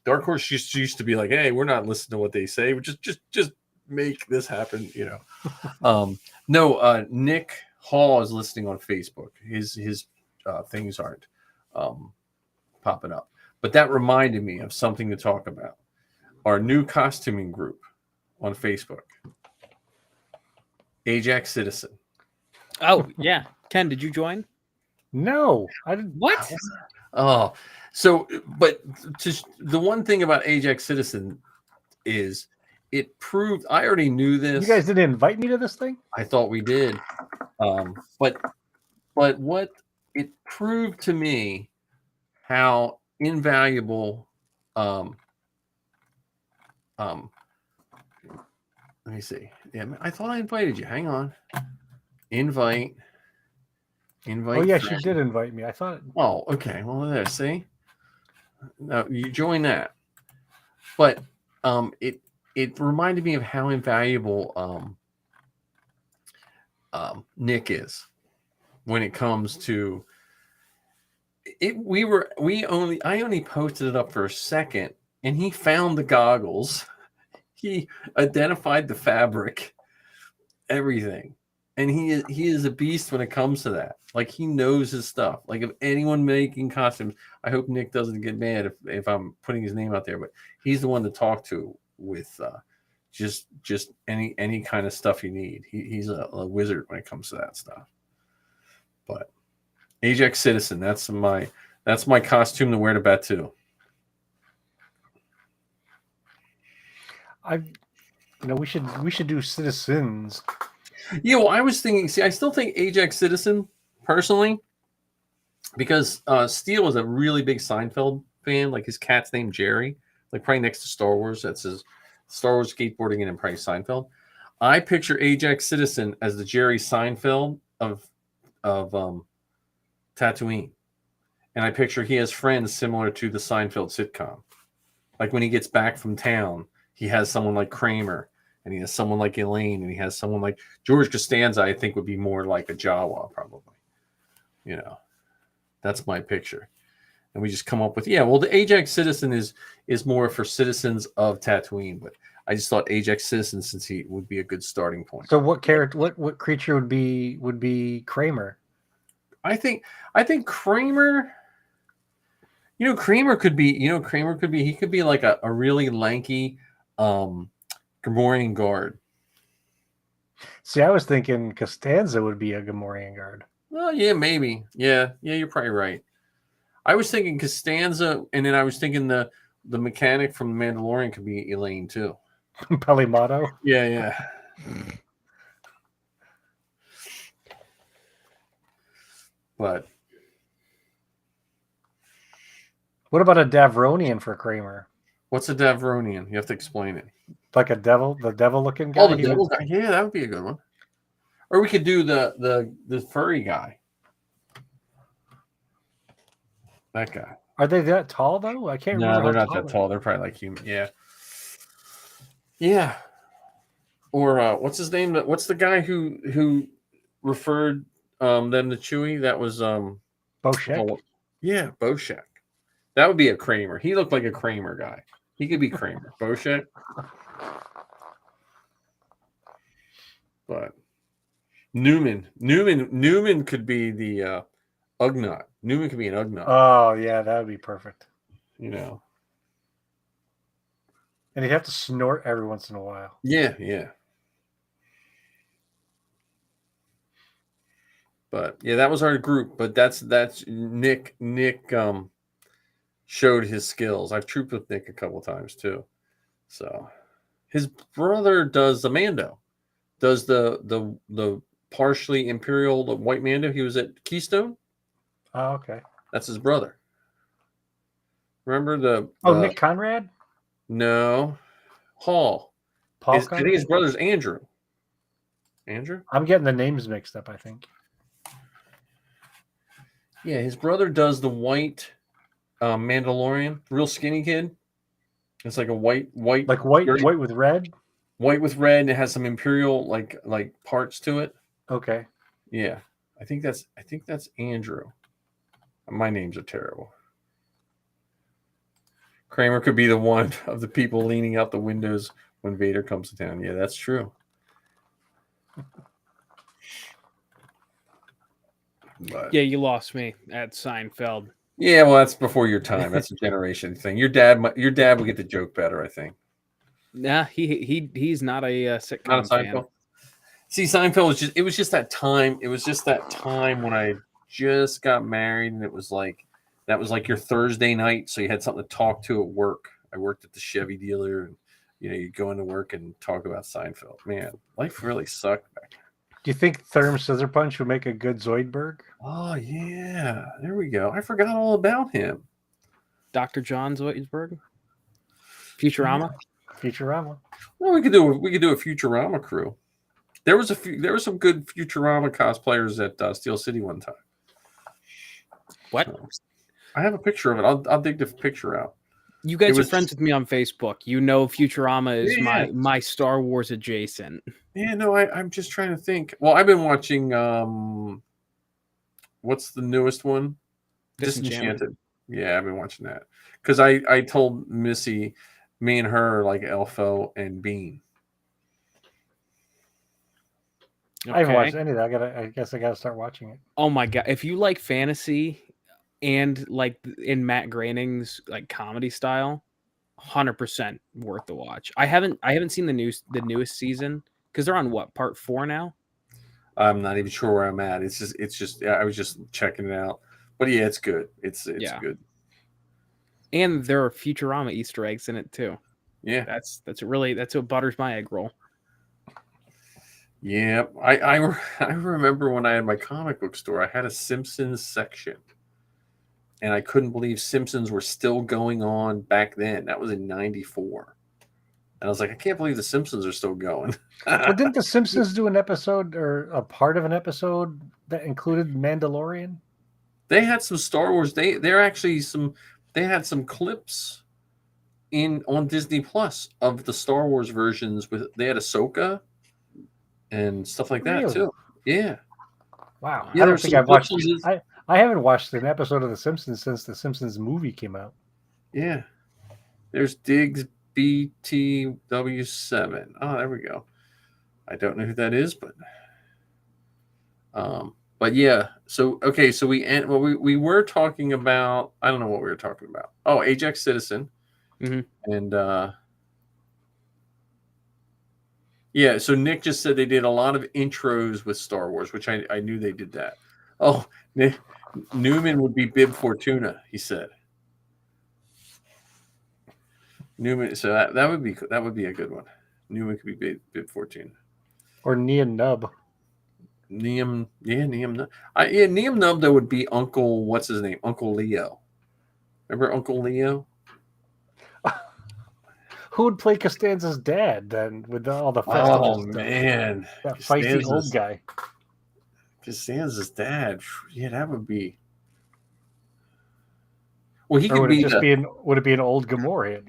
Dark Horse used to be like, hey, we're not listening to what they say. We just make this happen. No. Nick Hall is listening on Facebook. His things aren't popping up. But that reminded me of something to talk about. Our new costuming group on Facebook. Ajax Citizen. Oh, yeah. Ken, did you join? No. I didn't. What? Oh, so, but the one thing about Ajax Citizen is it proved, I already knew this. You guys didn't invite me to this thing? I thought we did. But what it proved to me how invaluable let me see. Yeah, I thought I invited you. Hang on. Invite. Oh yeah, she did invite me. I thought. Oh, okay. Well, there. See. No, you join that. But it reminded me of how invaluable Nick is when it comes to it. I only posted it up for a second, and he found the goggles. He identified the fabric, everything, and he is a beast when it comes to that. Like, he knows his stuff. Like, if anyone making costumes, I hope Nick doesn't get mad if I'm putting his name out there, but he's the one to talk to with just any kind of stuff you need. He's a wizard when it comes to that stuff. But Ajax Citizen, that's my That's my costume to wear to Batu. We should do Citizens. Yeah, well, I was thinking. See, I still think Ajax Citizen personally, because Steele is a really big Seinfeld fan. Like his cat's named Jerry, like probably next to Star Wars. That's his Star Wars skateboarding and then probably Seinfeld. I picture Ajax Citizen as the Jerry Seinfeld of Tatooine, and I picture he has friends similar to the Seinfeld sitcom. Like when he gets back from town, he has someone like Kramer, and he has someone like Elaine, and he has someone like George Costanza. I think would be more like a Jawa, probably. You know, that's my picture. And we just come up with, well, the Ajax Citizen is more for citizens of Tatooine, but I just thought Ajax Citizen, since he would be a good starting point. So what character, what creature would be Kramer? I think Kramer. Kramer could be. He could be like a really lanky Gamorrean guard. See, I was thinking Costanza would be a Gamorrean guard. Well, yeah, maybe. Yeah, you're probably right. I was thinking Costanza, and then I was thinking the mechanic from The Mandalorian could be Elaine too. Pelimato. Yeah. But what about a Davronian for Kramer? What's a Davronian? You have to explain it. Like the devil looking guy. Oh, the devil guy. Yeah, that would be a good one. Or we could do the furry guy. That guy. Are they that tall though? I can't remember. No, they're not that tall. They're probably like human. Yeah. Or what's his name? What's the guy who referred them to Chewie? That was Boshek. Yeah, Boshek. That would be a Kramer. He looked like a Kramer guy. He could be Kramer. Boshek. But Newman could be the Ugnaught. Newman could be an Ugnaught. Oh yeah, that would be perfect. And he'd have to snort every once in a while. Yeah. But yeah, that was our group. But that's Nick. Nick showed his skills. I've trooped with Nick a couple times too. So his brother does the Mando, does the partially Imperial, the White Mando. He was at Keystone. Oh, okay. That's his brother. Remember the Nick Conrad? No, Hall. I think his brother's Andrew. Andrew? I'm getting the names mixed up, I think. Yeah, his brother does the white Mandalorian, real skinny kid. It's like a white, like white with red. White with red, and it has some Imperial like parts to it. Okay. Yeah, I think that's Andrew. My names are terrible. Kramer could be the one of the people leaning out the windows when Vader comes to town. Yeah, that's true. But, yeah, you lost me at Seinfeld. Yeah, well, that's before your time. That's a generation thing. Your dad would get the joke better, I think. Nah, he's not a sitcom not a Seinfeld fan. See, Seinfeld was just that time. It was just that time when I just got married, and it was like that was like your Thursday night, so you had something to talk to at work. I worked at the Chevy dealer, and you go into work and talk about Seinfeld. Man, life really sucked back then. Do you think Therm Scissorpunch would make a good Zoidberg? Oh yeah, there we go. I forgot all about him. Dr. John Zoidberg, Futurama. Futurama. Well, we could do a Futurama crew. There was some good Futurama cosplayers at Steel City one time. What? I have a picture of it. I'll dig the picture out. You guys are friends with me on Facebook. You know Futurama is my Star Wars adjacent. Yeah, no, I'm just trying to think. Well, I've been watching what's the newest one? Disenchanted. Yeah, I've been watching that. Because I told Missy, me and her are like Elfo and Bean. Okay. I haven't watched any of that. I guess I gotta start watching it. Oh my god. If you like fantasy and like in Matt Groening's like comedy style, 100% worth the watch. I haven't seen the newest season because they're on part 4 now. I'm not even sure where I'm at. It's just I was just checking it out. But yeah, it's good. It's Yeah. good. And there are Futurama Easter eggs in it too. Yeah. That's what butters my egg roll. Yeah. I remember when I had my comic book store, I had a Simpsons section. And I couldn't believe Simpsons were still going on back then. That was in '94. And I was like, I can't believe the Simpsons are still going. Well, didn't the Simpsons do an episode or a part of an episode that included Mandalorian? They had some Star Wars. They're actually they had some clips on Disney Plus of the Star Wars versions they had Ahsoka and stuff like that Really? too. Yeah. Wow. Yeah, I don't there's think some I've watched. clips I haven't watched an episode of The Simpsons since the Simpsons movie came out. Yeah. There's Diggs BTW7. Oh, there we go. I don't know who that is, but yeah. So okay, so we were talking about, I don't know what we were talking about. Oh, Ajax Citizen. Mm-hmm. And yeah, so Nick just said they did a lot of intros with Star Wars, which I knew they did that. Oh, Newman would be Bib Fortuna, he said. Newman, so that would be a good one. Newman could be Bib Fortuna. Or Nia Nub. Neum Nub. Neum Nub though would be Uncle, what's his name? Uncle Leo. Remember Uncle Leo? Who would play Costanza's dad then with all the festival Oh stuff? man, That feisty old guy. Costanza's dad. Yeah, that would be. Well, he Or could would be. Would it be an old Gamorrean?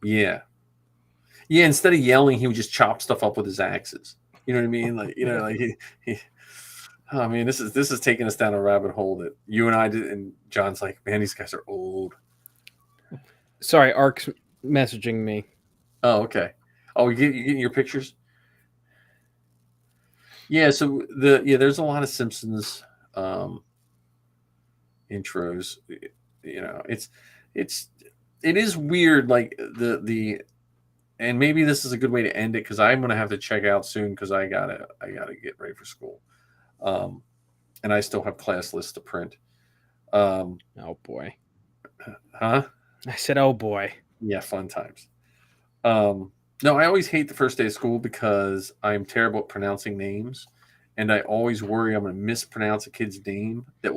Yeah. Instead of yelling, he would just chop stuff up with his axes. You know what I mean? Like, like he oh man, this is taking us down a rabbit hole that you and I did, and John's like, man, these guys are old. Sorry, Ark's messaging me. Oh, okay. Oh, you getting your pictures? Yeah, so there's a lot of Simpsons intros. It is weird, like and maybe this is a good way to end it, because I'm gonna have to check out soon because I gotta get ready for school. And I still have class lists to print. Oh boy. Huh? I said, oh boy. Yeah, fun times. No, I always hate the first day of school because I'm terrible at pronouncing names, and I always worry I'm going to mispronounce a kid's name that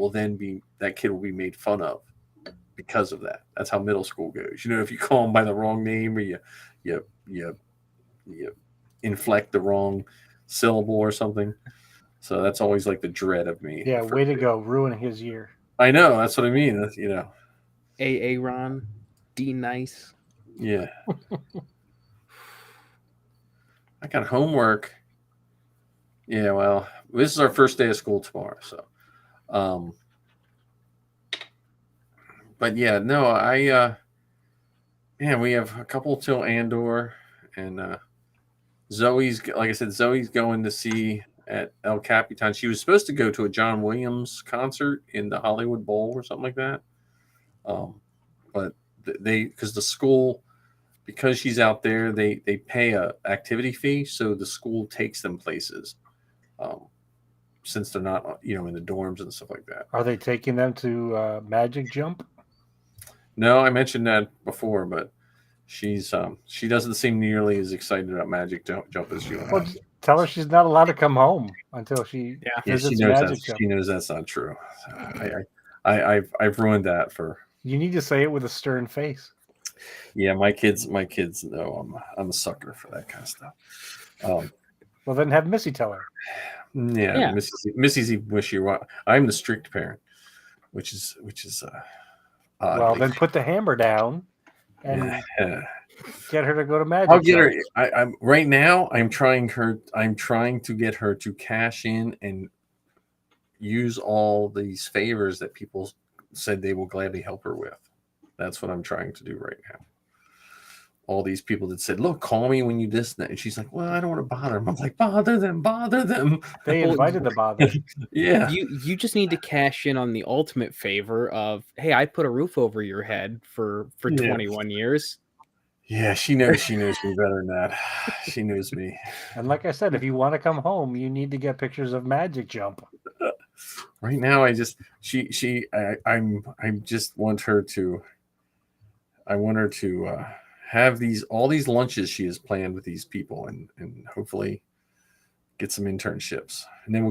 kid will be made fun of because of that. That's how middle school goes. If you call them by the wrong name, or you inflect the wrong syllable or something. So that's always like the dread of me. Yeah, way to go, ruining his year. I know, that's what I mean. Aaron, D nice. Yeah. I got homework. Yeah, well, this is our first day of school tomorrow, so. But yeah, no, we have a couple till Andor, and Zoe's, like I said, Zoe's going to see at El Capitan. She was supposed to go to a John Williams concert in the Hollywood Bowl or something like that. But because the school, because she's out there, they pay a activity fee, so the school takes them places, since they're not in the dorms and stuff like that. Are they taking them to Magic Jump? No, I mentioned that before, but she doesn't seem nearly as excited about Magic Jump as you. Well, tell her she's not allowed to come home until she visits Magic Jump. She knows that's not true. I've ruined that for. You need to say it with a stern face. Yeah, my kids know I'm a sucker for that kind of stuff. Well, then have Missy tell her. Yeah. Missy's even wishy-washy. I'm the strict parent, which is odd. Well, then put the hammer down and get her to go to Magic. I'll get her. I'm right now. I'm trying to get her to cash in and use all these favors that people said they will gladly help her with. That's what I'm trying to do right now. All these people that said, look, call me when you this and that. And she's like, well, I don't want to bother them. I'm like, bother them. They invited the bother. Yeah. You just need to cash in on the ultimate favor of, hey, I put a roof over your head for 21 years. Yeah, she knows me better than that. She knows me. And like I said, if you want to come home, you need to get pictures of Magic Jump. Right now, I just just want her to. I want her to have all these lunches she has planned with these people, and hopefully get some internships, and then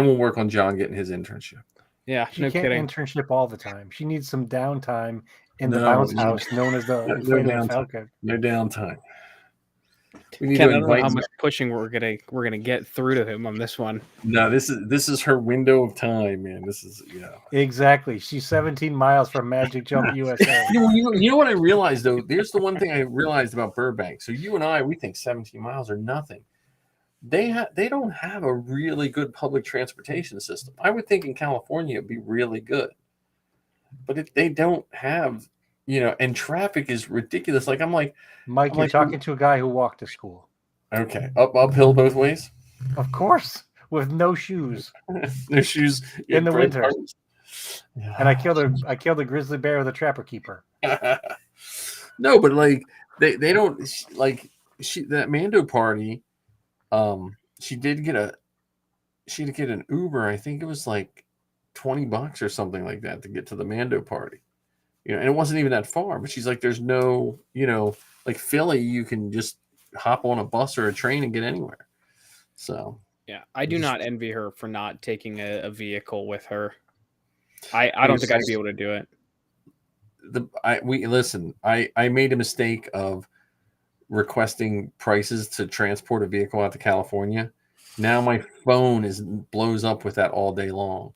we'll work on John getting his internship. Yeah, She no can't kidding. internship all the time. She needs some downtime in the No, bounce no. house known as the No Inflatable downtime. Falcon. No downtime. We need Ken, to I don't know invite. how much pushing we're gonna get through to him on this one. No, this is her window of time, man. This is Exactly. She's 17 miles from Magic Jump USA. You know what I realized though? There's the one thing I realized about Burbank. So you and I, we think 17 miles are nothing. They don't have a really good public transportation system. I would think in California it'd be really good, but they don't have, and traffic is ridiculous. Like Mike, you're talking to a guy who walked to school. Okay, uphill both ways. Of course, with no shoes. No shoes in the winter. Yeah. And I killed a grizzly bear with a trapper keeper. No, but like they don't like that Mando party. She did get an Uber. I think it was like $20 or something like that to get to the Mando party. And it wasn't even that far. But she's like, there's no, like Philly, you can just hop on a bus or a train and get anywhere. So yeah, I do not envy her for not taking a vehicle with her. I don't think I'd be able to do it. I made a mistake of requesting prices to transport a vehicle out to California. Now my phone blows up with that all day long.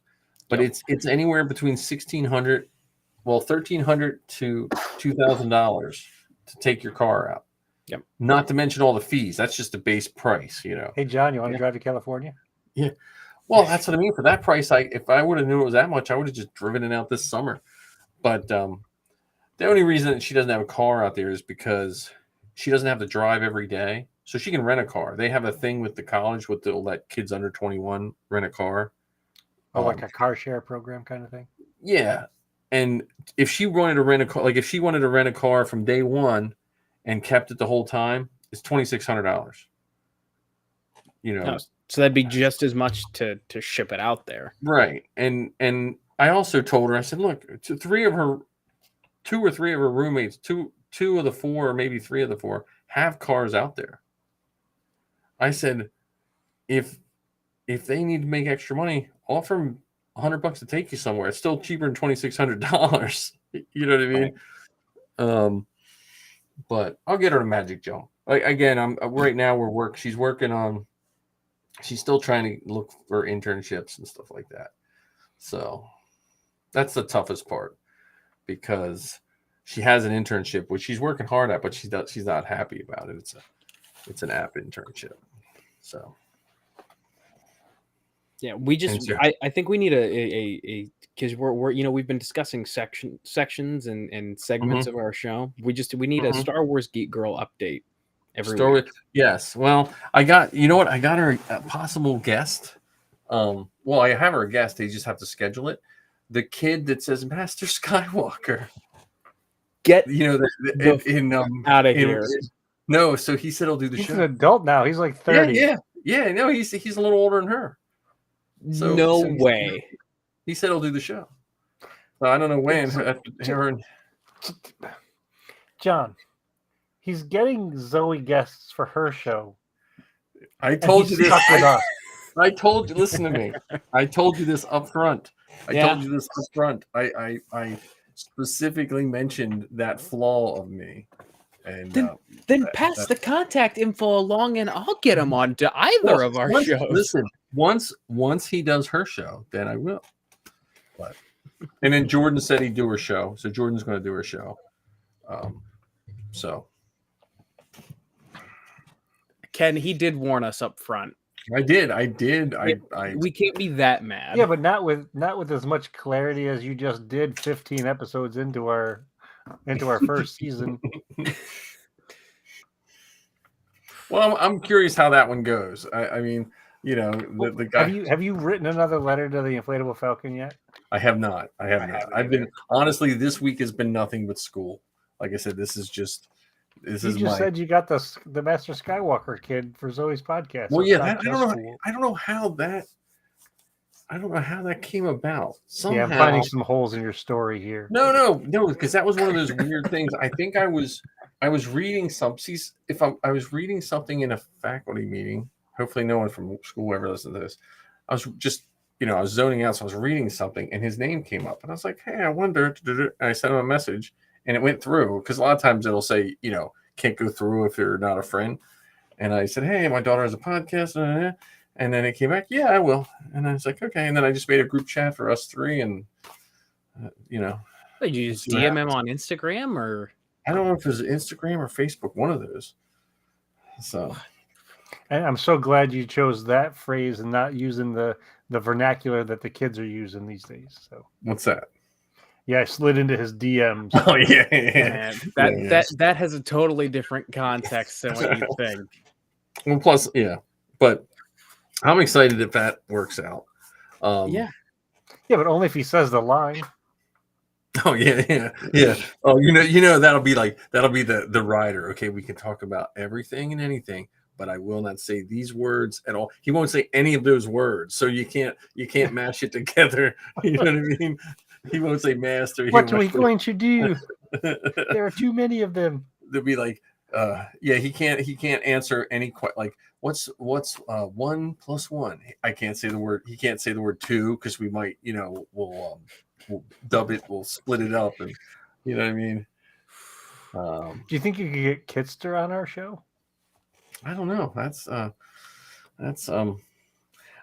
But it's anywhere between $1,300 to $2,000 to take your car out. Yep. Not to mention all the fees. That's just the base price, Hey John, you want to drive to California? Yeah. Well, that's what I mean. For that price, if I would have knew it was that much, I would have just driven it out this summer. But the only reason that she doesn't have a car out there is because she doesn't have to drive every day. So she can rent a car. They have a thing with the college they'll let kids under 21 rent a car. Oh, like a car share program kind of thing? Yeah. And if she wanted to rent a car, like if she wanted to rent a car from day one and kept it the whole time, it's $2,600. So that'd be just as much to ship it out there. Right. And I also told her, I said, look, two or three of her roommates, two of the four, or maybe three of the four, have cars out there. I said, if they need to make extra money, offer them $100 to take you somewhere. It's still cheaper than $2,600. You know what I mean? Right. But I'll get her to Magic Jump. Again, right now she's still trying to look for internships and stuff like that. So that's the toughest part, because she has an internship which she's working hard at, but she's not happy about it. It's an app internship. So yeah, I think we need a because we're we've been discussing sections and segments of our show. We need a Star Wars Geek Girl update every week. Yes. Well, I got her a possible guest. Well, I have her a guest. They just have to schedule it. The kid that says Master Skywalker. Get out of here. No, so he said he'll do the show. He's an adult now. He's like 30. Yeah. No, he's a little older than her. So, no way. He said he'll do the show. I don't know when. John, he's getting Zoe guests for her show. I told you this. I told you. Listen to me. I told you this up front. I specifically mentioned that flaw of me. And then pass the contact info along, and I'll get him on to either of our shows. Listen, once he does her show, then I will. But and then Jordan said he'd do her show, so Jordan's going to do her show. So Ken, he did warn us up front. I did. We can't be that mad. Yeah, but not with as much clarity as you just did 15 episodes into our first season. Well, I'm curious how that one goes. I mean, the guy. Have you written another letter to the Inflatable Falcon yet? I have not. I've been honestly. This week has been nothing but school. Like I said, you said you got the Master Skywalker kid for Zoe's podcast. Well, yeah, I don't know how that. I don't know how that came about. Yeah, I'm finding some holes in your story here. No, because that was one of those weird things. I think I was reading something. If I was reading something in a faculty meeting, hopefully no one from school ever listens to this. I was just, I was zoning out, so I was reading something, and his name came up, and I was like, "Hey, I wonder." And I sent him a message, and it went through because a lot of times it'll say, can't go through if you're not a friend. And I said, "Hey, my daughter has a podcast," and then it came back, "Yeah, I will." And I was like, "Okay." And then I just made a group chat for us three, and Did you just DM him on Instagram, or I don't know if it was Instagram or Facebook, one of those. So, and I'm so glad you chose that phrase and not using the vernacular that the kids are using these days. So what's that? Yeah, I slid into his DMs. Oh yeah. Man, that has a totally different context than what you think. Well, plus, but I'm excited if that works out. Yeah, but only if he says the line. Oh yeah. Oh, that'll be the rider. Okay, we can talk about everything and anything, but I will not say these words at all. He won't say any of those words, so you can't mash it together. You know what I mean? He won't say master. What are we going to do? There are too many of them. They'll be like, he can't answer any like what's 1 + 1. I can't say the word. He can't say the word 2 because we might, we'll dub it, we'll split it up, and you know what I mean. Do you think you could get Kitster on our show? I don't know. That's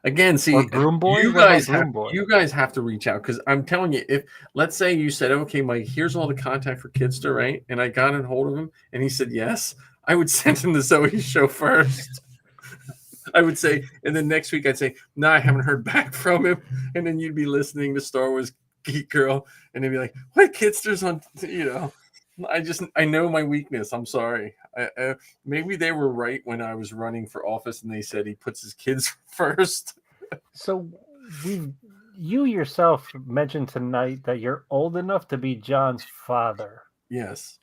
again, see, Broom Boy? You guys have to reach out, because I'm telling you, if let's say you said, "Okay, Mike, here's all the contact for Kitster," right? And I got in hold of him, and he said yes, I would send him the Zoe show first. I would say, and then next week I'd say, "No, I haven't heard back from him," and then you'd be listening to Star Wars Geek Girl, and they'd be like, "What, Kitster's on?" I know my weakness. I'm sorry. Maybe they were right when I was running for office, and they said he puts his kids first. So you yourself mentioned tonight that you're old enough to be John's father. Yes.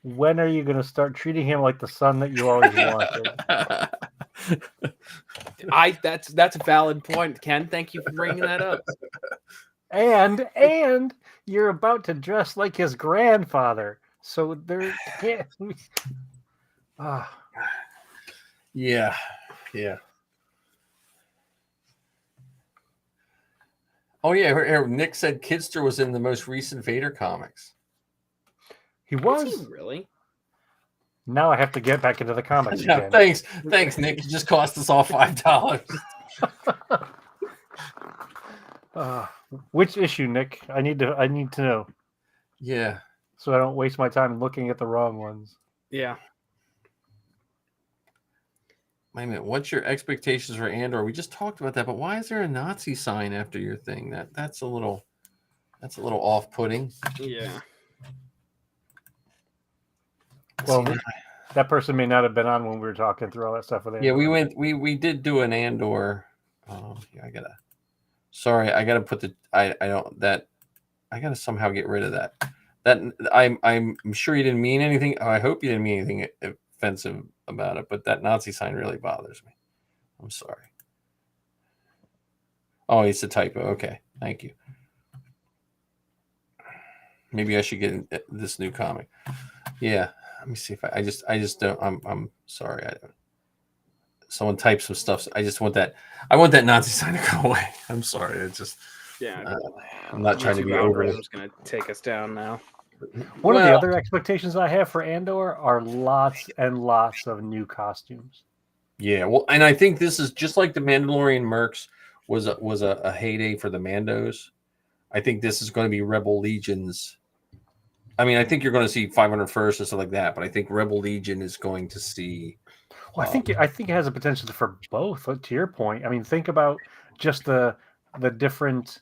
When are you going to start treating him like the son that you always wanted? That's a valid point, Ken. Thank you for bringing that up. And you're about to dress like his grandfather. So there can't be... Yeah. Oh yeah, Nick said Kitster was in the most recent Vader comics. He was? He really? Now I have to get back into the comics again. Thanks, Nick. You just cost us all $5. Which issue, Nick? I need to know. Yeah. So I don't waste my time looking at the wrong ones. Yeah. Wait a minute. What's your expectations for Andor? We just talked about that, but why is there a Nazi sign after your thing? That's a little off-putting. Yeah. Well, that person may not have been on when we were talking through all that stuff with Andor. Yeah, we did do an Andor. I gotta put I gotta somehow get rid of that. That I'm sure you didn't mean anything. I hope you didn't mean anything offensive about it, but that Nazi sign really bothers me. I'm sorry. Oh, it's a typo. Okay, thank you. Maybe I should get this new comic. Yeah, let me see if I just don't. I'm sorry. I don't. Someone type some stuff. I just want that. I want that Nazi sign to go away. I'm sorry. It's just. Yeah. I'm not trying to be over. I'm just gonna take us down now. One of the other expectations I have for Andor are lots and lots of new costumes. Yeah, well, and I think this is just like the Mandalorian Mercs was a heyday for the Mandos. I think this is going to be Rebel Legion's. I mean, I think you're going to see 501st and stuff like that, but I think Rebel Legion is going to see. Well, I think it has a potential for both. To your point, I mean, think about just the different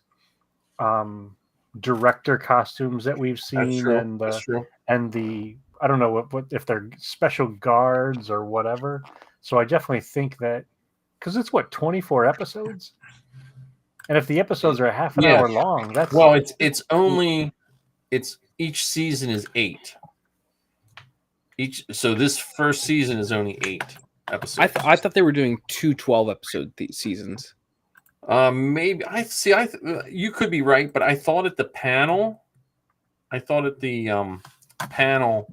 director costumes that we've seen, and the I don't know what if they're special guards or whatever. So I definitely think that, because it's 24 episodes, and if the episodes are half an hour long, that's it's each season is 8. So this first season is only 8 episodes. I thought they were doing 2 12-episode seasons. Maybe I see. You could be right, but I thought at the panel. I thought at the panel.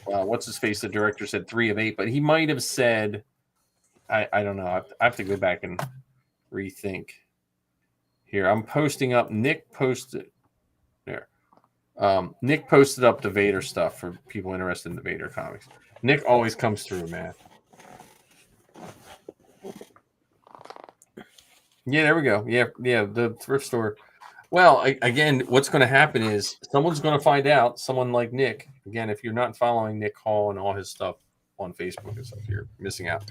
What's his face? The director said 3 of 8, but he might have said. I don't know. I have to go back and rethink. Here, I'm posting up. Nick posted there. Nick posted up the Vader stuff for people interested in the Vader comics. Nick always comes through, man. Yeah, there we go. Yeah, the thrift store. Well, again, what's going to happen is someone's going to find out. Someone like Nick. Again, if you're not following Nick Hall and all his stuff on Facebook and stuff, you're missing out.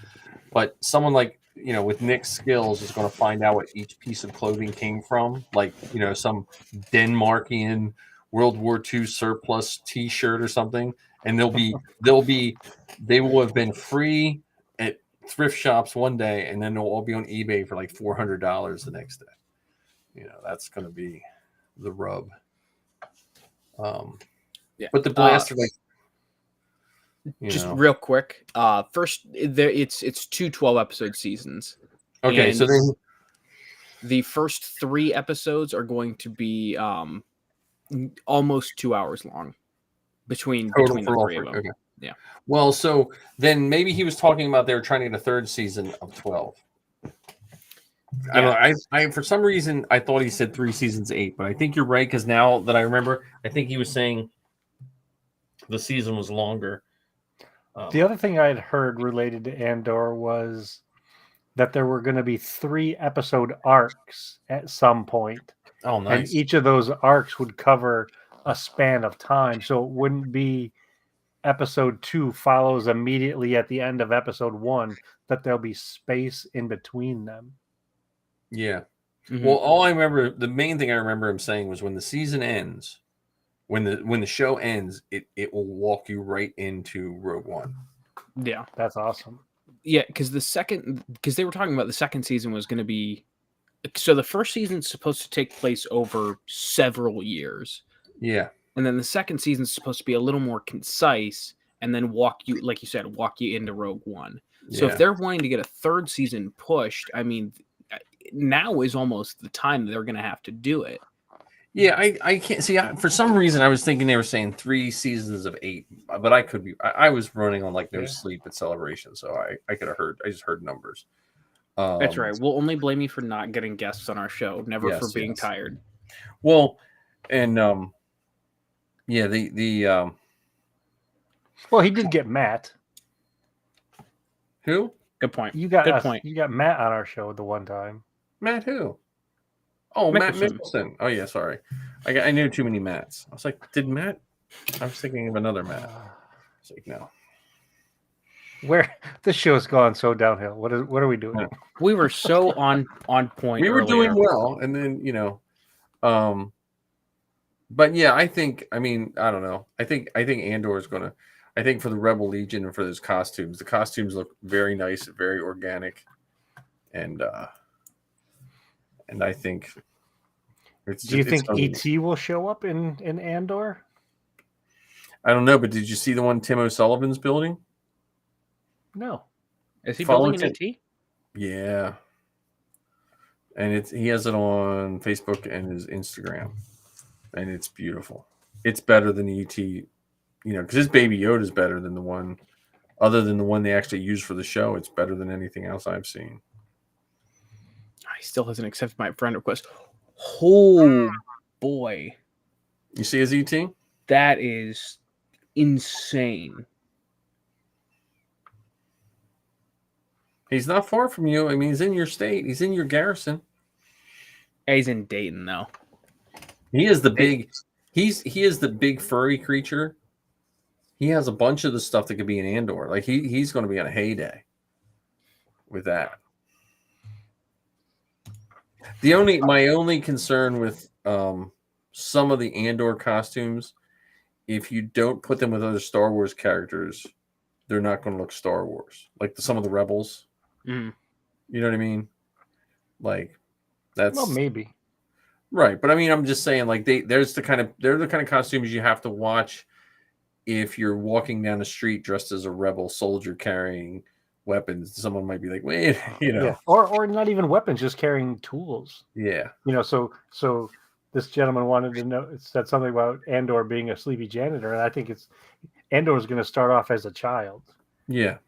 But someone like, with Nick's skills is going to find out what each piece of clothing came from. Like, some Denmarkian World War II surplus T-shirt or something, and they will have been free at thrift shops one day, and then they'll all be on eBay for like $400 the next day. That's going to be the rub. Yeah. But the blaster, just real quick. First, it's 2 12-episode seasons. Okay, and so then the first 3 episodes are going to be almost 2 hours long between the 3 of them. Okay. Yeah. Well, so then maybe he was talking about they were trying to get a 3rd season of 12. I don't know. I for some reason I thought he said 3 seasons 8, but I think you're right because now that I remember, I think he was saying the season was longer. The other thing I had heard related to Andor was that there were going to be 3 episode arcs at some point. Oh, nice. And each of those arcs would cover a span of time. So it wouldn't be episode 2 follows immediately at the end of episode 1, that there'll be space in between them. Yeah. Mm-hmm. Well, the main thing I remember him saying was when the season ends, when the show ends, it will walk you right into Rogue One. Yeah. That's awesome. Yeah, because they were talking about the second season was going to be, so the first season's supposed to take place over several years. Yeah. And then the second season's supposed to be a little more concise and then walk you, like you said, walk you into Rogue One. So if they're wanting to get a 3rd season pushed, I mean, now is almost the time that they're going to have to do it. Yeah, I can't see. For some reason, I was thinking they were saying 3 seasons of 8, but I could be. I was running on like no sleep at Celebration, so I could have heard. I just heard numbers. That's right. We'll only blame you for not getting guests on our show, never for being tired. Well, and yeah, well, he did get Matt. Who? Good point. You got Matt on our show the one time. Matt who? Oh, Matt Mickelson. Oh yeah, sorry. I knew too many Matts. I was like, did Matt? I was thinking of another Matt. It's like no. Where this show's gone so downhill. What are we doing? We were so on point. We were doing well, and then but yeah, I mean, I don't know. I think Andor is gonna. I think for the Rebel Legion and for those costumes, the costumes look very nice, very organic, and I think. Do you think ET will show up in Andor? I don't know, but did you see the one Tim O'Sullivan's building? No. Is he building an ET? Yeah. And he has it on Facebook and his Instagram. And it's beautiful. It's better than ET, because his Baby Yoda is better than the one, other than the one they actually use for the show. It's better than anything else I've seen. He still hasn't accepted my friend request. Oh, boy. You see his ET? That is insane. He's not far from you. I mean, he's in your state. He's in your garrison. He's in Dayton, though. He is the big. He is the big furry creature. He has a bunch of the stuff that could be in Andor. Like he's going to be on a heyday with that. My only concern with some of the Andor costumes, if you don't put them with other Star Wars characters, they're not going to look Star Wars. Like some of the Rebels. Mm. You know what I mean? Like that's maybe. Right, but I mean, I'm just saying, like they're the kind of costumes you have to watch if you're walking down the street dressed as a rebel soldier carrying weapons, someone might be like, wait, Yeah, or not even weapons, just carrying tools. Yeah. So this gentleman wanted to know, said something about Andor being a sleepy janitor, and I think Andor is going to start off as a child. Yeah.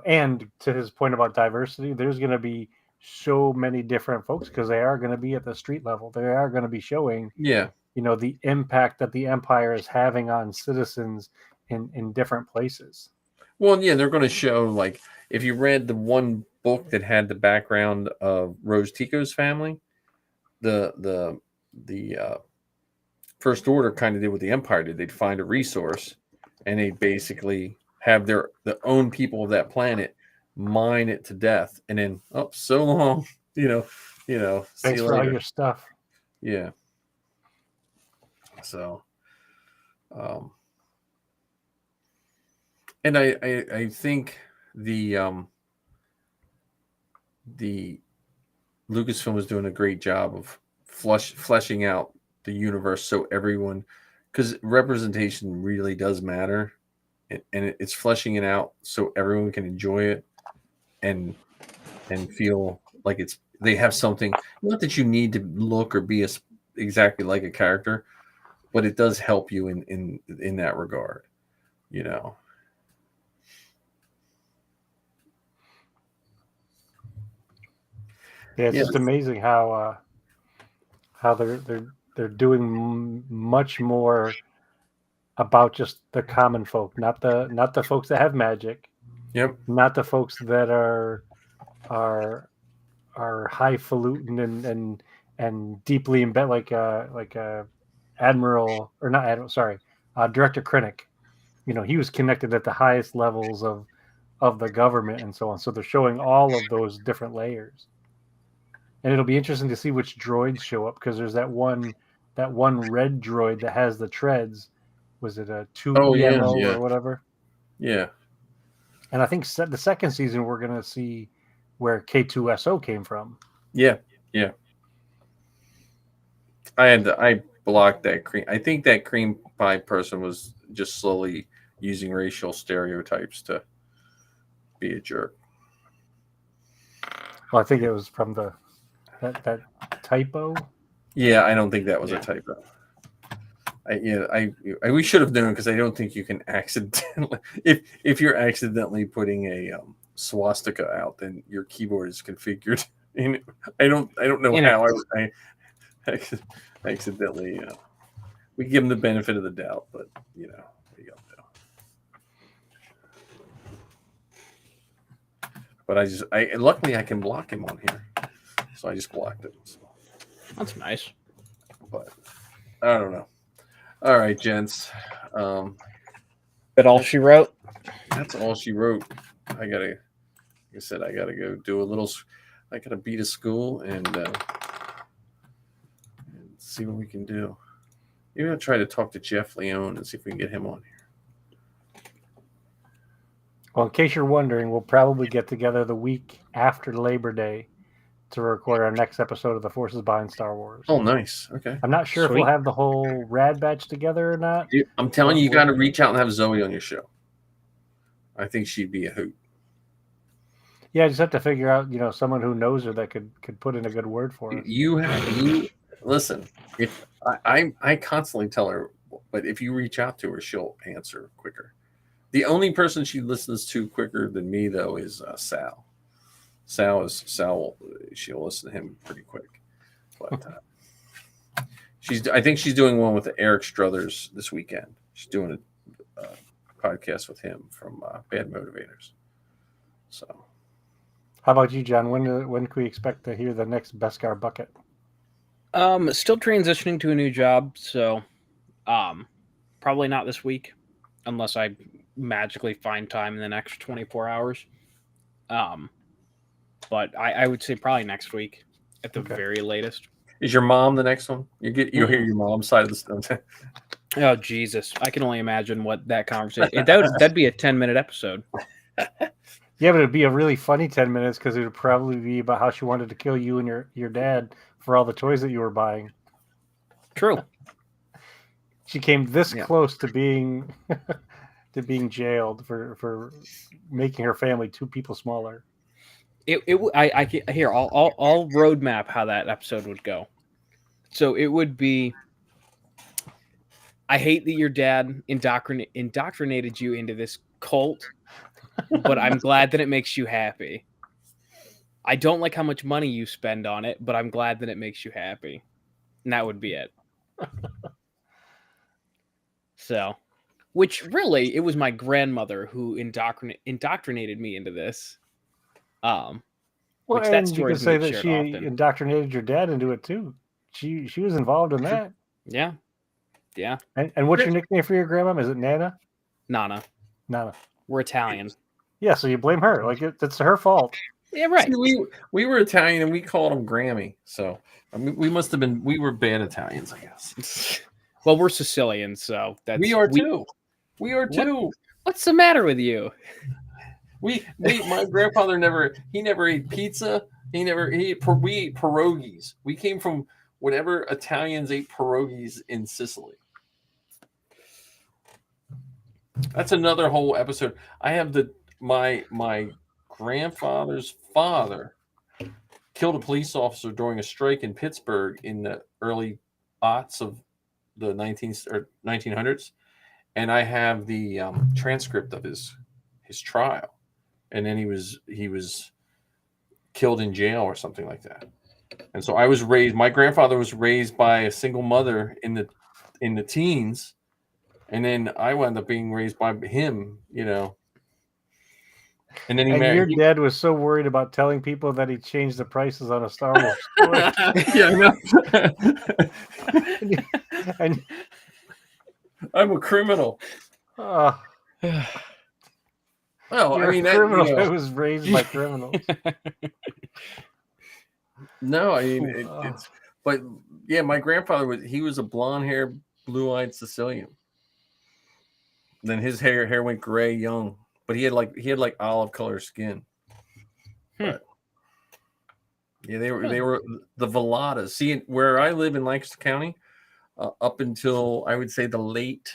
And to his point about diversity, there's going to be so many different folks because they are going to be at the street level. They are going to be showing, the impact that the Empire is having on citizens in different places. Well, yeah, they're going to show, like, if you read the one book that had the background of Rose Tico's family, the First Order kind of did what the Empire did. They'd find a resource, and they'd basically have the own people of that planet mine it to death, and then so long, see Thanks you for all later. your stuff. Yeah. So, and I think the Lucasfilm is doing a great job of fleshing out the universe so everyone, because representation really does matter, and it's fleshing it out so everyone can enjoy it and feel like they have something. Not that you need to look or be exactly like a character, but it does help you in that regard, Yeah, it's just amazing how they're doing much more about just the common folk, not the folks that have magic. Yep. Not the folks that are highfalutin and deeply embedded, like Admiral, or not Admiral, sorry, Director Krennic. He was connected at the highest levels of the government and so on. So they're showing all of those different layers, and it'll be interesting to see which droids show up, because there's that one red droid that has the treads. Was it a 2 EMO or whatever? Yeah. And I think the second season we're going to see where K2SO came from. Yeah. I blocked that cream. I think that cream pie person was just slowly using racial stereotypes to be a jerk. Well, I think it was from that typo. Yeah, I don't think that was a typo. We should have known, because I don't think you can accidentally, if you're accidentally putting a swastika out, then your keyboard is configured. And I don't know how I accidentally. We give them the benefit of the doubt, but you go. But luckily I can block him on here, so I just blocked it. So. That's nice. But I don't know. All right, gents. That all she wrote? That's all she wrote. I gotta go do a little. I gotta beat a school and see what we can do. Maybe I'll try to talk to Jeff Leone and see if we can get him on here. Well, in case you're wondering, we'll probably get together the week after Labor Day to record our next episode of The Forces Behind Star Wars. Oh, nice. Okay. I'm not sure if we'll have the whole Rad Batch together or not. Dude, I'm telling you, got to reach out and have Zoe on your show. I think she'd be a hoot. Yeah, I just have to figure out, someone who knows her that could put in a good word for us. You listen. If I constantly tell her, but if you reach out to her, she'll answer quicker. The only person she listens to quicker than me, though, is Sal. She'll listen to him pretty quick. But I think she's doing one with Eric Struthers this weekend. She's doing a podcast with him from Bad Motivators. So, how about you, John? When can we expect to hear the next Beskar bucket? Still transitioning to a new job, so probably not this week, unless I magically find time in the next 24 hours. But I would say probably next week at the very latest. Is your mom the next one? You'll hear your mom's side of the story. Oh, Jesus. I can only imagine what that conversation... That'd be a 10-minute episode. Yeah, but it'd be a really funny 10 minutes, because it would probably be about how she wanted to kill you and your dad for all the toys that you were buying. True. She came this close to being to being jailed for making her family 2 people smaller. I'll roadmap how that episode would go. So it would be, I hate that your dad indoctrinated you into this cult, but I'm glad that it makes you happy. I don't like how much money you spend on it, but I'm glad that it makes you happy. And that would be it. So, which really, it was my grandmother who indoctrinated me into this. Well, Which and that you story can say is that shared she often. indoctrinated your dad into it too. She was involved in that. Yeah. Yeah. And what's your nickname for your grandma? Is it Nana? Nana. Nana. We're Italian. Yeah, so you blame her. Like it's her fault. Yeah, right. See, we were Italian and we called him Grammy. So I mean, we were bad Italians, I guess. Well, we're Sicilian, so that's We are too. We are too. What's the matter with you? My grandfather never ate pizza. We ate pierogies. We came from whatever Italians ate pierogies in Sicily. That's another whole episode. I have my grandfather's father killed a police officer during a strike in Pittsburgh in the early aughts of the 1900s, and I have the transcript of his trial, and then he was killed in jail or something like that. And so my grandfather was raised by a single mother in the teens, and then I wound up being raised by him, and then your dad was so worried about telling people that he changed the prices on a Star Wars toy. Yeah, I know. And I'm a criminal. Well, I mean, criminal. I was raised by criminals. No, I mean it's. But yeah, my grandfather was a blonde-haired, blue-eyed Sicilian. Then his hair went gray young, but he had like olive color skin. But yeah, they were the Velladas. See, where I live in Lancaster County, up until I would say the late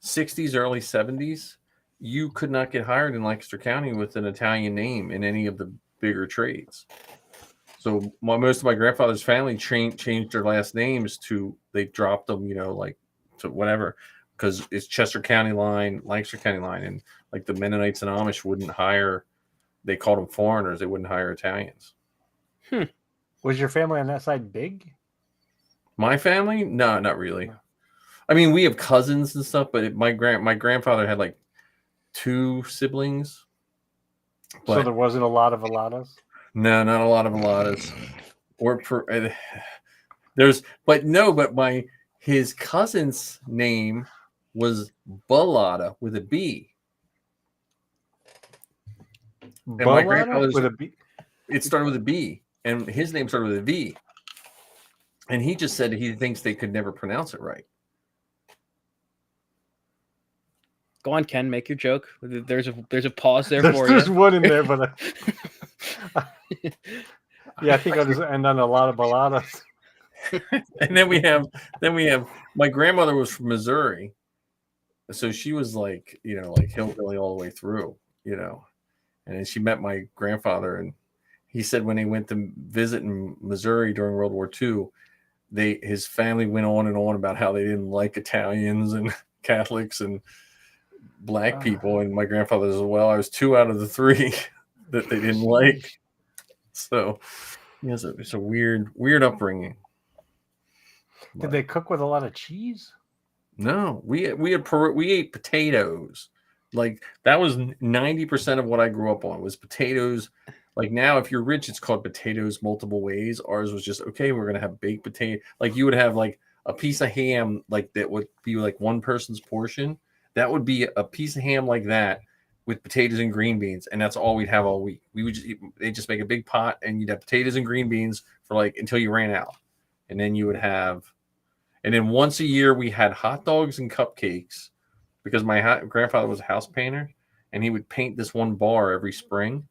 60s, early 70s, you could not get hired in Lancaster County with an Italian name in any of the bigger trades. So most of my grandfather's family changed their last names they dropped them, like to whatever, because it's Chester County line, Lancaster County line, and like the Mennonites and Amish wouldn't hire. They called them foreigners. They wouldn't hire Italians. Was your family on that side big? My family? No, not really. I mean, we have cousins and stuff, but my grandfather had like 2 siblings. So there wasn't a lot of Velladas? No, not a lot of Velladas. But his cousin's name was Ballada with a B. And my grandfather's with a B. It started with a B, and his name started with a V. And he just said he thinks they could never pronounce it right. Go on, Ken, make your joke. There's a pause there for you. There's one in there, but yeah, I think I'll just end on a lot of balladas. And then we have my grandmother was from Missouri, so she was like hillbilly all the way through, and then she met my grandfather, and he said when they went to visit in Missouri during World War II, his family went on and on about how they didn't like Italians and Catholics and black people, and my grandfather as well. I was 2 out of the 3 that they didn't like. So it's a weird upbringing. Did they cook with a lot of cheese? No, we ate potatoes. Like that was 90% of what I grew up on was potatoes. Like now, if you're rich, it's called potatoes multiple ways. Ours was just okay. We're gonna have baked potato. Like you would have like a piece of ham, like that would be like one person's portion. That would be a piece of ham like that with potatoes and green beans, and that's all we'd have all week. They just make a big pot, and you'd have potatoes and green beans for like until you ran out, and then you would have, and then once a year we had hot dogs and cupcakes, because my grandfather was a house painter, and he would paint this one bar every spring,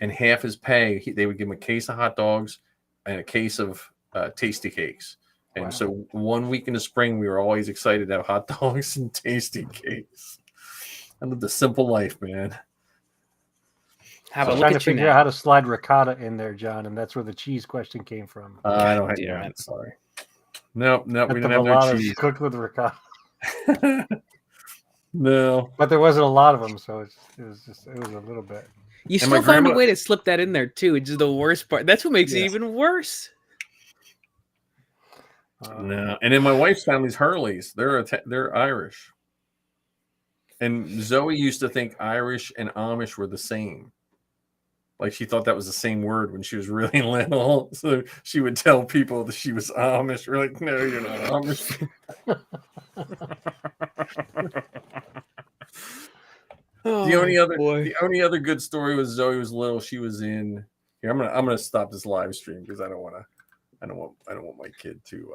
and half his pay they would give him a case of hot dogs and a case of tasty cakes. And so 1 week in the spring, we were always excited to have hot dogs and tasty cakes. I lived a simple life, man. How I was about trying look to at you figure out how now? to slide ricotta in there, John, and that's where the cheese question came from. I don't have damn that. it. Sorry. Nope, we That the didn't have no mulattoes cheese. cooked with ricotta, No. but there wasn't a lot of them, so it was a little bit. You And my still found a grandma- way to slip that in there too, which is the worst part. That's what makes it Yes. even worse. No. And then my wife's family's Hurleys. They're Irish. And Zoe used to think Irish and Amish were the same. Like she thought that was the same word when she was really little. So she would tell people that she was Amish. We're like, no, you're not Amish. The only other good story was Zoe was little. She was in here. I'm gonna stop this live stream because I don't want my kid to